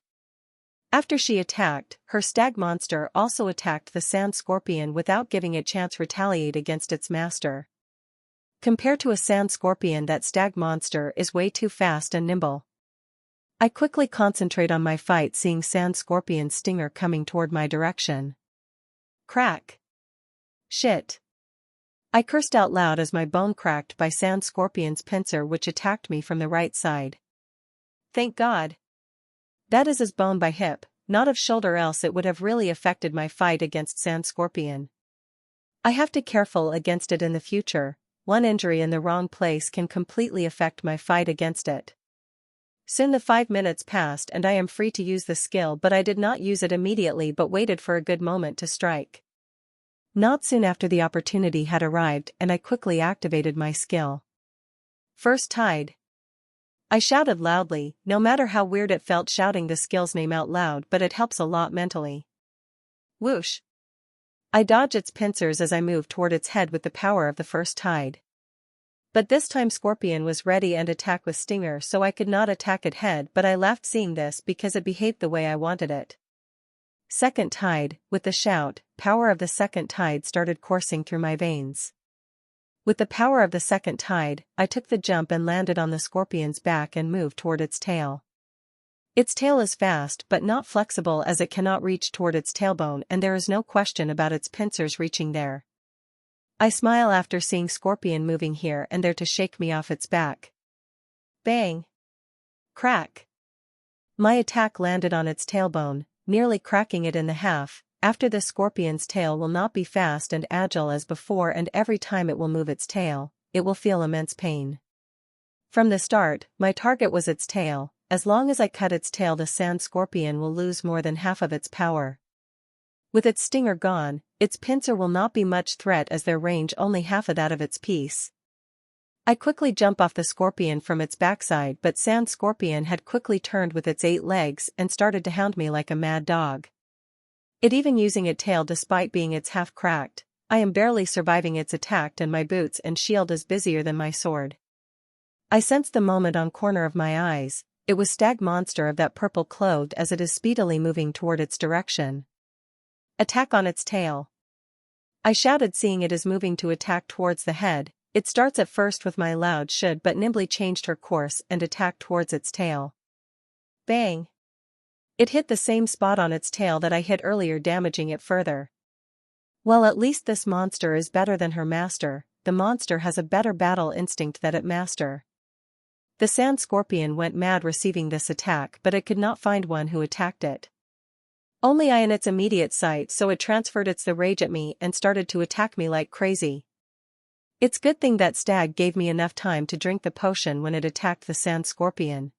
A: After she attacked, her stag monster also attacked the sand scorpion without giving it chance to retaliate against its master. Compared to a sand scorpion, that stag monster is way too fast and nimble. I quickly concentrate on my fight, seeing sand scorpion's stinger coming toward my direction. Crack. Shit. I cursed out loud as my bone cracked by sand scorpion's pincer, which attacked me from the right side. Thank God. That is his bone by hip, not of shoulder, else it would have really affected my fight against sand scorpion. I have to be careful against it in the future. One injury in the wrong place can completely affect my fight against it. Soon the 5 minutes passed and I am free to use the skill, but I did not use it immediately but waited for a good moment to strike. Not soon after, the opportunity had arrived and I quickly activated my skill. First tide. I shouted loudly, no matter how weird it felt shouting the skill's name out loud, but it helps a lot mentally. Whoosh. I dodge its pincers as I move toward its head with the power of the first tide. But this time Scorpion was ready and attacked with stinger, so I could not attack it head, but I laughed seeing this because it behaved the way I wanted it. Second tide, with the shout, power of the second tide started coursing through my veins. With the power of the second tide, I took the jump and landed on the scorpion's back and moved toward its tail. Its tail is fast but not flexible, as it cannot reach toward its tailbone, and there is no question about its pincers reaching there. I smile after seeing Scorpion moving here and there to shake me off its back. Bang! Crack! My attack landed on its tailbone, nearly cracking it in the half. After this, Scorpion's tail will not be fast and agile as before, and every time it will move its tail, it will feel immense pain. From the start, my target was its tail. As long as I cut its tail, the sand scorpion will lose more than half of its power. With its stinger gone, its pincer will not be much threat, as their range only half of that of its piece. I quickly jump off the scorpion from its backside, but sand scorpion had quickly turned with its 8 legs and started to hound me like a mad dog. It even using its tail despite being its half cracked. I am barely surviving its attack, and my boots and shield is busier than my sword. I sensed the moment on corner of my eyes. It was stag monster of that purple clothed, as it is speedily moving toward its direction. Attack on its tail. I shouted, seeing it is moving to attack towards the head. It starts at first with my loud should, but nimbly changed her course and attacked towards its tail. Bang! It hit the same spot on its tail that I hit earlier, damaging it further. Well, at least this monster is better than her master. The monster has a better battle instinct than its master. The sand scorpion went mad receiving this attack, but it could not find one who attacked it. Only I in its immediate sight, so it transferred its the rage at me and started to attack me like crazy. It's good thing that stag gave me enough time to drink the potion when it attacked the sand scorpion.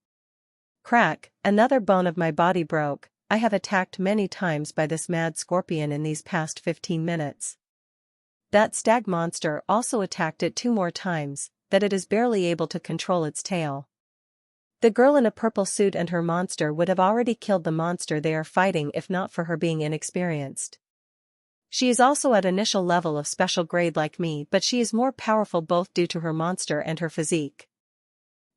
A: Crack, another bone of my body broke. I have attacked many times by this mad scorpion in these past 15 minutes. That stag monster also attacked it 2 more times, that it is barely able to control its tail. The girl in a purple suit and her monster would have already killed the monster they are fighting if not for her being inexperienced. She is also at initial level of special grade like me, but she is more powerful both due to her monster and her physique.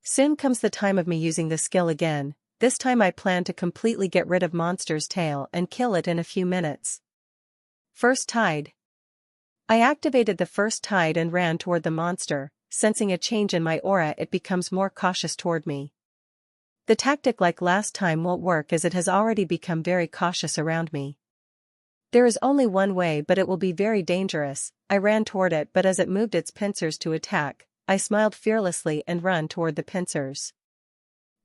A: Soon comes the time of me using the skill again. This time I plan to completely get rid of monster's tail and kill it in a few minutes. First tide. I activated the first tide and ran toward the monster. Sensing a change in my aura, it becomes more cautious toward me. The tactic like last time won't work, as it has already become very cautious around me. There is only one way, but it will be very dangerous. I ran toward it, but as it moved its pincers to attack, I smiled fearlessly and ran toward the pincers.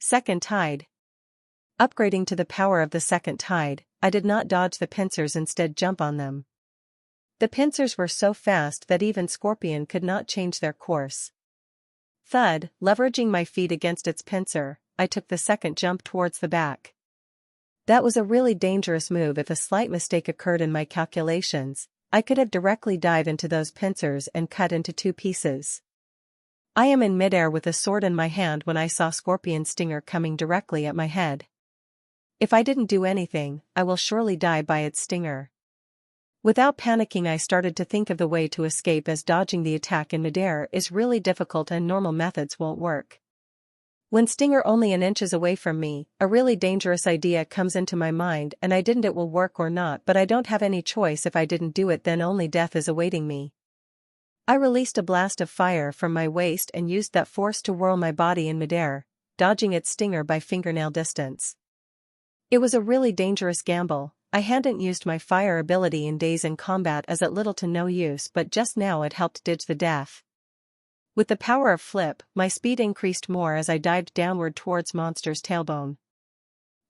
A: Second tide. Upgrading to the power of the second tide, I did not dodge the pincers, instead jump on them. The pincers were so fast that even Scorpion could not change their course. Thud, leveraging my feet against its pincer, I took the second jump towards the back. That was a really dangerous move. If a slight mistake occurred in my calculations, I could have directly dived into those pincers and cut into 2 pieces. I am in midair with a sword in my hand when I saw Scorpion's stinger coming directly at my head. If I didn't do anything, I will surely die by its stinger. Without panicking, I started to think of the way to escape, as dodging the attack in midair is really difficult and normal methods won't work. When Stinger only an inches away from me, a really dangerous idea comes into my mind and I didn't it will work or not but I don't have any choice if I didn't do it then only death is awaiting me. I released a blast of fire from my waist and used that force to whirl my body in midair, dodging its stinger by fingernail distance. It was a really dangerous gamble. I hadn't used my fire ability in days in combat as at little to no use but just now it helped dodge the death. With the power of flip, my speed increased more as I dived downward towards monster's tailbone.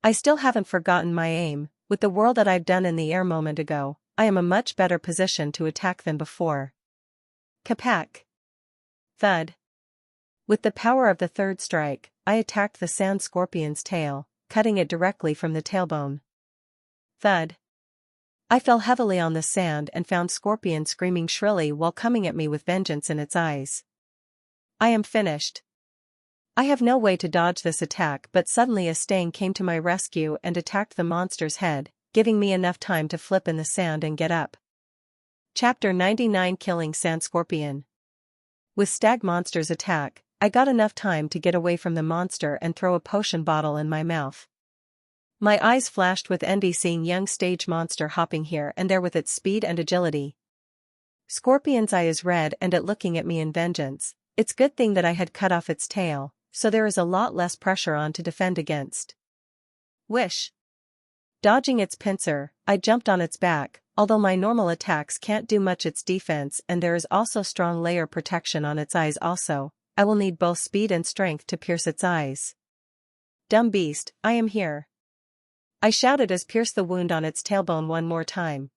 A: I still haven't forgotten my aim. With the whirl that I've done in the air moment ago, I am a much better position to attack than before. Kapak. Thud. With the power of the third strike, I attacked the sand scorpion's tail, cutting it directly from the tailbone. Thud. I fell heavily on the sand and found Scorpion screaming shrilly while coming at me with vengeance in its eyes. I am finished. I have no way to dodge this attack but suddenly a sting came to my rescue and attacked the monster's head, giving me enough time to flip in the sand and get up. Chapter 99 Killing Sand Scorpion. With Stag Monster's attack, I got enough time to get away from the monster and throw a potion bottle in my mouth. My eyes flashed with envy seeing young stage monster hopping here and there with its speed and agility. Scorpion's eye is red and it looking at me in vengeance. It's good thing that I had cut off its tail, so there is a lot less pressure on to defend against. Wish. Dodging its pincer, I jumped on its back, although my normal attacks can't do much its defense and there is also strong layer protection on its eyes also, I will need both speed and strength to pierce its eyes. Dumb beast, I am here. I shouted as pierced the wound on its tailbone one more time.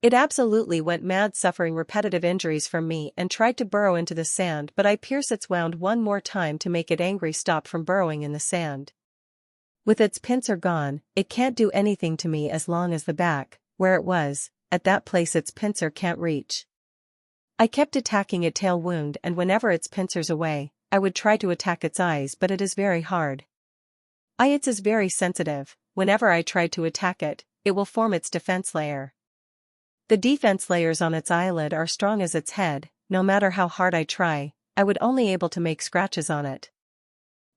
A: It absolutely went mad suffering repetitive injuries from me and tried to burrow into the sand but I pierced its wound one more time to make it angry stop from burrowing in the sand. With its pincer gone, it can't do anything to me as long as the back, where it was, at that place its pincer can't reach. I kept attacking its tail wound and whenever its pincer's away, I would try to attack its eyes but it is very hard. Its is very sensitive, whenever I try to attack it, it will form its defense layer. The defense layers on its eyelid are strong as its head, no matter how hard I try, I would only able to make scratches on it.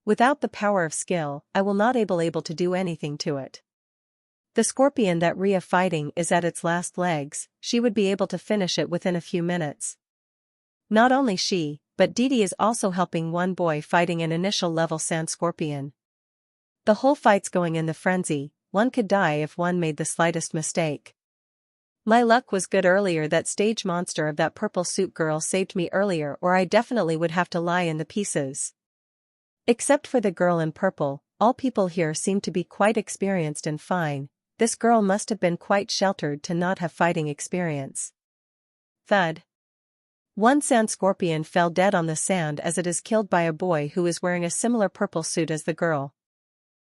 A: Without the power of skill, I will not able to do anything to it. The scorpion that Rhea fighting is at its last legs, she would be able to finish it within a few minutes. Not only she, but Didi is also helping one boy fighting an initial level sand scorpion. The whole fight's going in the frenzy, one could die if one made the slightest mistake. My luck was good earlier that stage monster of that purple suit girl saved me earlier or I definitely would have to lie in the pieces. Except for the girl in purple, all people here seem to be quite experienced and fine, this girl must have been quite sheltered to not have fighting experience. Thud. One sand scorpion fell dead on the sand as it is killed by a boy who is wearing a similar purple suit as the girl.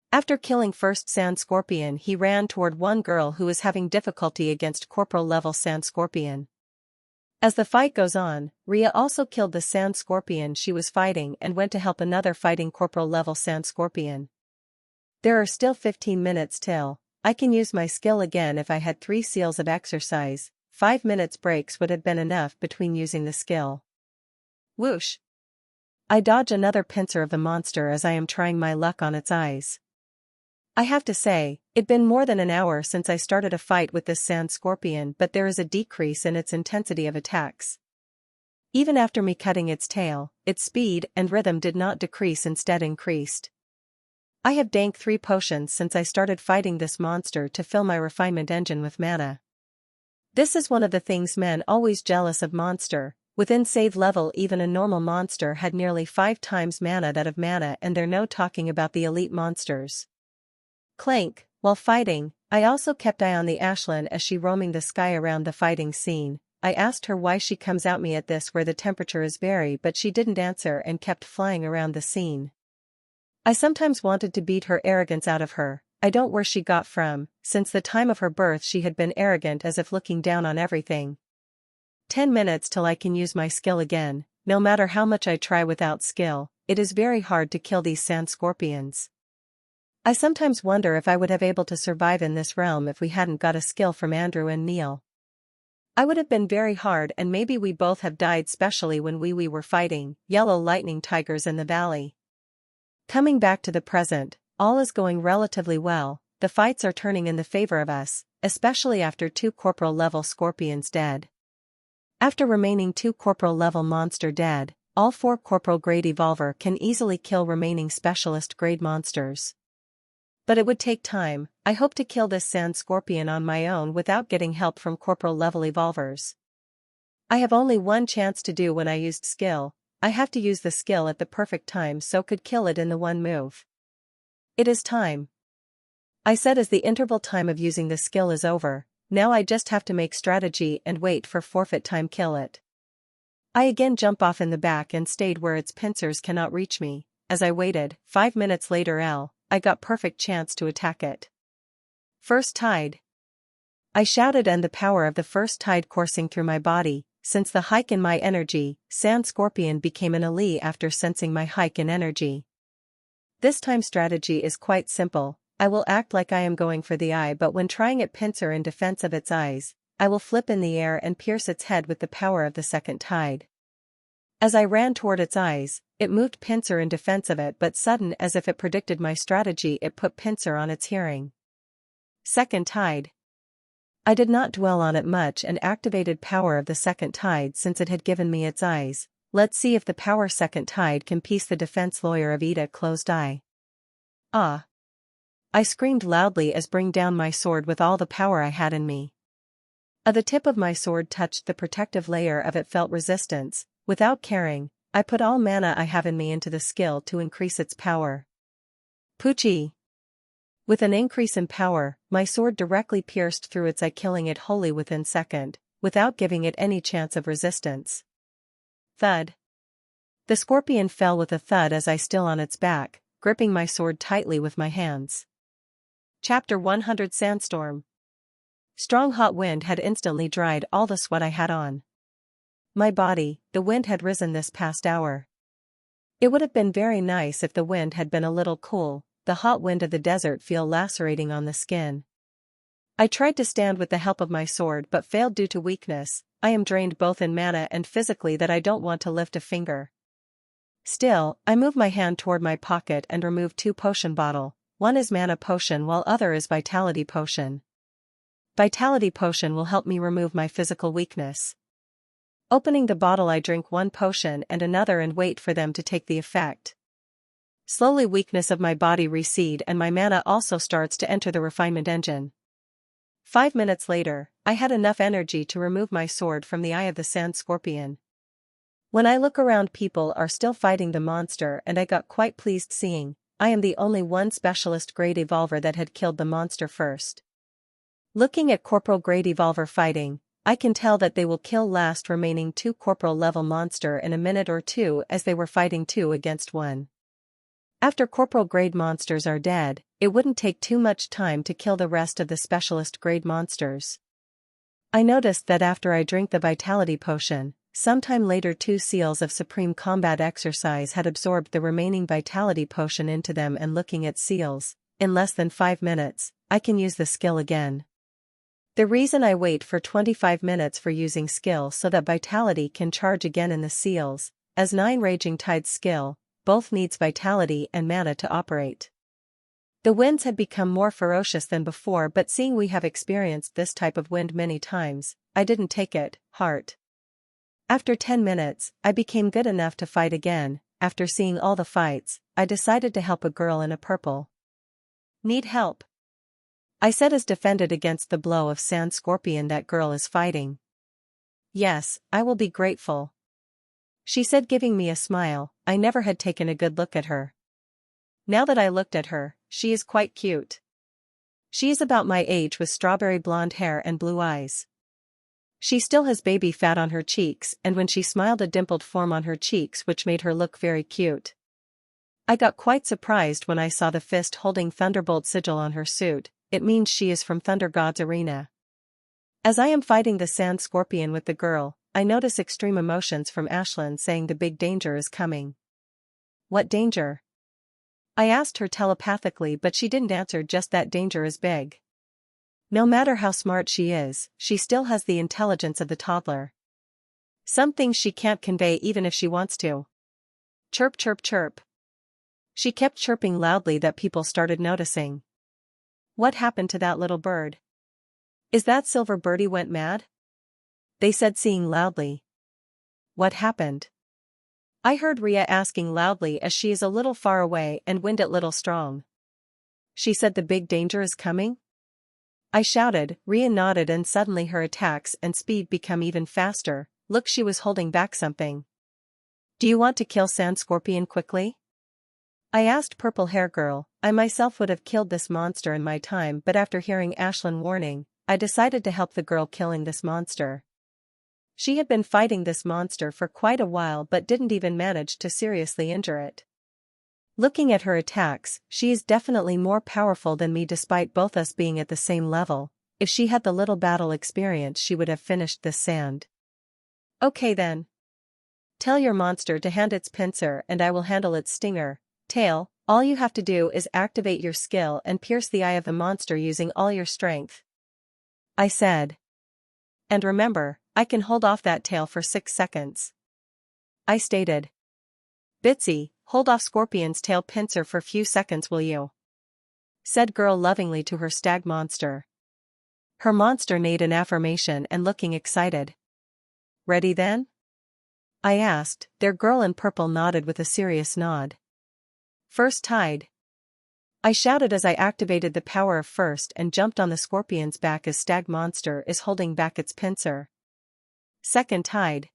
A: After killing first sand scorpion he ran toward one girl who is having difficulty against corporal level sand scorpion. As the fight goes on, Rhea also killed the sand scorpion she was fighting and went to help another fighting corporal level sand scorpion. There are still 15 minutes till I can use my skill again. If I had 3 seals of exercise, 5 minutes breaks would have been enough between using the skill. Whoosh! I dodge another pincer of the monster as I am trying my luck on its eyes. I have to say, it'd been more than an hour since I started a fight with this sand scorpion but there is a decrease in its intensity of attacks. Even after me cutting its tail, its speed and rhythm did not decrease, instead increased. I have dank 3 potions since I started fighting this monster to fill my refinement engine with mana. This is one of the things men always jealous of monster, within save level even a normal monster had nearly 5 times mana that of mana and they're no talking about the elite monsters. Clank, while fighting, I also kept eye on the Ashlyn as she roaming the sky around the fighting scene. I asked her why she comes at me at this where the temperature is very but she didn't answer and kept flying around the scene. I sometimes wanted to beat her arrogance out of her. I don't where she got from, since the time of her birth she had been arrogant as if looking down on everything. 10 minutes till I can use my skill again. No matter how much I try without skill, it is very hard to kill these sand scorpions. I sometimes wonder if I would have able to survive in this realm if we hadn't got a skill from Andrew and Neil. I would have been very hard and maybe we both have died, especially when we were fighting yellow lightning tigers in the valley. Coming back to the present, all is going relatively well, the fights are turning in the favor of us, especially after 2 corporal level scorpions dead. After remaining 2 corporal level monster dead, all 4 corporal grade evolver can easily kill remaining specialist grade monsters. But it would take time. I hope to kill this sand scorpion on my own without getting help from corporal level evolvers. I have only one chance to do when I used skill. I have to use the skill at the perfect time so could kill it in the one move. It is time, I said as the interval time of using the skill is over. Now I just have to make strategy and wait for forfeit time kill it. I again jump off in the back and stayed where its pincers cannot reach me. As I waited, 5 minutes later I got perfect chance to attack it. First tide, I shouted, and the power of the first tide coursing through my body. Since the hike in my energy, Sand Scorpion became an ally after sensing my hike in energy. This time strategy is quite simple. I will act like I am going for the eye, but when trying it pincer in defense of its eyes, I will flip in the air and pierce its head with the power of the second tide. As I ran toward its eyes, it moved pincer in defense of it, but sudden as if it predicted my strategy, it put pincer on its hearing. Second tide. I did not dwell on it much and activated power of the second tide since it had given me its eyes. Let's see if the power second tide can piece the defense lawyer of Ida closed eye. Ah! I screamed loudly as bring down my sword with all the power I had in me. The tip of my sword touched the protective layer of it, felt resistance. Without caring, I put all mana I have in me into the skill to increase its power. Poochie! With an increase in power, my sword directly pierced through its eye, killing it wholly within second, without giving it any chance of resistance. Thud. The scorpion fell with a thud as I still on its back, gripping my sword tightly with my hands. Chapter 100 Sandstorm. Strong hot wind had instantly dried all the sweat I had on my body. The wind had risen this past hour. It would have been very nice if the wind had been a little cool. The hot wind of the desert feel lacerating on the skin. I tried to stand with the help of my sword but failed due to weakness. I am drained both in mana and physically that I don't want to lift a finger. Still, I move my hand toward my pocket and remove 2 potion bottle. One is mana potion while other is vitality potion. Vitality potion will help me remove my physical weakness. Opening the bottle, I drink 1 potion and another and wait for them to take the effect. Slowly weakness of my body recede and my mana also starts to enter the refinement engine. 5 minutes later, I had enough energy to remove my sword from the eye of the sand scorpion. When I look around, people are still fighting the monster and I got quite pleased seeing I am the only one specialist grade evolver that had killed the monster first. Looking at corporal grade evolver fighting, I can tell that they will kill last remaining 2 corporal level monster in a minute or 2 as they were fighting 2 against 1. After corporal grade monsters are dead, it wouldn't take too much time to kill the rest of the specialist grade monsters. I noticed that after I drink the vitality potion, sometime later 2 seals of supreme combat exercise had absorbed the remaining vitality potion into them, and looking at seals, in less than 5 minutes, I can use the skill again. The reason I wait for 25 minutes for using skill so that vitality can charge again in the seals, as 9 Raging Tide skill, both needs vitality and mana to operate. The winds had become more ferocious than before, but seeing we have experienced this type of wind many times, I didn't take it heart. After 10 minutes, I became good enough to fight again. After seeing all the fights, I decided to help a girl in a purple. Need help? I said as defended against the blow of sand scorpion that girl is fighting. Yes, I will be grateful, she said, giving me a smile. I never had taken a good look at her. Now that I looked at her, she is quite cute. She is about my age with strawberry blonde hair and blue eyes. She still has baby fat on her cheeks, and when she smiled a dimpled form on her cheeks which made her look very cute. I got quite surprised when I saw the fist holding Thunderbolt sigil on her suit. It means she is from Thunder God's arena. As I am fighting the sand scorpion with the girl, I notice extreme emotions from Ashlyn saying the big danger is coming. What danger? I asked her telepathically, but she didn't answer, just that danger is big. No matter how smart she is, she still has the intelligence of the toddler. Some things she can't convey even if she wants to. Chirp chirp chirp. She kept chirping loudly that people started noticing. What happened to that little bird? Is that silver birdie went mad? They said, seeing loudly. What happened? I heard Rhea asking loudly as she is a little far away and wind a little strong. She said the big danger is coming? I shouted. Rhea nodded, and suddenly her attacks and speed become even faster. Look, she was holding back something. Do you want to kill Sand Scorpion quickly? I asked Purple Hair Girl. I myself would have killed this monster in my time, but after hearing Ashlyn's warning, I decided to help the girl killing this monster. She had been fighting this monster for quite a while but didn't even manage to seriously injure it. Looking at her attacks, she is definitely more powerful than me despite both us being at the same level. If she had the little battle experience, she would have finished this sand. Okay then. Tell your monster to hand its pincer and I will handle its stinger. Tail, all you have to do is activate your skill and pierce the eye of the monster using all your strength. I said. And remember, I can hold off that tail for 6 seconds. I stated. Bitsy, hold off Scorpion's tail pincer for few seconds, will you? Said girl lovingly to her stag monster. Her monster neighed in affirmation and looking excited. Ready then? I asked. Their girl in purple nodded with a serious nod. First tide. I shouted as I activated the power of first and jumped on the scorpion's back as stag monster is holding back its pincer. Second tide.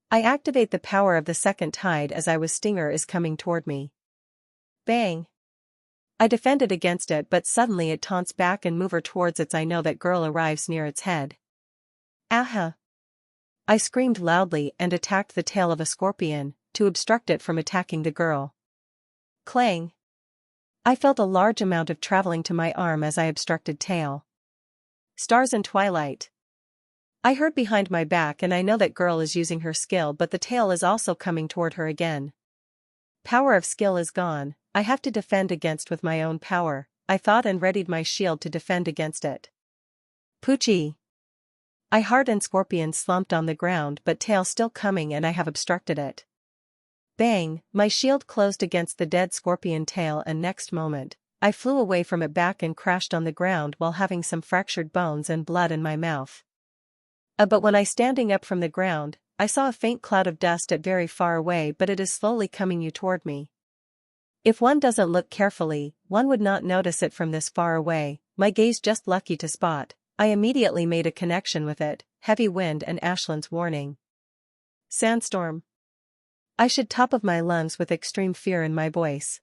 A: I activate the power of the second tide as stinger is coming toward me. Bang. I defended against it, but suddenly it taunts back and move her towards its. I know that girl arrives near its head. Aha. I screamed loudly and attacked the tail of a scorpion, to obstruct it from attacking the girl. Clang. I felt a large amount of traveling to my arm as I obstructed tail. Stars and twilight. I heard behind my back and I know that girl is using her skill, but the tail is also coming toward her again. Power of skill is gone, I have to defend against with my own power, I thought, and readied my shield to defend against it. Poochie. I heart and scorpion slumped on the ground, but tail still coming and I have obstructed it. Bang, my shield closed against the dead scorpion tail and next moment, I flew away from it back and crashed on the ground while having some fractured bones and blood in my mouth. But when I standing up from the ground, I saw a faint cloud of dust at very far away, but it is slowly coming toward me. If one doesn't look carefully, one would not notice it from this far away, my gaze just lucky to spot. I immediately made a connection with it, heavy wind and Ashlyn's warning. Sandstorm. I should top of my lungs with extreme fear in my voice.